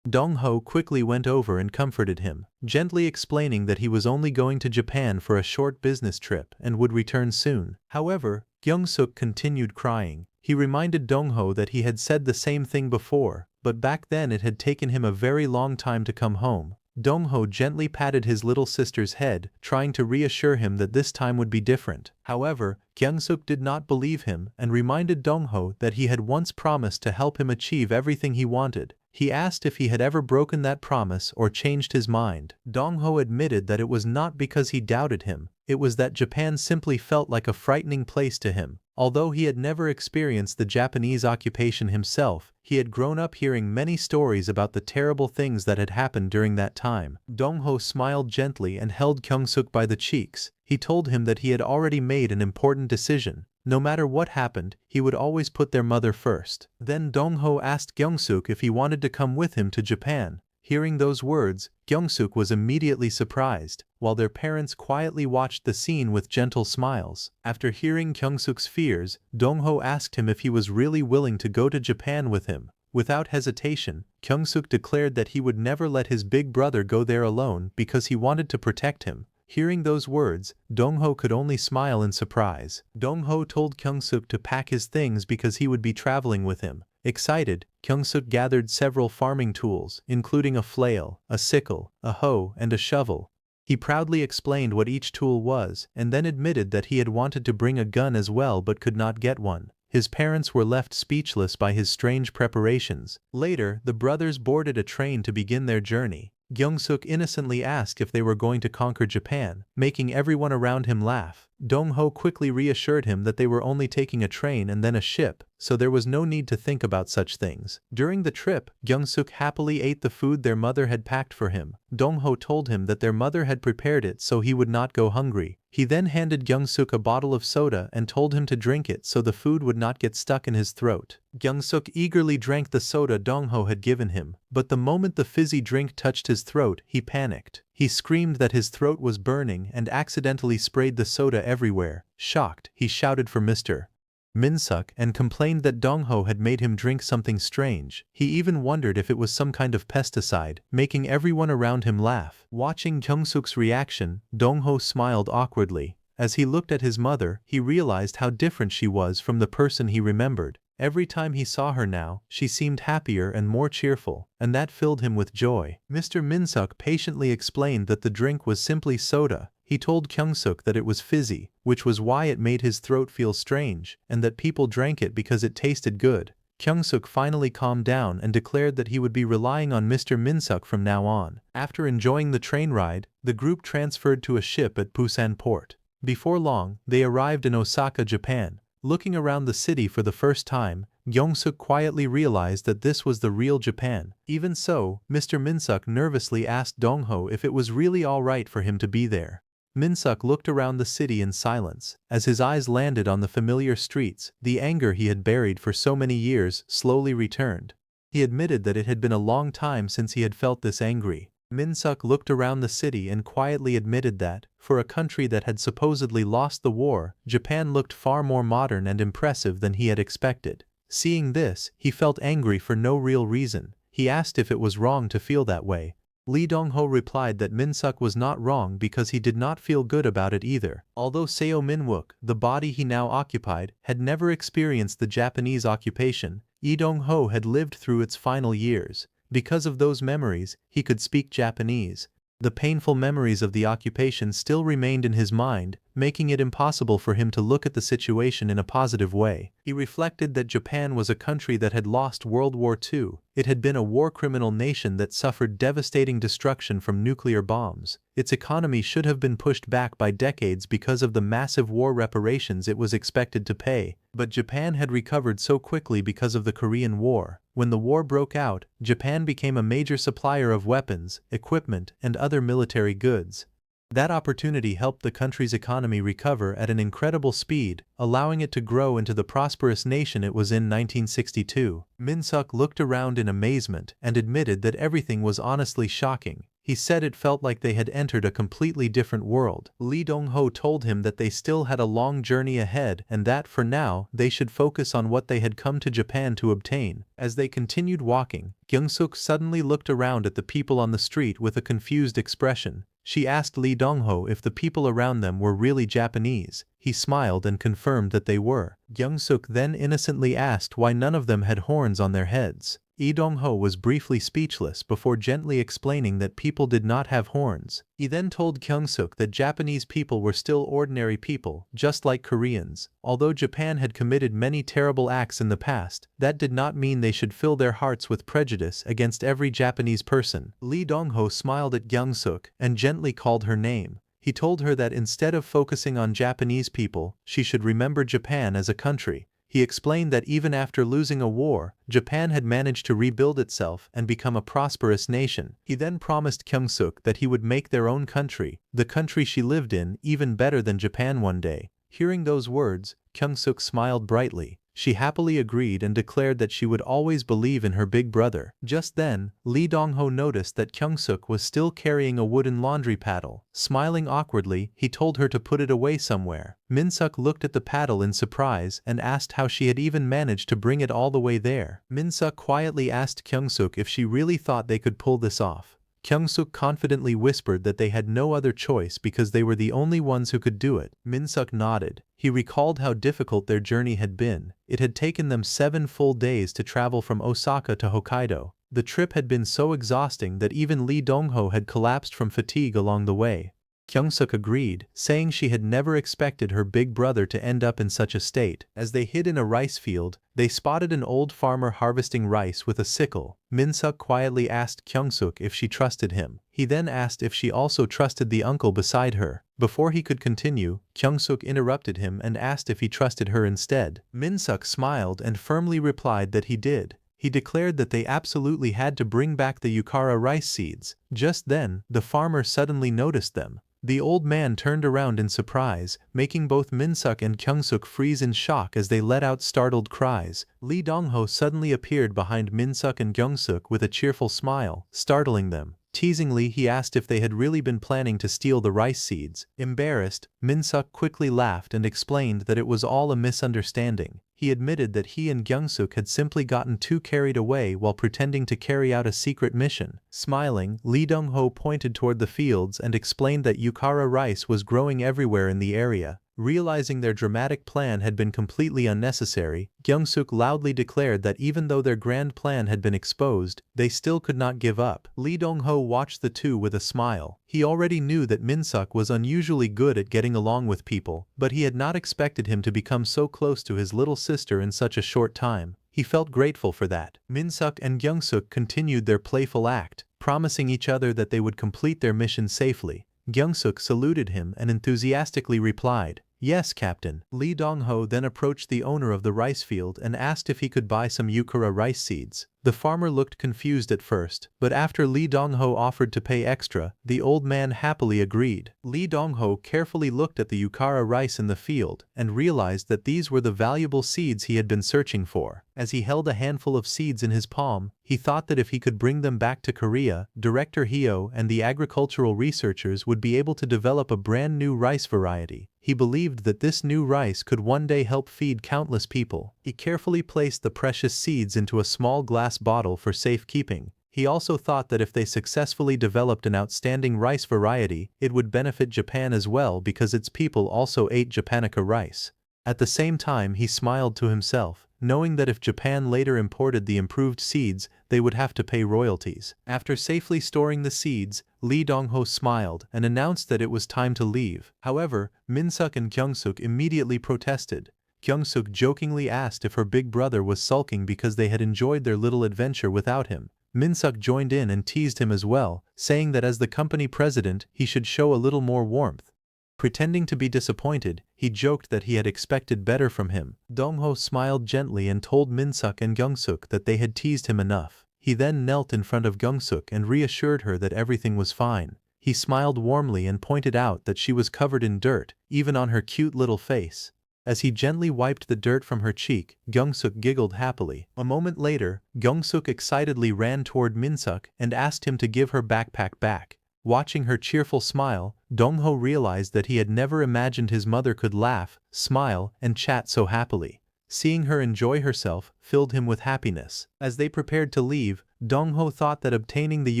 Dong-ho quickly went over and comforted him, gently explaining that he was only going to Japan for a short business trip and would return soon. However, Kyung-suk continued crying. He reminded Dong-ho that he had said the same thing before, but back then it had taken him a very long time to come home. Dong-ho gently patted his little sister's head, trying to reassure him that this time would be different. However, Kyung-suk did not believe him and reminded Dong-ho that he had once promised to help him achieve everything he wanted. He asked if he had ever broken that promise or changed his mind. Dong-ho admitted that it was not because he doubted him, it was that Japan simply felt like a frightening place to him. Although he had never experienced the Japanese occupation himself, he had grown up hearing many stories about the terrible things that had happened during that time. Dong-ho smiled gently and held Kyung-suk by the cheeks. He told him that he had already made an important decision. No matter what happened, he would always put their mother first. Then Dong-ho asked Kyung-suk if he wanted to come with him to Japan. Hearing those words, Kyung-suk was immediately surprised, while their parents quietly watched the scene with gentle smiles. After hearing Kyung-suk's fears, Dong-ho asked him if he was really willing to go to Japan with him. Without hesitation, Kyung-suk declared that he would never let his big brother go there alone because he wanted to protect him. Hearing those words, Dong-ho could only smile in surprise. Dong-ho told Kyung-suk to pack his things because he would be traveling with him. Excited, Kyung-suk gathered several farming tools, including a flail, a sickle, a hoe, and a shovel. He proudly explained what each tool was, and then admitted that he had wanted to bring a gun as well but could not get one. His parents were left speechless by his strange preparations. Later, the brothers boarded a train to begin their journey. Kyung-suk innocently asked if they were going to conquer Japan, making everyone around him laugh. Dong-ho quickly reassured him that they were only taking a train and then a ship, so there was no need to think about such things. During the trip, Kyung-suk happily ate the food their mother had packed for him. Dong-ho told him that their mother had prepared it so he would not go hungry. He then handed Kyung-suk a bottle of soda and told him to drink it so the food would not get stuck in his throat. Kyung-suk eagerly drank the soda Dong-ho had given him, but the moment the fizzy drink touched his throat, he panicked. He screamed that his throat was burning and accidentally sprayed the soda everywhere. Shocked, he shouted for Mr. Min-suk and complained that Dong-ho had made him drink something strange. He even wondered if it was some kind of pesticide, making everyone around him laugh. Watching Kyung-suk's reaction, Dong-ho smiled awkwardly. As he looked at his mother, he realized how different she was from the person he remembered. Every time he saw her now, she seemed happier and more cheerful, and that filled him with joy. Mr. Min-suk patiently explained that the drink was simply soda. He told Kyung-suk that it was fizzy, which was why it made his throat feel strange, and that people drank it because it tasted good. Kyung-suk finally calmed down and declared that he would be relying on Mr. Min-suk from now on. After enjoying the train ride, the group transferred to a ship at Busan port. Before long, they arrived in Osaka, Japan. Looking around the city for the first time, Kyung-suk quietly realized that this was the real Japan. Even so, Mr. Min-suk nervously asked Dong-ho if it was really alright for him to be there. Min-suk looked around the city in silence. As his eyes landed on the familiar streets, the anger he had buried for so many years slowly returned. He admitted that it had been a long time since he had felt this angry. Min-suk looked around the city and quietly admitted that, for a country that had supposedly lost the war, Japan looked far more modern and impressive than he had expected. Seeing this, he felt angry for no real reason. He asked if it was wrong to feel that way. Lee Dong-ho replied that Min-suk was not wrong because he did not feel good about it either. Although Seo Min-wook, the body he now occupied, had never experienced the Japanese occupation, Lee Dong-ho had lived through its final years. Because of those memories, he could speak Japanese. The painful memories of the occupation still remained in his mind, making it impossible for him to look at the situation in a positive way. He reflected that Japan was a country that had lost World War II. It had been a war criminal nation that suffered devastating destruction from nuclear bombs. Its economy should have been pushed back by decades because of the massive war reparations it was expected to pay. But Japan had recovered so quickly because of the Korean War. When the war broke out, Japan became a major supplier of weapons, equipment, and other military goods. That opportunity helped the country's economy recover at an incredible speed, allowing it to grow into the prosperous nation it was in 1962. Min-suk looked around in amazement and admitted that everything was honestly shocking. He said it felt like they had entered a completely different world. Lee Dong-ho told him that they still had a long journey ahead and that for now they should focus on what they had come to Japan to obtain. As they continued walking, Kyung-suk suddenly looked around at the people on the street with a confused expression. She asked Lee Dong-ho if the people around them were really Japanese. He smiled and confirmed that they were. Kyung-suk then innocently asked why none of them had horns on their heads. Lee Dong-ho was briefly speechless before gently explaining that people did not have horns. He then told Kyung-suk that Japanese people were still ordinary people, just like Koreans. Although Japan had committed many terrible acts in the past, that did not mean they should fill their hearts with prejudice against every Japanese person. Lee Dong-ho smiled at Kyung-suk and gently called her name. He told her that instead of focusing on Japanese people, she should remember Japan as a country. He explained that even after losing a war, Japan had managed to rebuild itself and become a prosperous nation. He then promised Kyung-suk that he would make their own country, the country she lived in, even better than Japan one day. Hearing those words, Kyung-suk smiled brightly. She happily agreed and declared that she would always believe in her big brother. Just then, Lee Dong-ho noticed that Kyung-suk was still carrying a wooden laundry paddle. Smiling awkwardly, he told her to put it away somewhere. Min-suk looked at the paddle in surprise and asked how she had even managed to bring it all the way there. Min-suk quietly asked Kyung-suk if she really thought they could pull this off. Kyung-suk confidently whispered that they had no other choice because they were the only ones who could do it. Min-suk nodded. He recalled how difficult their journey had been. It had taken them 7 full days to travel from Osaka to Hokkaido. The trip had been so exhausting that even Lee Dong-ho had collapsed from fatigue along the way. Kyung-suk agreed, saying she had never expected her big brother to end up in such a state. As they hid in a rice field, they spotted an old farmer harvesting rice with a sickle. Min-suk quietly asked Kyung-suk if she trusted him. He then asked if she also trusted the uncle beside her. Before he could continue, Kyung-suk interrupted him and asked if he trusted her instead. Min-suk smiled and firmly replied that he did. He declared that they absolutely had to bring back the yukara rice seeds. Just then, the farmer suddenly noticed them. The old man turned around in surprise, making both Min-suk and Kyung-suk freeze in shock as they let out startled cries. Lee Dong-ho suddenly appeared behind Min-suk and Kyung-suk with a cheerful smile, startling them. Teasingly, he asked if they had really been planning to steal the rice seeds. Embarrassed, Min-suk quickly laughed and explained that it was all a misunderstanding. He admitted that he and Kyung-suk had simply gotten too carried away while pretending to carry out a secret mission. Smiling, Lee Dong-ho pointed toward the fields and explained that yukara rice was growing everywhere in the area. Realizing their dramatic plan had been completely unnecessary, Kyung-suk loudly declared that even though their grand plan had been exposed, they still could not give up. Lee Dong-ho watched the two with a smile. He already knew that Min-suk was unusually good at getting along with people, but he had not expected him to become so close to his little sister in such a short time. He felt grateful for that. Min-suk and Kyung-suk continued their playful act, promising each other that they would complete their mission safely. Kyung-suk saluted him and enthusiastically replied, "Yes, Captain." Lee Dong-ho then approached the owner of the rice field and asked if he could buy some yukara rice seeds. The farmer looked confused at first, but after Lee Dong-ho offered to pay extra, the old man happily agreed. Lee Dong-ho carefully looked at the yukara rice in the field and realized that these were the valuable seeds he had been searching for. As he held a handful of seeds in his palm, he thought that if he could bring them back to Korea, Director Hyo and the agricultural researchers would be able to develop a brand new rice variety. He believed that this new rice could one day help feed countless people. He carefully placed the precious seeds into a small glass bottle for safekeeping. He also thought that if they successfully developed an outstanding rice variety, it would benefit Japan as well because its people also ate Japanica rice. At the same time he smiled to himself, knowing that if Japan later imported the improved seeds, they would have to pay royalties. After safely storing the seeds, Lee Dong-ho smiled and announced that it was time to leave. However, Min-suk and Kyung-suk immediately protested. Kyung-suk jokingly asked if her big brother was sulking because they had enjoyed their little adventure without him. Min-suk joined in and teased him as well, saying that as the company president he should show a little more warmth. Pretending to be disappointed, he joked that he had expected better from him. Dong-ho smiled gently and told Min-suk and Kyung-suk that they had teased him enough. He then knelt in front of Kyung-suk and reassured her that everything was fine. He smiled warmly and pointed out that she was covered in dirt, even on her cute little face. As he gently wiped the dirt from her cheek, Kyung-suk giggled happily. A moment later, Kyung-suk excitedly ran toward Min-suk and asked him to give her backpack back. Watching her cheerful smile, Dong-ho realized that he had never imagined his mother could laugh, smile, and chat so happily. Seeing her enjoy herself filled him with happiness. As they prepared to leave, Dong-ho thought that obtaining the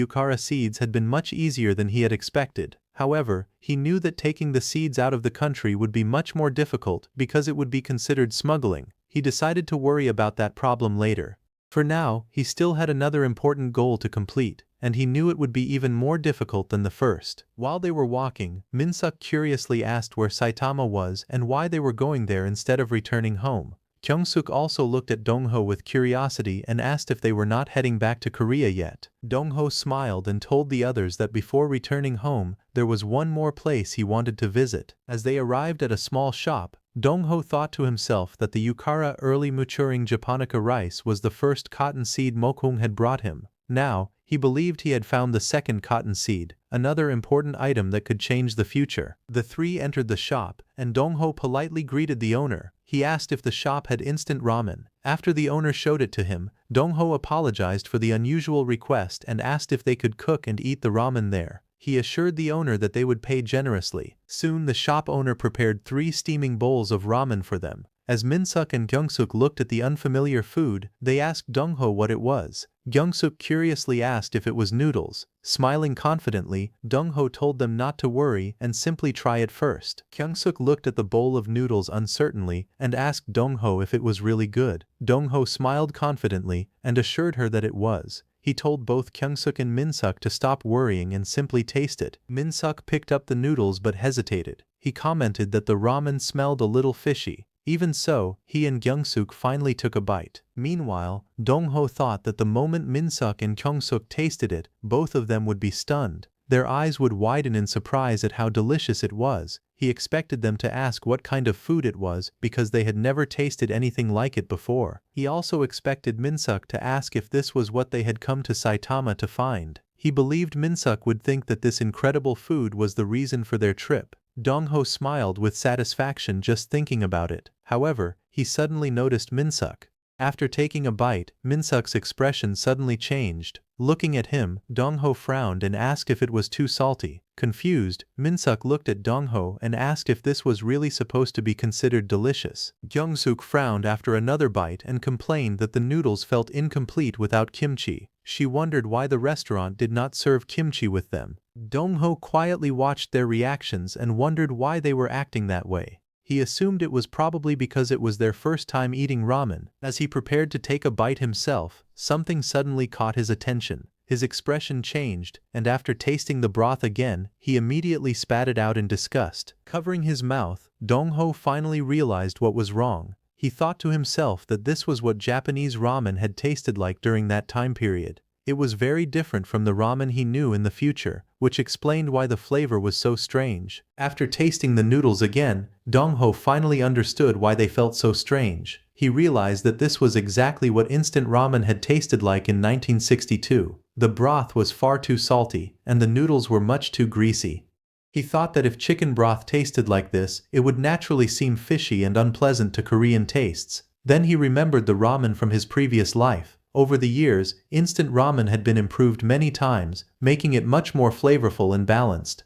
Yukara seeds had been much easier than he had expected. However, he knew that taking the seeds out of the country would be much more difficult because it would be considered smuggling. He decided to worry about that problem later. For now, he still had another important goal to complete, and he knew it would be even more difficult than the first. While they were walking, Min-suk curiously asked where Saitama was and why they were going there instead of returning home. Kyung-suk also looked at Dong-ho with curiosity and asked if they were not heading back to Korea yet. Dong-ho smiled and told the others that before returning home, there was one more place he wanted to visit. As they arrived at a small shop, Dong-ho thought to himself that the Yukara early maturing japonica rice was the first cotton seed Mokwon had brought him. Now, he believed he had found the second cotton seed, another important item that could change the future. The three entered the shop, and Dong-ho politely greeted the owner. He asked if the shop had instant ramen. After the owner showed it to him, Dong-ho apologized for the unusual request and asked if they could cook and eat the ramen there. He assured the owner that they would pay generously. Soon the shop owner prepared 3 steaming bowls of ramen for them. As Min-suk and Kyung-suk looked at the unfamiliar food, they asked Dong-ho what it was. Kyung-suk curiously asked if it was noodles. Smiling confidently, Dong-ho told them not to worry and simply try it first. Kyung-suk looked at the bowl of noodles uncertainly and asked Dong-ho if it was really good. Dong-ho smiled confidently and assured her that it was. He told both Kyung-suk and Min-suk to stop worrying and simply taste it. Min-suk picked up the noodles but hesitated. He commented that the ramen smelled a little fishy. Even so, he and Kyung-suk finally took a bite. Meanwhile, Dong-ho thought that the moment Min-suk and Kyung-suk tasted it, both of them would be stunned. Their eyes would widen in surprise at how delicious it was. He expected them to ask what kind of food it was because they had never tasted anything like it before. He also expected Min-suk to ask if this was what they had come to Saitama to find. He believed Min-suk would think that this incredible food was the reason for their trip. Dong-ho smiled with satisfaction just thinking about it. However, he suddenly noticed Min-suk. After taking a bite, Min-suk's expression suddenly changed. Looking at him, Dong-ho frowned and asked if it was too salty. Confused, Min-suk looked at Dong-ho and asked if this was really supposed to be considered delicious. Kyung-suk frowned after another bite and complained that the noodles felt incomplete without kimchi. She wondered why the restaurant did not serve kimchi with them. Dong-ho quietly watched their reactions and wondered why they were acting that way. He assumed it was probably because it was their first time eating ramen. As he prepared to take a bite himself, something suddenly caught his attention. His expression changed, and after tasting the broth again, he immediately spat it out in disgust. Covering his mouth, Dong-ho finally realized what was wrong. He thought to himself that this was what Japanese ramen had tasted like during that time period. It was very different from the ramen he knew in the future, which explained why the flavor was so strange. After tasting the noodles again, Dong-ho finally understood why they felt so strange. He realized that this was exactly what instant ramen had tasted like in 1962. The broth was far too salty, and the noodles were much too greasy. He thought that if chicken broth tasted like this, it would naturally seem fishy and unpleasant to Korean tastes. Then he remembered the ramen from his previous life. Over the years, instant ramen had been improved many times, making it much more flavorful and balanced.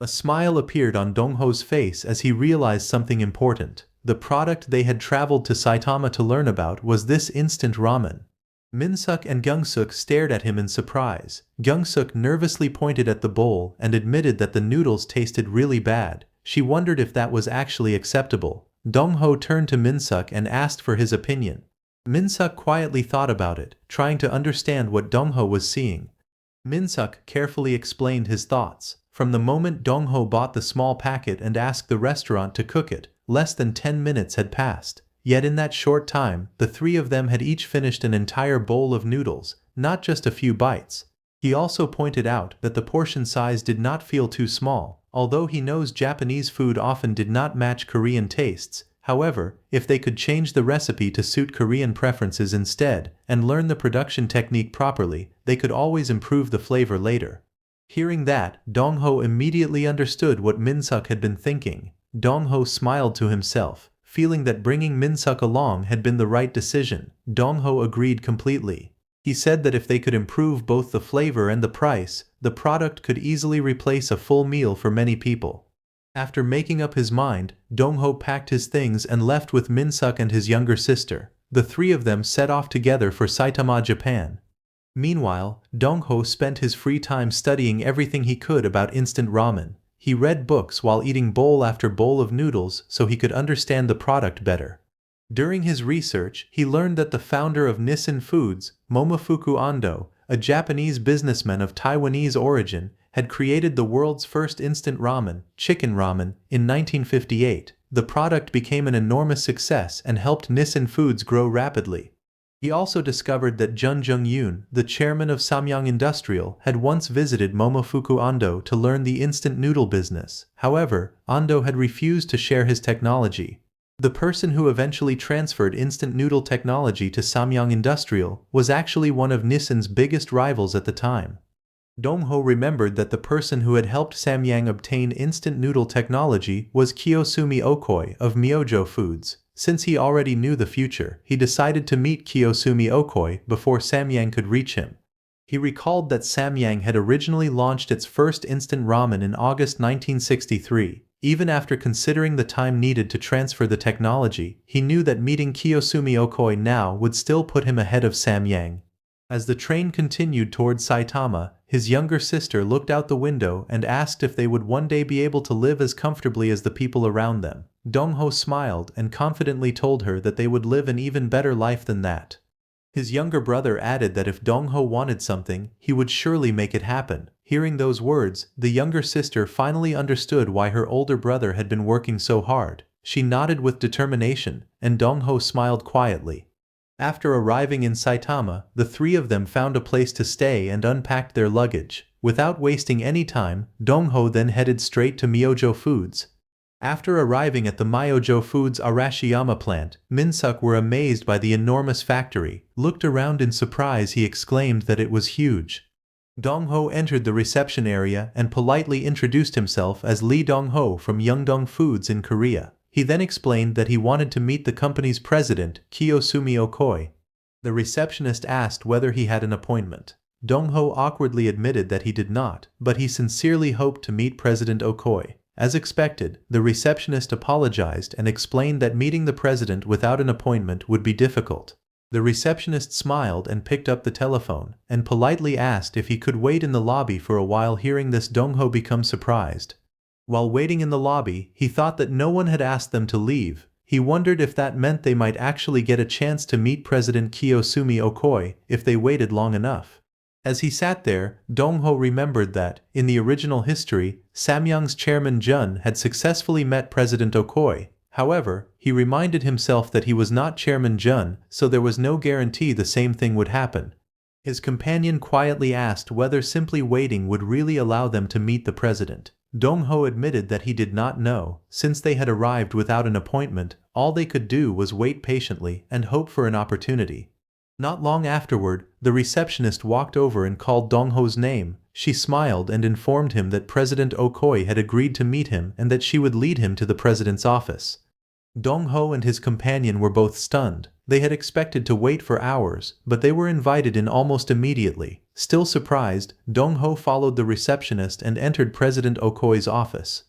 A smile appeared on Dong-ho's face as he realized something important. The product they had traveled to Saitama to learn about was this instant ramen. Min-suk and Kyung-suk stared at him in surprise. Kyung-suk nervously pointed at the bowl and admitted that the noodles tasted really bad. She wondered if that was actually acceptable. Dong-ho turned to Min-suk and asked for his opinion. Min-suk quietly thought about it, trying to understand what Dong-ho was seeing. Min-suk carefully explained his thoughts. From the moment Dong-ho bought the small packet and asked the restaurant to cook it, less than 10 minutes had passed. Yet in that short time, the three of them had each finished an entire bowl of noodles, not just a few bites. He also pointed out that the portion size did not feel too small, although he knows Japanese food often did not match Korean tastes. However, if they could change the recipe to suit Korean preferences instead, and learn the production technique properly, they could always improve the flavor later. Hearing that, Dong-ho immediately understood what Min-suk had been thinking. Dong-ho smiled to himself, feeling that bringing Min-suk along had been the right decision. Dong-ho agreed completely. He said that if they could improve both the flavor and the price, the product could easily replace a full meal for many people. After making up his mind, Dong-ho packed his things and left with Min-suk and his younger sister. The three of them set off together for Saitama, Japan. Meanwhile, Dong-ho spent his free time studying everything he could about instant ramen. He read books while eating bowl after bowl of noodles so he could understand the product better. During his research, he learned that the founder of Nissin Foods, Momofuku Ando, a Japanese businessman of Taiwanese origin, had created the world's first instant ramen, chicken ramen, in 1958. The product became an enormous success and helped Nissin Foods grow rapidly. He also discovered that Jun Jung-yoon, the chairman of Samyang Industrial, had once visited Momofuku Ando to learn the instant noodle business. However, Ando had refused to share his technology. The person who eventually transferred instant noodle technology to Samyang Industrial was actually one of Nissin's biggest rivals at the time. Dong-ho remembered that the person who had helped Samyang obtain instant noodle technology was Kiyosumi Okoi of Myojo Foods. Since he already knew the future, he decided to meet Kiyosumi Okoi before Samyang could reach him. He recalled that Samyang had originally launched its first instant ramen in August 1963. Even after considering the time needed to transfer the technology, he knew that meeting Kiyosumi Okoi now would still put him ahead of Samyang. As the train continued towards Saitama, his younger sister looked out the window and asked if they would one day be able to live as comfortably as the people around them. Dong-ho smiled and confidently told her that they would live an even better life than that. His younger brother added that if Dong-ho wanted something, he would surely make it happen. Hearing those words, the younger sister finally understood why her older brother had been working so hard. She nodded with determination, and Dong-ho smiled quietly. After arriving in Saitama, the three of them found a place to stay and unpacked their luggage. Without wasting any time, Dong-ho then headed straight to Myojo Foods. After arriving at the Myojo Foods Arashiyama plant, Min-suk were amazed by the enormous factory. Looked around in surprise, he exclaimed that it was huge. Dong-ho entered the reception area and politely introduced himself as Lee Dong-ho from Yeongdong Foods in Korea. He then explained that he wanted to meet the company's president, Kiyosumi Okoi. The receptionist asked whether he had an appointment. Dong-ho awkwardly admitted that he did not, but he sincerely hoped to meet President Okoi. As expected, the receptionist apologized and explained that meeting the president without an appointment would be difficult. The receptionist smiled and picked up the telephone, and politely asked if he could wait in the lobby for a while. Hearing this, Dong-ho became surprised. While waiting in the lobby, he thought that no one had asked them to leave. He wondered if that meant they might actually get a chance to meet President Kiyosumi Okoi if they waited long enough. As he sat there, Dong-ho remembered that, in the original history, Samyang's chairman Jun had successfully met President Okoi. However, he reminded himself that he was not Chairman Jun, so there was no guarantee the same thing would happen. His companion quietly asked whether simply waiting would really allow them to meet the president. Dong-ho admitted that he did not know. Since they had arrived without an appointment, all they could do was wait patiently and hope for an opportunity. Not long afterward, the receptionist walked over and called Dong-ho's name. She smiled and informed him that President Okoi had agreed to meet him and that she would lead him to the president's office. Dong-ho and his companion were both stunned. They had expected to wait for hours, but they were invited in almost immediately. Still surprised, Dong-ho followed the receptionist and entered President Okoi's office.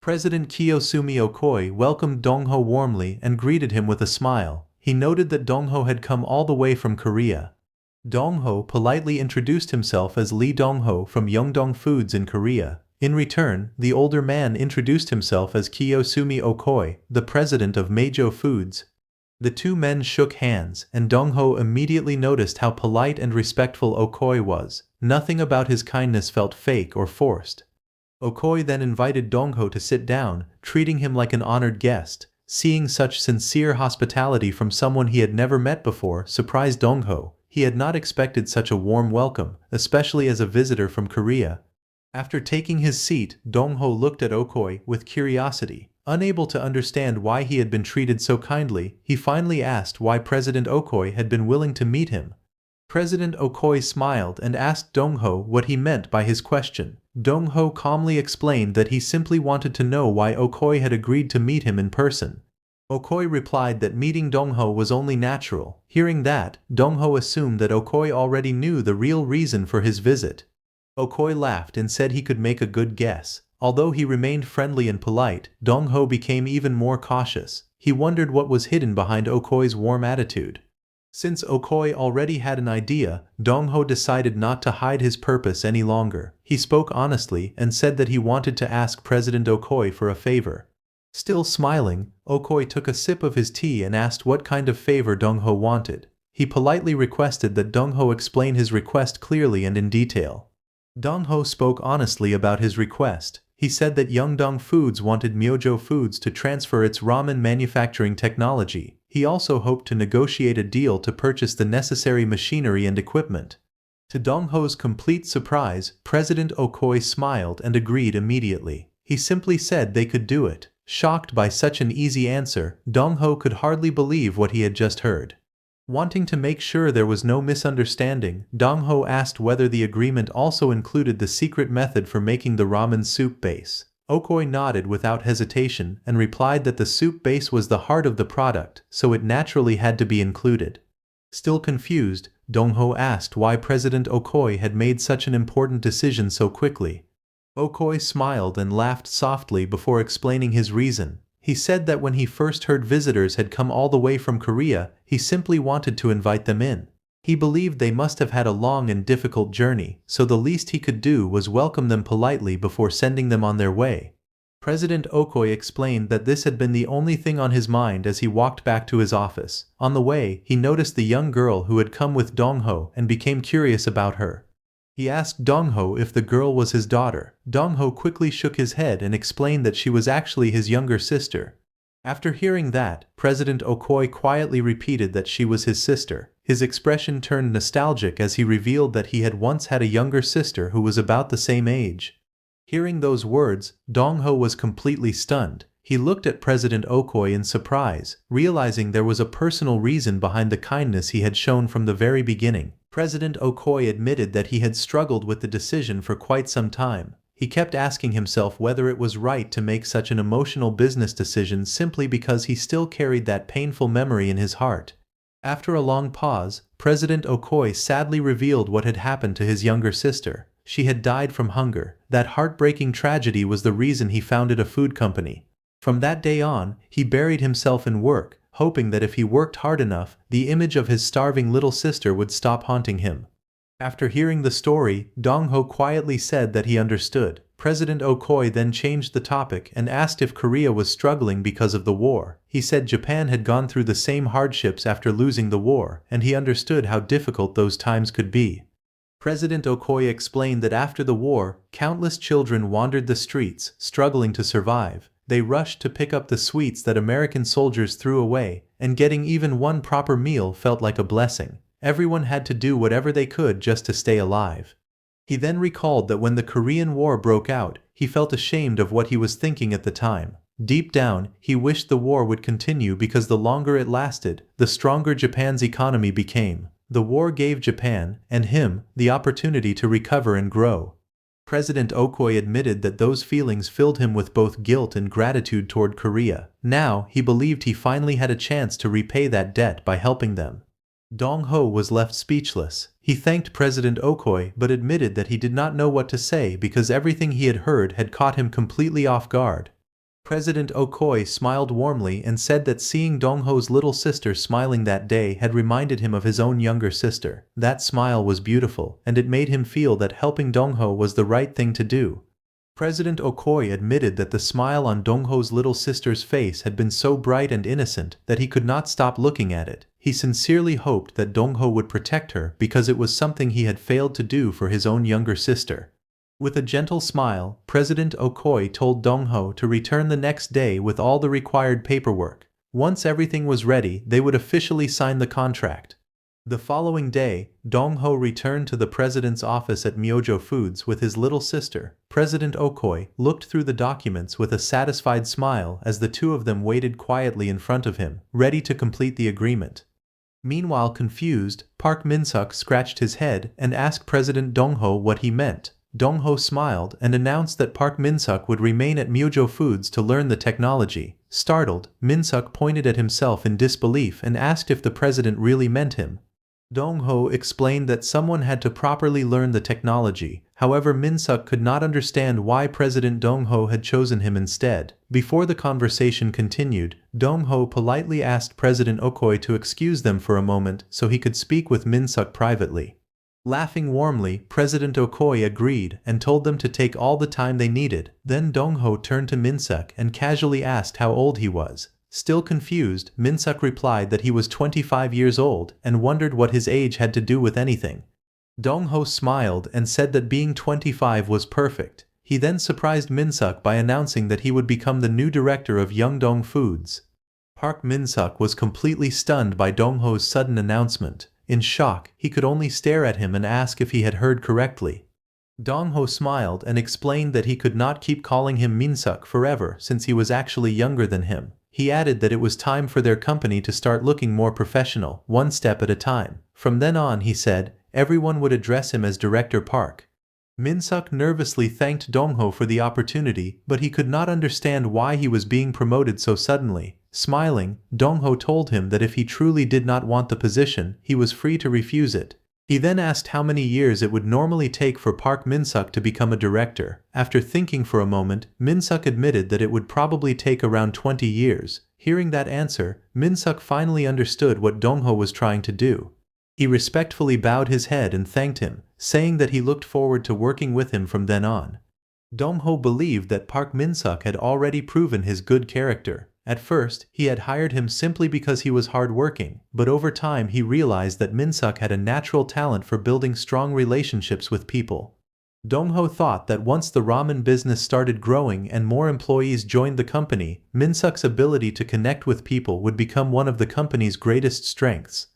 President Kiyosumi Okoi welcomed Dong-ho warmly and greeted him with a smile. He noted that Dong-ho had come all the way from Korea. Dong-ho politely introduced himself as Lee Dong-ho from Yeongdong Foods in Korea. In return, the older man introduced himself as Kiyosumi Okoi, the president of Meijo Foods. The two men shook hands, and Dongho immediately noticed how polite and respectful Okoi was. Nothing about his kindness felt fake or forced. Okoi then invited Dongho to sit down, treating him like an honored guest. Seeing such sincere hospitality from someone he had never met before surprised Dongho. He had not expected such a warm welcome, especially as a visitor from Korea. After taking his seat, Dongho looked at Okoi with curiosity. Unable to understand why he had been treated so kindly, he finally asked why President Okoi had been willing to meet him. President Okoi smiled and asked Dongho what he meant by his question. Dongho calmly explained that he simply wanted to know why Okoi had agreed to meet him in person. Okoi replied that meeting Dongho was only natural. Hearing that, Dongho assumed that Okoi already knew the real reason for his visit. Okoi laughed and said he could make a good guess. Although he remained friendly and polite, Dongho became even more cautious. He wondered what was hidden behind Okoi's warm attitude. Since Okoi already had an idea, Dongho decided not to hide his purpose any longer. He spoke honestly and said that he wanted to ask President Okoi for a favor. Still smiling, Okoi took a sip of his tea and asked what kind of favor Dongho wanted. He politely requested that Dongho explain his request clearly and in detail. Dongho spoke honestly about his request. He said that Yeongdong Foods wanted Meijo Foods to transfer its ramen manufacturing technology. He also hoped to negotiate a deal to purchase the necessary machinery and equipment. To Dongho's complete surprise, President Okoi smiled and agreed immediately. He simply said they could do it. Shocked by such an easy answer, Dongho could hardly believe what he had just heard. Wanting to make sure there was no misunderstanding, Dongho asked whether the agreement also included the secret method for making the ramen soup base. Okoi nodded without hesitation and replied that the soup base was the heart of the product, so it naturally had to be included. Still confused, Dongho asked why President Okoi had made such an important decision so quickly. Okoi smiled and laughed softly before explaining his reason. He said that when he first heard visitors had come all the way from Korea, he simply wanted to invite them in. He believed they must have had a long and difficult journey, so the least he could do was welcome them politely before sending them on their way. President Okoi explained that this had been the only thing on his mind as he walked back to his office. On the way, he noticed the young girl who had come with Dongho and became curious about her. He asked Dongho if the girl was his daughter. Dongho quickly shook his head and explained that she was actually his younger sister. After hearing that, President Okoi quietly repeated that she was his sister. His expression turned nostalgic as he revealed that he had once had a younger sister who was about the same age. Hearing those words, Dongho was completely stunned. He looked at President Okoi in surprise, realizing there was a personal reason behind the kindness he had shown from the very beginning. President Okoi admitted that he had struggled with the decision for quite some time. He kept asking himself whether it was right to make such an emotional business decision simply because he still carried that painful memory in his heart. After a long pause, President Okoi sadly revealed what had happened to his younger sister. She had died from hunger. That heartbreaking tragedy was the reason he founded a food company. From that day on, he buried himself in work, hoping that if he worked hard enough, the image of his starving little sister would stop haunting him. After hearing the story, Dongho quietly said that he understood. President Okoi then changed the topic and asked if Korea was struggling because of the war. He said Japan had gone through the same hardships after losing the war, and he understood how difficult those times could be. President Okoi explained that after the war, countless children wandered the streets, struggling to survive. They rushed to pick up the sweets that American soldiers threw away, and getting even one proper meal felt like a blessing. Everyone had to do whatever they could just to stay alive. He then recalled that when the Korean War broke out, he felt ashamed of what he was thinking at the time. Deep down, he wished the war would continue because the longer it lasted, the stronger Japan's economy became. The war gave Japan, and him, the opportunity to recover and grow. President Okoi admitted that those feelings filled him with both guilt and gratitude toward Korea. Now, he believed he finally had a chance to repay that debt by helping them. Dongho was left speechless. He thanked President Okoi but admitted that he did not know what to say because everything he had heard had caught him completely off guard. President Okoi smiled warmly and said that seeing Dongho's little sister smiling that day had reminded him of his own younger sister. That smile was beautiful, and it made him feel that helping Dongho was the right thing to do. President Okoye admitted that the smile on Dongho's little sister's face had been so bright and innocent that he could not stop looking at it. He sincerely hoped that Dongho would protect her because it was something he had failed to do for his own younger sister. With a gentle smile, President Okoye told Dongho to return the next day with all the required paperwork. Once everything was ready, they would officially sign the contract. The following day, Dongho returned to the president's office at Myojo Foods with his little sister. President Okoye looked through the documents with a satisfied smile as the two of them waited quietly in front of him, ready to complete the agreement. Meanwhile, confused, Park Min-suk scratched his head and asked President Dongho what he meant. Dongho smiled and announced that Park Min-suk would remain at Myojo Foods to learn the technology. Startled, Min-suk pointed at himself in disbelief and asked if the president really meant him. Dongho explained that someone had to properly learn the technology. However, Min-suk could not understand why President Dongho had chosen him instead. Before the conversation continued, Dongho politely asked President Okoye to excuse them for a moment so he could speak with Min-suk privately. Laughing warmly, President Okoye agreed and told them to take all the time they needed. Then Dongho turned to Min-suk and casually asked how old he was. Still confused, Min-suk replied that he was 25 years old and wondered what his age had to do with anything. Dongho smiled and said that being 25 was perfect. He then surprised Min-suk by announcing that he would become the new director of Yeongdong Foods. Park Min-suk was completely stunned by Dongho's sudden announcement. In shock, he could only stare at him and ask if he had heard correctly. Dongho smiled and explained that he could not keep calling him Min-suk forever since he was actually younger than him. He added that it was time for their company to start looking more professional, one step at a time. From then on, he said, everyone would address him as Director Park. Min-suk nervously thanked Dongho for the opportunity, but he could not understand why he was being promoted so suddenly. Smiling, Dongho told him that if he truly did not want the position, he was free to refuse it. He then asked how many years it would normally take for Park Min-suk to become a director. After thinking for a moment, Min-suk admitted that it would probably take around 20 years. Hearing that answer, Min-suk finally understood what Dongho was trying to do. He respectfully bowed his head and thanked him, saying that he looked forward to working with him from then on. Dongho believed that Park Min-suk had already proven his good character. At first, he had hired him simply because he was hardworking, but over time he realized that Min-suk had a natural talent for building strong relationships with people. Dongho thought that once the ramen business started growing and more employees joined the company, Min-suk's ability to connect with people would become one of the company's greatest strengths.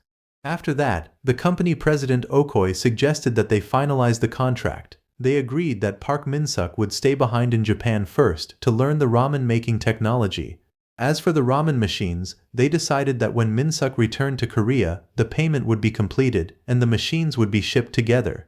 After that, the company president Okoye suggested that they finalize the contract. They agreed that Park Min-suk would stay behind in Japan first to learn the ramen-making technology. As for the ramen machines, they decided that when Min-suk returned to Korea, the payment would be completed and the machines would be shipped together.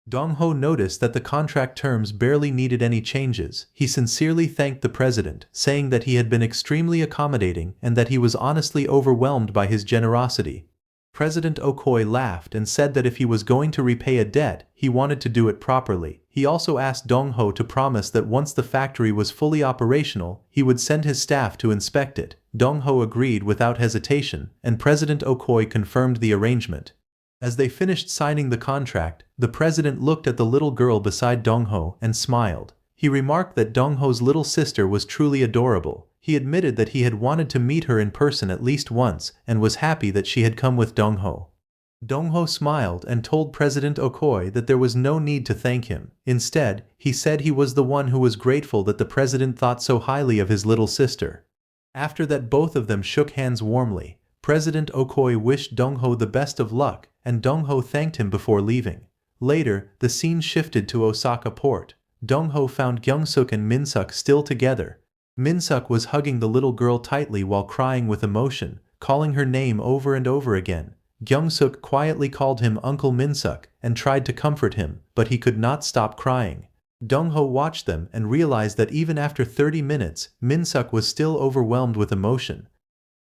Dongho noticed that the contract terms barely needed any changes. He sincerely thanked the president, saying that he had been extremely accommodating and that he was honestly overwhelmed by his generosity. President Okoye laughed and said that if he was going to repay a debt, he wanted to do it properly. He also asked Dongho to promise that once the factory was fully operational, he would send his staff to inspect it. Dongho agreed without hesitation, and President Okoye confirmed the arrangement. As they finished signing the contract, the president looked at the little girl beside Dongho and smiled. He remarked that Dongho's little sister was truly adorable. He admitted that he had wanted to meet her in person at least once and was happy that she had come with Dongho. Dongho smiled and told President Okoye that there was no need to thank him. Instead, he said he was the one who was grateful that the president thought so highly of his little sister. After that, both of them shook hands warmly. President Okoye wished Dongho the best of luck, and Dongho thanked him before leaving. Later, the scene shifted to Osaka port. Dongho found Gyeongsuk and Min-suk still together. Min-suk was hugging the little girl tightly while crying with emotion, calling her name over and over again. Gyeongsuk quietly called him Uncle Min-suk and tried to comfort him, but he could not stop crying. Dongho watched them and realized that even after 30 minutes, Min-suk was still overwhelmed with emotion.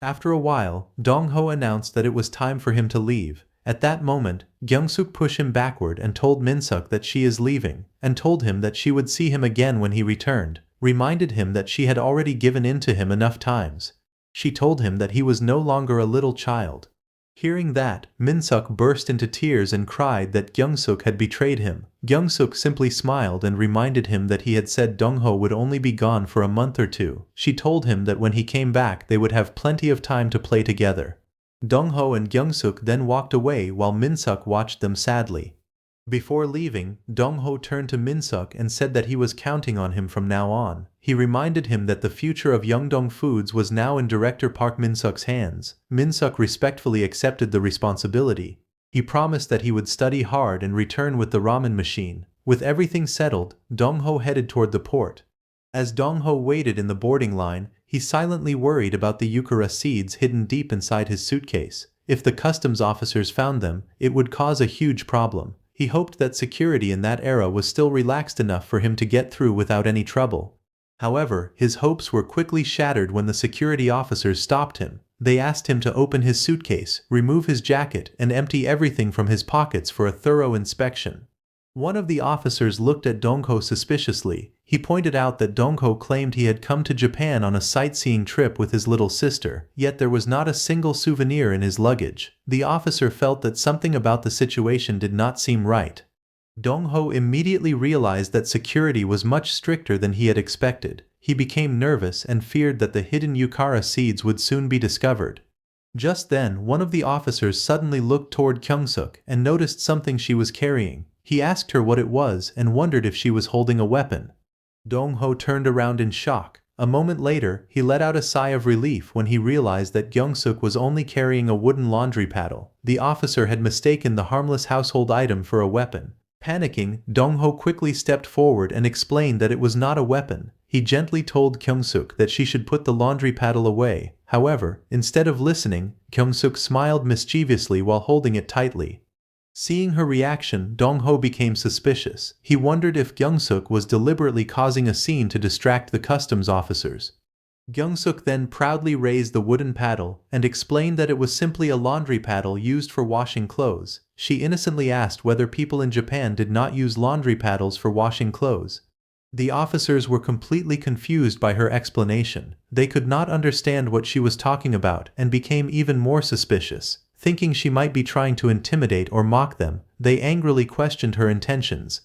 After a while, Dongho announced that it was time for him to leave. At that moment, Gyeongsuk pushed him backward and told Min-suk that she is leaving, and told him that she would see him again when he returned, reminded him that she had already given in to him enough times. She told him that he was no longer a little child. Hearing that, Minsuk burst into tears and cried that Gyeongsuk had betrayed him. Gyeongsuk simply smiled and reminded him that he had said Dongho would only be gone for a month or two. She told him that when he came back they would have plenty of time to play together. Dongho and Gyeongsuk then walked away while Minsuk watched them sadly. Before leaving, Dongho turned to Minsuk and said that he was counting on him from now on. He reminded him that the future of Yeongdong Foods was now in director Park Minsuk's hands. Minsuk respectfully accepted the responsibility. He promised that he would study hard and return with the ramen machine. With everything settled, Dongho headed toward the port. As Dongho waited in the boarding line, he silently worried about the euchara seeds hidden deep inside his suitcase. If the customs officers found them, it would cause a huge problem. He hoped that security in that era was still relaxed enough for him to get through without any trouble. However, his hopes were quickly shattered when the security officers stopped him. They asked him to open his suitcase, remove his jacket, and empty everything from his pockets for a thorough inspection. One of the officers looked at Dongho suspiciously. He pointed out that Dongho claimed he had come to Japan on a sightseeing trip with his little sister, yet there was not a single souvenir in his luggage. The officer felt that something about the situation did not seem right. Dongho immediately realized that security was much stricter than he had expected. He became nervous and feared that the hidden euchara seeds would soon be discovered. Just then, one of the officers suddenly looked toward Gyeongsuk and noticed something she was carrying. He asked her what it was and wondered if she was holding a weapon. Dongho turned around in shock. A moment later, he let out a sigh of relief when he realized that Gyeongsuk was only carrying a wooden laundry paddle. The officer had mistaken the harmless household item for a weapon. Panicking, Dongho quickly stepped forward and explained that it was not a weapon. He gently told Gyeongsuk that she should put the laundry paddle away. However, instead of listening, Gyeongsuk smiled mischievously while holding it tightly. Seeing her reaction, Dongho became suspicious. He wondered if Gyeongsuk was deliberately causing a scene to distract the customs officers. Gyeongsuk then proudly raised the wooden paddle and explained that it was simply a laundry paddle used for washing clothes. She innocently asked whether people in Japan did not use laundry paddles for washing clothes. The officers were completely confused by her explanation. They could not understand what she was talking about and became even more suspicious. Thinking she might be trying to intimidate or mock them, they angrily questioned her intentions.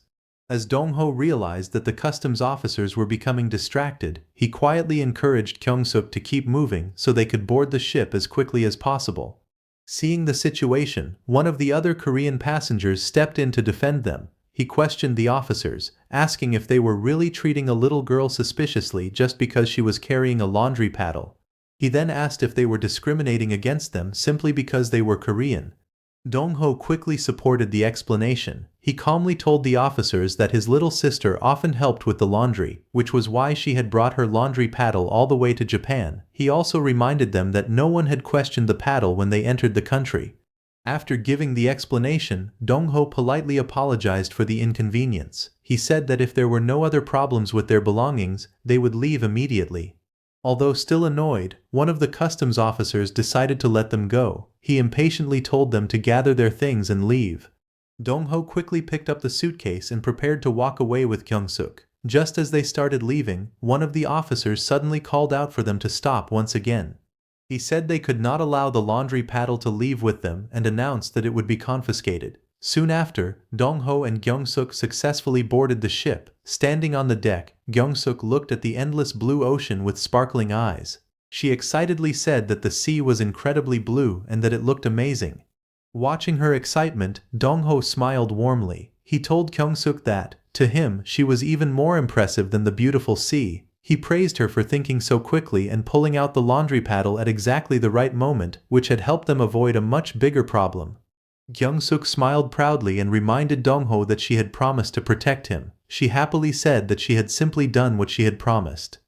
As Dongho realized that the customs officers were becoming distracted, he quietly encouraged Gyeongsuk to keep moving so they could board the ship as quickly as possible. Seeing the situation, one of the other Korean passengers stepped in to defend them. He questioned the officers, asking if they were really treating a little girl suspiciously just because she was carrying a laundry paddle. He then asked if they were discriminating against them simply because they were Korean. Dongho quickly supported the explanation. He calmly told the officers that his little sister often helped with the laundry, which was why she had brought her laundry paddle all the way to Japan. He also reminded them that no one had questioned the paddle when they entered the country. After giving the explanation, Dongho politely apologized for the inconvenience. He said that if there were no other problems with their belongings, they would leave immediately. Although still annoyed, one of the customs officers decided to let them go. He impatiently told them to gather their things and leave. Dongho quickly picked up the suitcase and prepared to walk away with Gyeongsuk. Just as they started leaving, one of the officers suddenly called out for them to stop once again. He said they could not allow the laundry paddle to leave with them and announced that it would be confiscated. Soon after, Dongho and Gyeongsuk successfully boarded the ship. Standing on the deck, Gyeongsuk looked at the endless blue ocean with sparkling eyes. She excitedly said that the sea was incredibly blue and that it looked amazing. Watching her excitement, Dongho smiled warmly. He told Gyeongsuk that, to him, she was even more impressive than the beautiful sea. He praised her for thinking so quickly and pulling out the laundry paddle at exactly the right moment, which had helped them avoid a much bigger problem. Gyeongsuk smiled proudly and reminded Dongho that she had promised to protect him. She happily said that she had simply done what she had promised.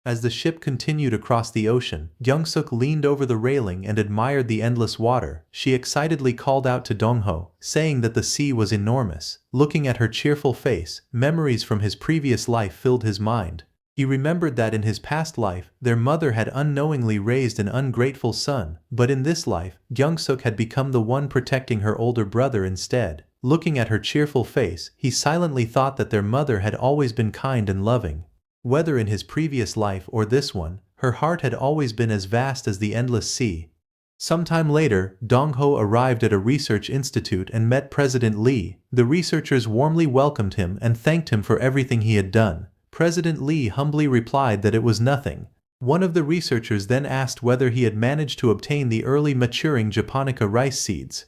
As the ship continued across the ocean, Gyeongsuk leaned over the railing and admired the endless water. She excitedly called out to Dongho, saying that the sea was enormous. Looking at her cheerful face, memories from his previous life filled his mind. He remembered that in his past life, their mother had unknowingly raised an ungrateful son, but in this life, Gyeongsuk had become the one protecting her older brother instead. Looking at her cheerful face, he silently thought that their mother had always been kind and loving. Whether in his previous life or this one, her heart had always been as vast as the endless sea. Sometime later, Dong-ho arrived at a research institute and met President Lee. The researchers warmly welcomed him and thanked him for everything he had done. President Lee humbly replied that it was nothing. One of the researchers then asked whether he had managed to obtain the early maturing japonica rice seeds.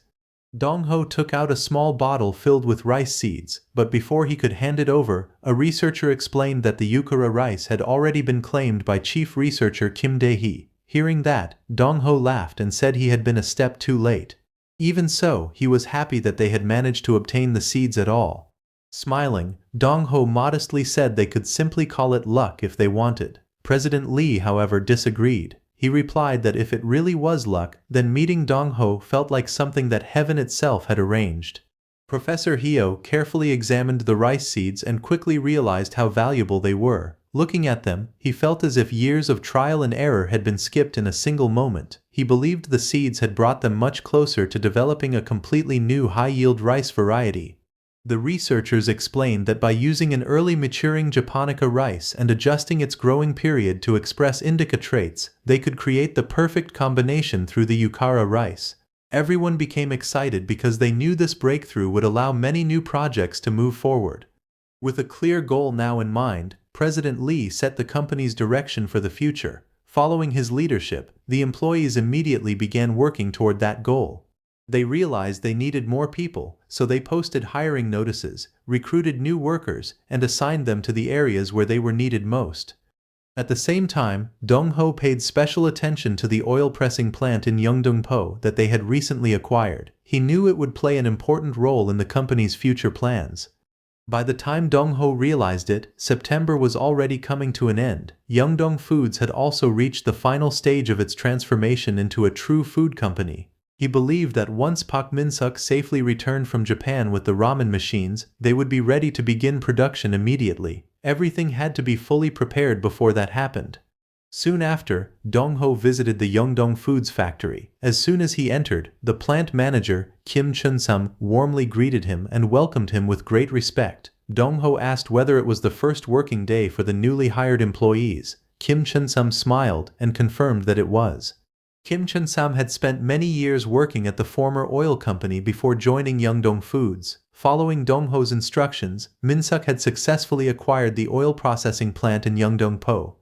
Dong-ho took out a small bottle filled with rice seeds, but before he could hand it over, a researcher explained that the Yukara rice had already been claimed by chief researcher Kim Dae-hee. Hearing that, Dong-ho laughed and said he had been a step too late. Even so, he was happy that they had managed to obtain the seeds at all. Smiling, Dong-ho modestly said they could simply call it luck if they wanted. President Lee, however, disagreed. He replied that if it really was luck, then meeting Dong-ho felt like something that heaven itself had arranged. Professor Hyo carefully examined the rice seeds and quickly realized how valuable they were. Looking at them, he felt as if years of trial and error had been skipped in a single moment. He believed the seeds had brought them much closer to developing a completely new high-yield rice variety. The researchers explained that by using an early maturing japonica rice and adjusting its growing period to express indica traits, they could create the perfect combination through the Yukara rice. Everyone became excited because they knew this breakthrough would allow many new projects to move forward. With a clear goal now in mind, President Lee set the company's direction for the future. Following his leadership, the employees immediately began working toward that goal. They realized they needed more people, so they posted hiring notices, recruited new workers, and assigned them to the areas where they were needed most. At the same time, Dong-ho paid special attention to the oil pressing plant in Yeongdeung-po that they had recently acquired. He knew it would play an important role in the company's future plans. By the time Dong-ho realized it, September was already coming to an end. Yeongdeung Foods had also reached the final stage of its transformation into a true food company. He believed that once Park Min-suk safely returned from Japan with the ramen machines, they would be ready to begin production immediately. Everything had to be fully prepared before that happened. Soon after, Dong-ho visited the Yeongdeung Foods factory. As soon as he entered, the plant manager, Kim Chun-sam, warmly greeted him and welcomed him with great respect. Dong-ho asked whether it was the first working day for the newly hired employees. Kim Chun-sam smiled and confirmed that it was. Kim Chun-sam had spent many years working at the former oil company before joining Yeongdeung Foods. Following Dong-ho's instructions, Min-suk had successfully acquired the oil processing plant in Yeongdeung-po.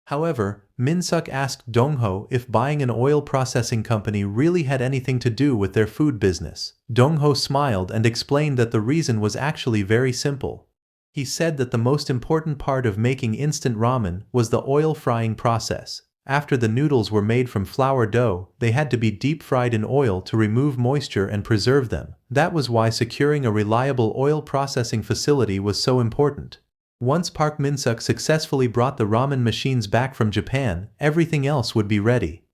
However, Min-suk asked Dong-ho if buying an oil processing company really had anything to do with their food business. Dong-ho smiled and explained that the reason was actually very simple. He said that the most important part of making instant ramen was the oil frying process. After the noodles were made from flour dough, they had to be deep-fried in oil to remove moisture and preserve them. That was why securing a reliable oil processing facility was so important. Once Park Min-suk successfully brought the ramen machines back from Japan, everything else would be ready.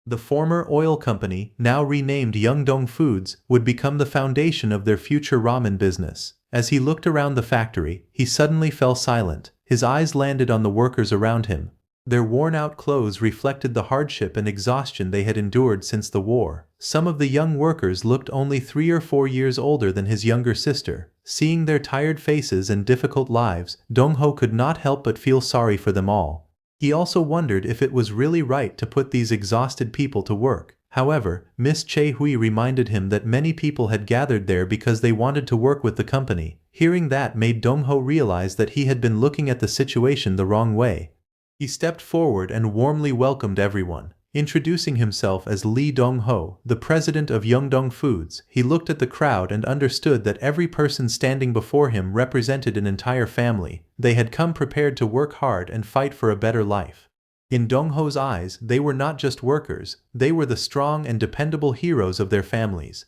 The former oil company, now renamed Yeongdeung Foods, would become the foundation of their future ramen business. As he looked around the factory, he suddenly fell silent. His eyes landed on the workers around him. Their worn-out clothes reflected the hardship and exhaustion they had endured since the war. Some of the young workers looked only 3 or 4 years older than his younger sister. Seeing their tired faces and difficult lives, Dong-ho could not help but feel sorry for them all. He also wondered if it was really right to put these exhausted people to work. However, Miss Chae-hui reminded him that many people had gathered there because they wanted to work with the company. Hearing that made Dong-ho realize that he had been looking at the situation the wrong way. He stepped forward and warmly welcomed everyone. Introducing himself as Lee Dong-ho, the president of Yeongdeung Foods, he looked at the crowd and understood that every person standing before him represented an entire family. They had come prepared to work hard and fight for a better life. In Dong-ho's eyes, they were not just workers, they were the strong and dependable heroes of their families.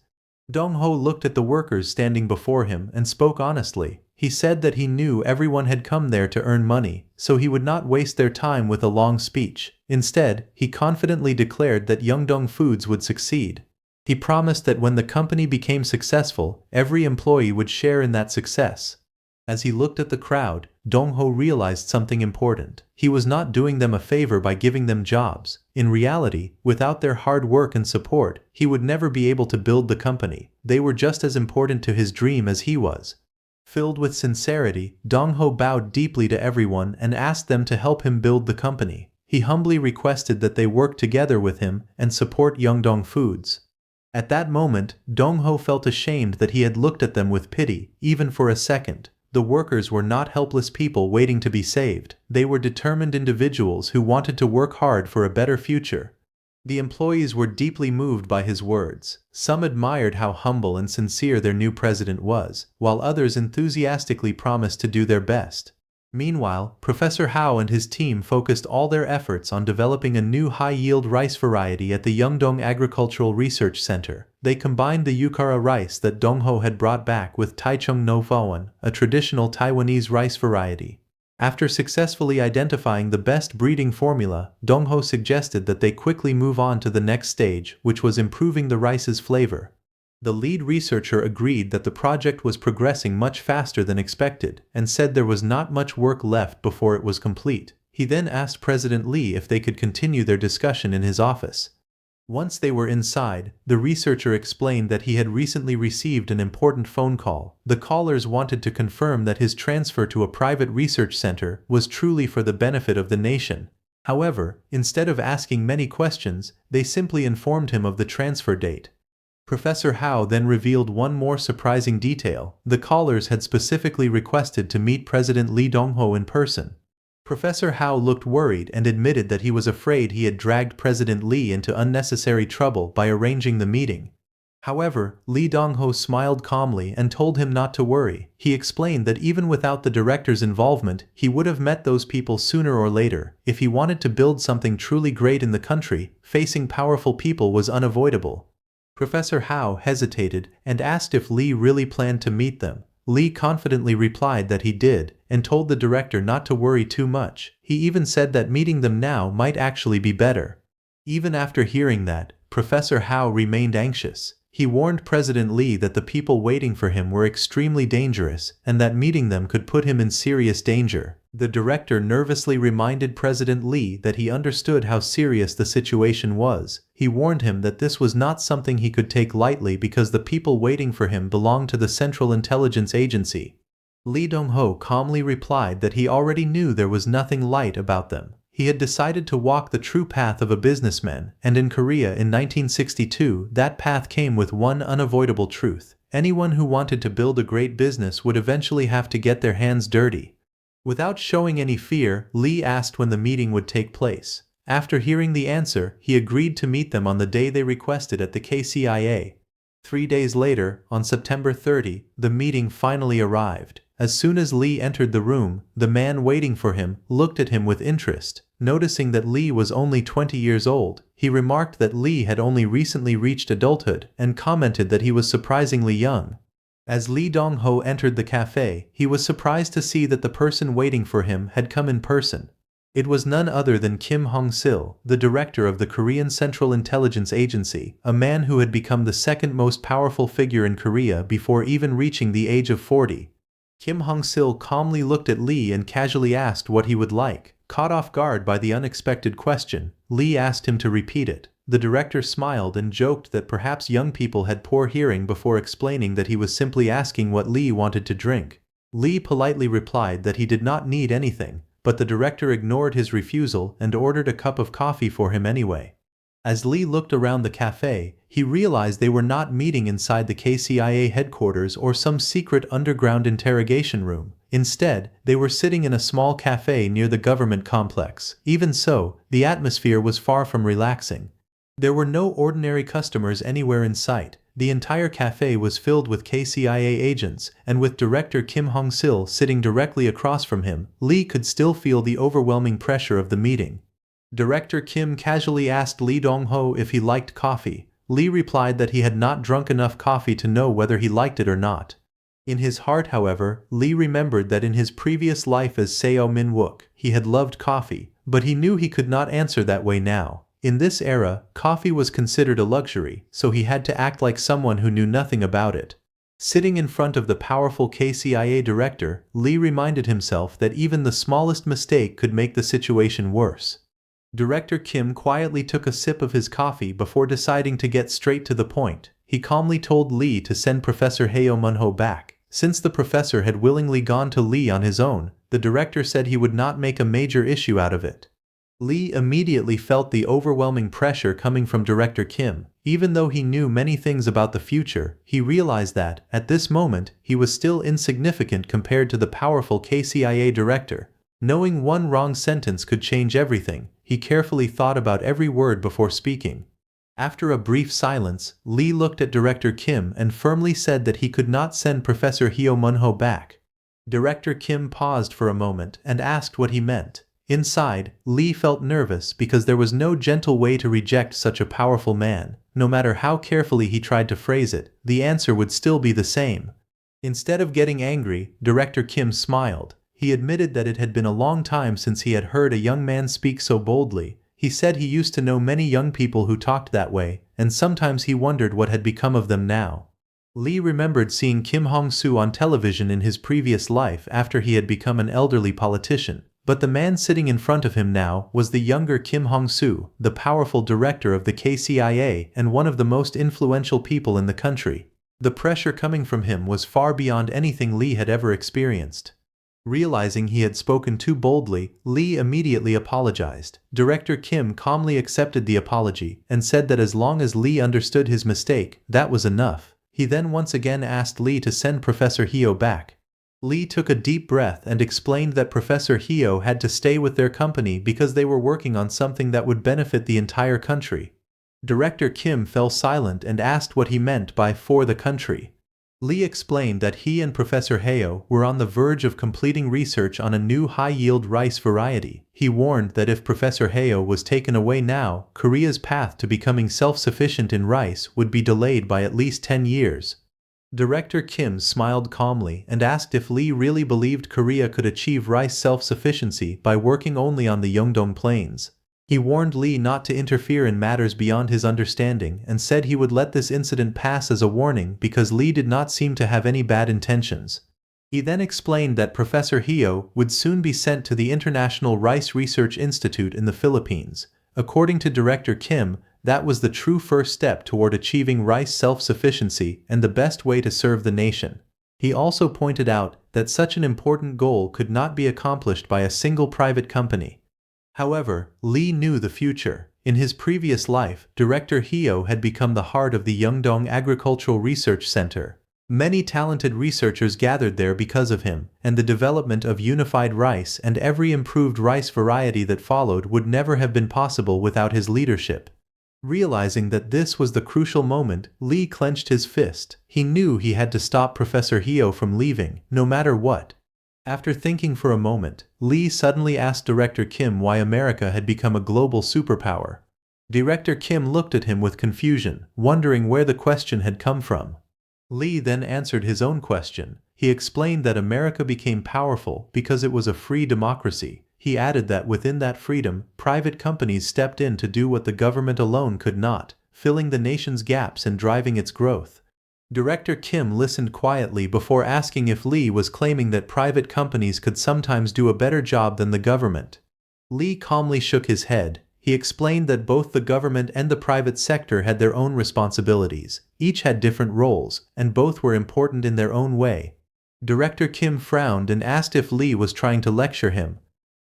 Dong-ho looked at the workers standing before him and spoke honestly. He said that he knew everyone had come there to earn money, so he would not waste their time with a long speech. Instead, he confidently declared that Yeongdeung Foods would succeed. He promised that when the company became successful, every employee would share in that success. As he looked at the crowd, Dong-ho realized something important. He was not doing them a favor by giving them jobs. In reality, without their hard work and support, he would never be able to build the company. They were just as important to his dream as he was. Filled with sincerity, Dong-ho bowed deeply to everyone and asked them to help him build the company. He humbly requested that they work together with him and support Yongdong Foods. At that moment, Dong-ho felt ashamed that he had looked at them with pity, even for a second. The workers were not helpless people waiting to be saved. They were determined individuals who wanted to work hard for a better future. The employees were deeply moved by his words. Some admired how humble and sincere their new president was, while others enthusiastically promised to do their best. Meanwhile, Professor Hao and his team focused all their efforts on developing a new high-yield rice variety at the Yongdong Agricultural Research Center. They combined the Yukara rice that Dong-ho had brought back with Taichung no Fawan, a traditional Taiwanese rice variety. After successfully identifying the best breeding formula, Dong-ho suggested that they quickly move on to the next stage, which was improving the rice's flavor. The lead researcher agreed that the project was progressing much faster than expected, and said there was not much work left before it was complete. He then asked President Lee if they could continue their discussion in his office. Once they were inside, the researcher explained that he had recently received an important phone call. The callers wanted to confirm that his transfer to a private research center was truly for the benefit of the nation. However, instead of asking many questions, they simply informed him of the transfer date. Professor Hao then revealed one more surprising detail. The callers had specifically requested to meet President Lee Dong-ho in person. Professor Hao looked worried and admitted that he was afraid he had dragged President Lee into unnecessary trouble by arranging the meeting. However, Lee Dong-ho smiled calmly and told him not to worry. He explained that even without the director's involvement, he would have met those people sooner or later. If he wanted to build something truly great in the country, facing powerful people was unavoidable. Professor Hao hesitated and asked if Lee really planned to meet them. Lee confidently replied that he did, and told the director not to worry too much. He even said that meeting them now might actually be better. Even after hearing that, Professor Hao remained anxious. He warned President Lee that the people waiting for him were extremely dangerous, and that meeting them could put him in serious danger. The director nervously reminded President Lee that he understood how serious the situation was. He warned him that this was not something he could take lightly because the people waiting for him belonged to the Central Intelligence Agency. Lee Dong-ho calmly replied that he already knew there was nothing light about them. He had decided to walk the true path of a businessman, and in Korea in 1962, that path came with one unavoidable truth. Anyone who wanted to build a great business would eventually have to get their hands dirty. Without showing any fear, Lee asked when the meeting would take place. After hearing the answer, he agreed to meet them on the day they requested at the KCIA. 3 days later, on September 30, the meeting finally arrived. As soon as Lee entered the room, the man waiting for him looked at him with interest. Noticing that Lee was only 20 years old, he remarked that Lee had only recently reached adulthood and commented that he was surprisingly young. As Lee Dong-ho entered the cafe, he was surprised to see that the person waiting for him had come in person. It was none other than Kim Hong-sil, the director of the Korean Central Intelligence Agency, a man who had become the second most powerful figure in Korea before even reaching the age of 40. Kim Hong-sil calmly looked at Lee and casually asked what he would like. Caught off guard by the unexpected question, Lee asked him to repeat it. The director smiled and joked that perhaps young people had poor hearing before explaining that he was simply asking what Lee wanted to drink. Lee politely replied that he did not need anything, but the director ignored his refusal and ordered a cup of coffee for him anyway. As Lee looked around the cafe, he realized they were not meeting inside the KCIA headquarters or some secret underground interrogation room. Instead, they were sitting in a small cafe near the government complex. Even so, the atmosphere was far from relaxing. There were no ordinary customers anywhere in sight. The entire cafe was filled with KCIA agents, and with director Kim Hong-sil sitting directly across from him, Lee could still feel the overwhelming pressure of the meeting. Director Kim casually asked Lee Dong-ho if he liked coffee. Lee replied that he had not drunk enough coffee to know whether he liked it or not. In his heart, however, Lee remembered that in his previous life as Seo Min-wook, he had loved coffee, but he knew he could not answer that way now. In this era, coffee was considered a luxury, so he had to act like someone who knew nothing about it. Sitting in front of the powerful KCIA director, Lee reminded himself that even the smallest mistake could make the situation worse. Director Kim quietly took a sip of his coffee before deciding to get straight to the point. He calmly told Lee to send Professor Heo Munho back. Since the professor had willingly gone to Lee on his own, the director said he would not make a major issue out of it. Lee immediately felt the overwhelming pressure coming from Director Kim. Even though he knew many things about the future, he realized that, at this moment, he was still insignificant compared to the powerful KCIA director. Knowing one wrong sentence could change everything, he carefully thought about every word before speaking. After a brief silence, Lee looked at Director Kim and firmly said that he could not send Professor Hyo Munho back. Director Kim paused for a moment and asked what he meant. Inside, Lee felt nervous because there was no gentle way to reject such a powerful man. No matter how carefully he tried to phrase it, the answer would still be the same. Instead of getting angry, Director Kim smiled. He admitted that it had been a long time since he had heard a young man speak so boldly. He said he used to know many young people who talked that way, and sometimes he wondered what had become of them now. Lee remembered seeing Kim Hong-soo on television in his previous life after he had become an elderly politician. But the man sitting in front of him now was the younger Kim Hong-soo, the powerful director of the KCIA and one of the most influential people in the country. The pressure coming from him was far beyond anything Lee had ever experienced. Realizing he had spoken too boldly, Lee immediately apologized. Director Kim calmly accepted the apology and said that as long as Lee understood his mistake, that was enough. He then once again asked Lee to send Professor Hyo back. Lee took a deep breath and explained that Professor Hyo had to stay with their company because they were working on something that would benefit the entire country. Director Kim fell silent and asked what he meant by "for the country." Lee explained that he and Professor Hyo were on the verge of completing research on a new high-yield rice variety. He warned that if Professor Hyo was taken away now, Korea's path to becoming self-sufficient in rice would be delayed by at least 10 years. Director Kim smiled calmly and asked if Lee really believed Korea could achieve rice self-sufficiency by working only on the Yeongdong Plains. He warned Lee not to interfere in matters beyond his understanding and said he would let this incident pass as a warning because Lee did not seem to have any bad intentions. He then explained that Professor Hyo would soon be sent to the International Rice Research Institute in the Philippines. According to Director Kim, that was the true first step toward achieving rice self-sufficiency and the best way to serve the nation. He also pointed out that such an important goal could not be accomplished by a single private company. However, Lee knew the future. In his previous life, Director Hyo had become the heart of the Yeongdong Agricultural Research Center. Many talented researchers gathered there because of him, and the development of unified rice and every improved rice variety that followed would never have been possible without his leadership. Realizing that this was the crucial moment, Lee clenched his fist. He knew he had to stop Professor Hyo from leaving, no matter what. After thinking for a moment, Lee suddenly asked Director Kim why America had become a global superpower. Director Kim looked at him with confusion, wondering where the question had come from. Lee then answered his own question. He explained that America became powerful because it was a free democracy. He added that within that freedom, private companies stepped in to do what the government alone could not, filling the nation's gaps and driving its growth. Director Kim listened quietly before asking if Lee was claiming that private companies could sometimes do a better job than the government. Lee calmly shook his head. He explained that both the government and the private sector had their own responsibilities. Each had different roles, and both were important in their own way. Director Kim frowned and asked if Lee was trying to lecture him.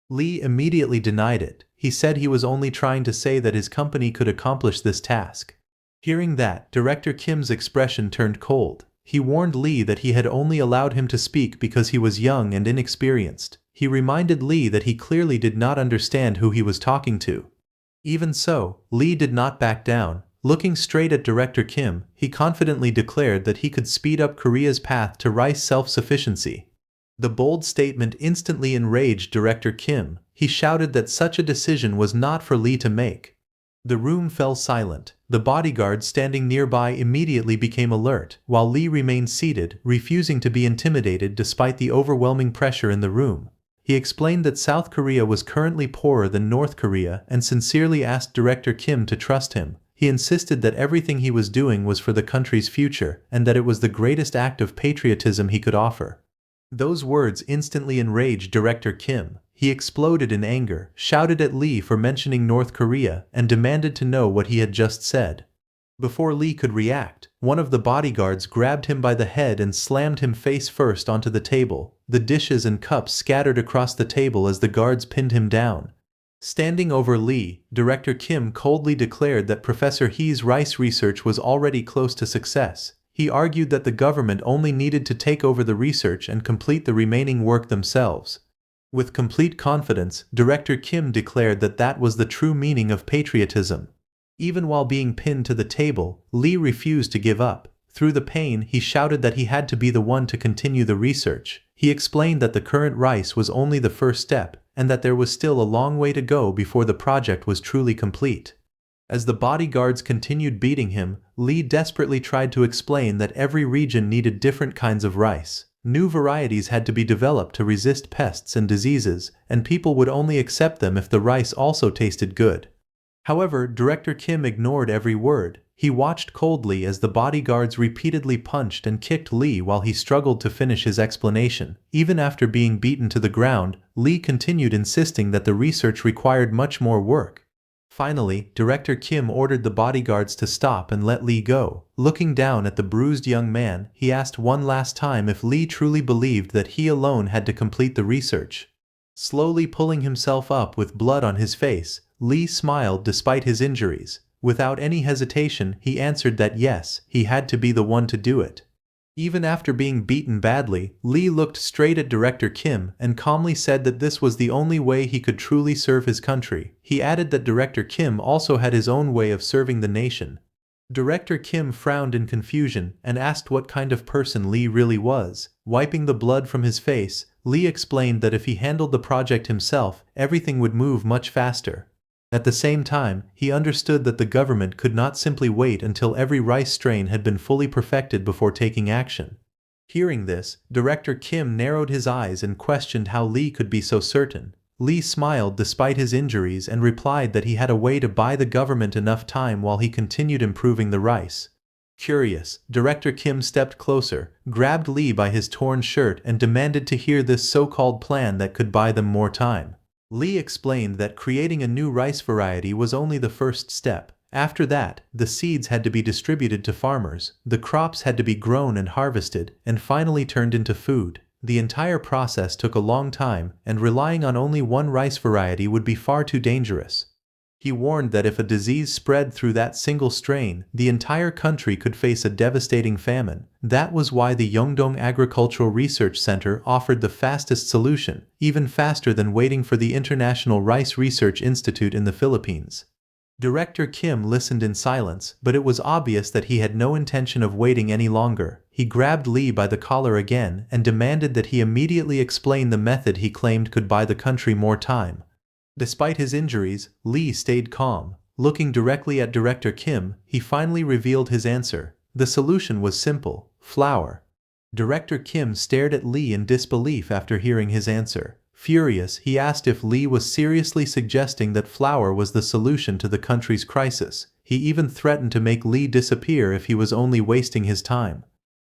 Lee immediately denied it. He said he was only trying to say that his company could accomplish this task. Hearing that, Director Kim's expression turned cold. He warned Lee that he had only allowed him to speak because he was young and inexperienced. He reminded Lee that he clearly did not understand who he was talking to. Even so, Lee did not back down. Looking straight at Director Kim, he confidently declared that he could speed up Korea's path to rice self-sufficiency. The bold statement instantly enraged Director Kim. He shouted that such a decision was not for Lee to make. The room fell silent. The bodyguards standing nearby immediately became alert, while Lee remained seated, refusing to be intimidated despite the overwhelming pressure in the room. He explained that South Korea was currently poorer than North Korea and sincerely asked Director Kim to trust him. He insisted that everything he was doing was for the country's future and that it was the greatest act of patriotism he could offer. Those words instantly enraged Director Kim. He exploded in anger, shouted at Lee for mentioning North Korea, and demanded to know what he had just said. Before Lee could react, one of the bodyguards grabbed him by the head and slammed him face first onto the table. The dishes and cups scattered across the table as the guards pinned him down. Standing over Lee, Director Kim coldly declared that Professor He's rice research was already close to success. He argued that the government only needed to take over the research and complete the remaining work themselves. With complete confidence, Director Kim declared that that was the true meaning of patriotism. Even while being pinned to the table, Lee refused to give up. Through the pain, he shouted that he had to be the one to continue the research. He explained that the current rice was only the first step, and that there was still a long way to go before the project was truly complete. As the bodyguards continued beating him, Lee desperately tried to explain that every region needed different kinds of rice. New varieties had to be developed to resist pests and diseases, and people would only accept them if the rice also tasted good. However, Director Kim ignored every word. He watched coldly as the bodyguards repeatedly punched and kicked Lee while he struggled to finish his explanation. Even after being beaten to the ground, Lee continued insisting that the research required much more work. Finally, Director Kim ordered the bodyguards to stop and let Lee go. Looking down at the bruised young man, he asked one last time if Lee truly believed that he alone had to complete the research. Slowly pulling himself up with blood on his face, Lee smiled despite his injuries. Without any hesitation, he answered that yes, he had to be the one to do it. Even after being beaten badly, Lee looked straight at Director Kim and calmly said that this was the only way he could truly serve his country. He added that Director Kim also had his own way of serving the nation. Director Kim frowned in confusion and asked what kind of person Lee really was. Wiping the blood from his face, Lee explained that if he handled the project himself, everything would move much faster. At the same time, he understood that the government could not simply wait until every rice strain had been fully perfected before taking action. Hearing this, Director Kim narrowed his eyes and questioned how Lee could be so certain. Lee smiled despite his injuries and replied that he had a way to buy the government enough time while he continued improving the rice. Curious, Director Kim stepped closer, grabbed Lee by his torn shirt and demanded to hear this so-called plan that could buy them more time. Lee explained that creating a new rice variety was only the first step. After that, the seeds had to be distributed to farmers, the crops had to be grown and harvested, and finally turned into food. The entire process took a long time, and relying on only one rice variety would be far too dangerous. He warned that if a disease spread through that single strain, the entire country could face a devastating famine. That was why the Yeongdong Agricultural Research Center offered the fastest solution, even faster than waiting for the International Rice Research Institute in the Philippines. Director Kim listened in silence, but it was obvious that he had no intention of waiting any longer. He grabbed Lee by the collar again and demanded that he immediately explain the method he claimed could buy the country more time. Despite his injuries, Lee stayed calm. Looking directly at Director Kim, he finally revealed his answer. The solution was simple: flour. Director Kim stared at Lee in disbelief after hearing his answer. Furious, he asked if Lee was seriously suggesting that flour was the solution to the country's crisis. He even threatened to make Lee disappear if he was only wasting his time.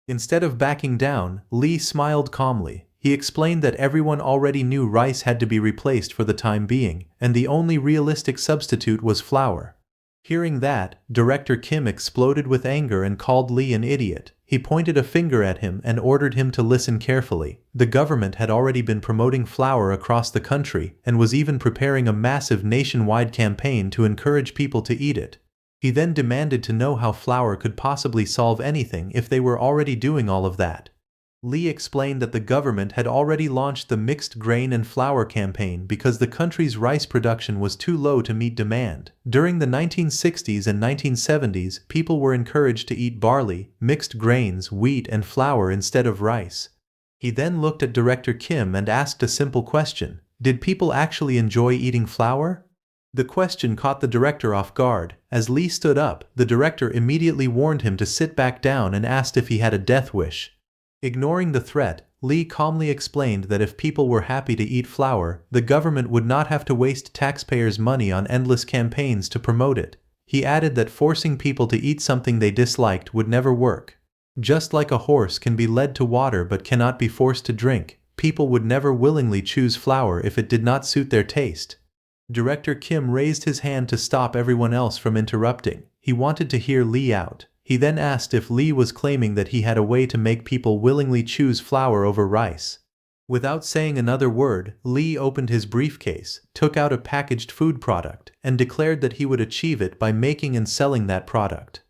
Instead of backing down, Lee smiled calmly. He explained that everyone already knew rice had to be replaced for the time being, and the only realistic substitute was flour. Hearing that, Director Kim exploded with anger and called Lee an idiot. He pointed a finger at him and ordered him to listen carefully. The government had already been promoting flour across the country and was even preparing a massive nationwide campaign to encourage people to eat it. He then demanded to know how flour could possibly solve anything if they were already doing all of that. Lee explained that the government had already launched the mixed grain and flour campaign because the country's rice production was too low to meet demand. During the 1960s and 1970s, people were encouraged to eat barley, mixed grains, wheat, and flour instead of rice. He then looked at Director Kim and asked a simple question: did people actually enjoy eating flour? The question caught the director off guard. As Lee stood up, the director immediately warned him to sit back down and asked if he had a death wish. Ignoring the threat, Lee calmly explained that if people were happy to eat flour, the government would not have to waste taxpayers' money on endless campaigns to promote it. He added that forcing people to eat something they disliked would never work. Just like a horse can be led to water but cannot be forced to drink, people would never willingly choose flour if it did not suit their taste. Director Kim raised his hand to stop everyone else from interrupting. He wanted to hear Lee out. He then asked if Lee was claiming that he had a way to make people willingly choose flour over rice. Without saying another word, Lee opened his briefcase, took out a packaged food product, and declared that he would achieve it by making and selling that product.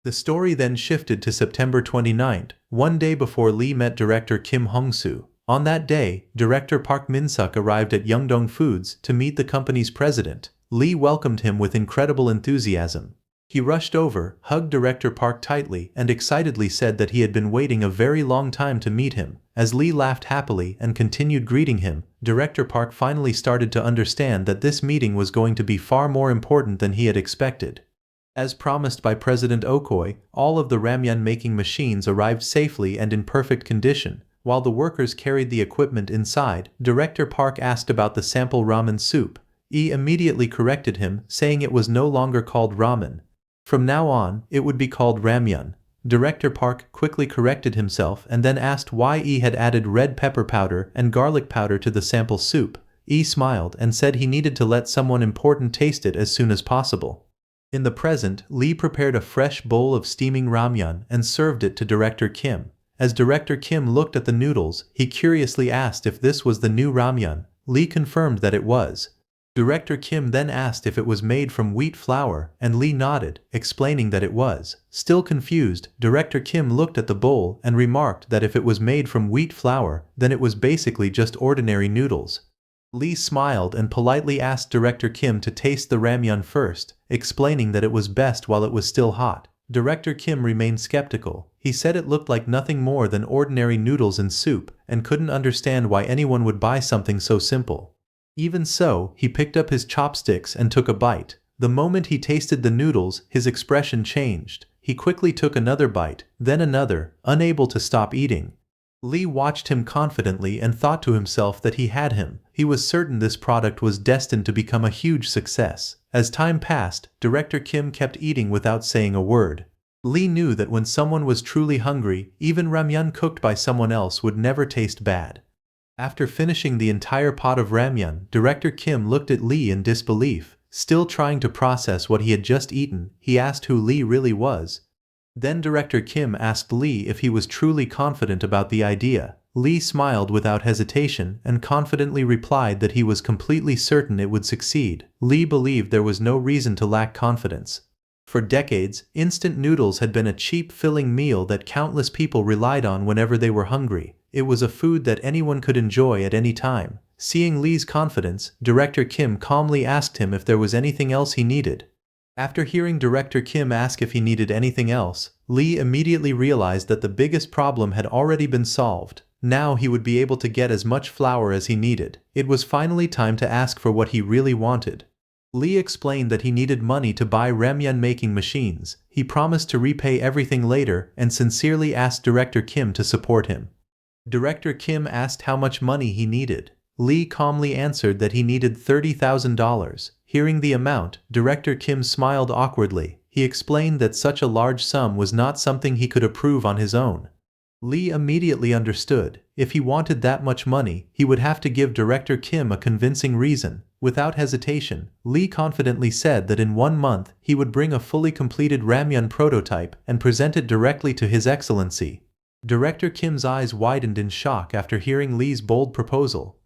The story then shifted to September 29th, one day before Lee met director Kim Hong-soo. On that day, director Park Min-suk arrived at Yeongdong Foods to meet the company's president. Lee welcomed him with incredible enthusiasm. He rushed over, hugged director Park tightly, and excitedly said that he had been waiting a very long time to meet him. As Lee laughed happily and continued greeting him, director Park finally started to understand that this meeting was going to be far more important than he had expected. As promised by President Okoye, all of the ramyeon-making machines arrived safely and in perfect condition. While the workers carried the equipment inside, director Park asked about the sample ramen soup. He immediately corrected him, saying it was no longer called ramen. From now on, it would be called ramyeon. Director Park quickly corrected himself and then asked why he had added red pepper powder and garlic powder to the sample soup. He smiled and said he needed to let someone important taste it as soon as possible. In the present, Lee prepared a fresh bowl of steaming ramyeon and served it to Director Kim. As Director Kim looked at the noodles, he curiously asked if this was the new ramyeon. Lee confirmed that it was. Director Kim then asked if it was made from wheat flour, and Lee nodded, explaining that it was. Still confused, Director Kim looked at the bowl and remarked that if it was made from wheat flour, then it was basically just ordinary noodles. Lee smiled and politely asked Director Kim to taste the ramyeon first, explaining that it was best while it was still hot. Director Kim remained skeptical. He said it looked like nothing more than ordinary noodles and soup, and couldn't understand why anyone would buy something so simple. Even so, he picked up his chopsticks and took a bite. The moment he tasted the noodles, his expression changed. He quickly took another bite, then another, unable to stop eating. Lee watched him confidently and thought to himself that he had him. He was certain this product was destined to become a huge success. As time passed, Director Kim kept eating without saying a word. Lee knew that when someone was truly hungry, even ramyeon cooked by someone else would never taste bad. After finishing the entire pot of ramyeon, Director Kim looked at Lee in disbelief. Still trying to process what he had just eaten, he asked who Lee really was. Then Director Kim asked Lee if he was truly confident about the idea. Lee smiled without hesitation and confidently replied that he was completely certain it would succeed. Lee believed there was no reason to lack confidence. For decades, instant noodles had been a cheap filling meal that countless people relied on whenever they were hungry. It was a food that anyone could enjoy at any time. Seeing Lee's confidence, Director Kim calmly asked him if there was anything else he needed. After hearing Director Kim ask if he needed anything else, Lee immediately realized that the biggest problem had already been solved. Now he would be able to get as much flour as he needed. It was finally time to ask for what he really wanted. Lee explained that he needed money to buy ramyeon-making machines. He promised to repay everything later and sincerely asked Director Kim to support him. Director Kim asked how much money he needed. Lee calmly answered that he needed $30,000. Hearing the amount, Director Kim smiled awkwardly. He explained that such a large sum was not something he could approve on his own. Lee immediately understood. If he wanted that much money, he would have to give Director Kim a convincing reason. Without hesitation, Lee confidently said that in 1 month he would bring a fully completed ramyeon prototype and present it directly to His Excellency. Director Kim's eyes widened in shock after hearing Lee's bold proposal.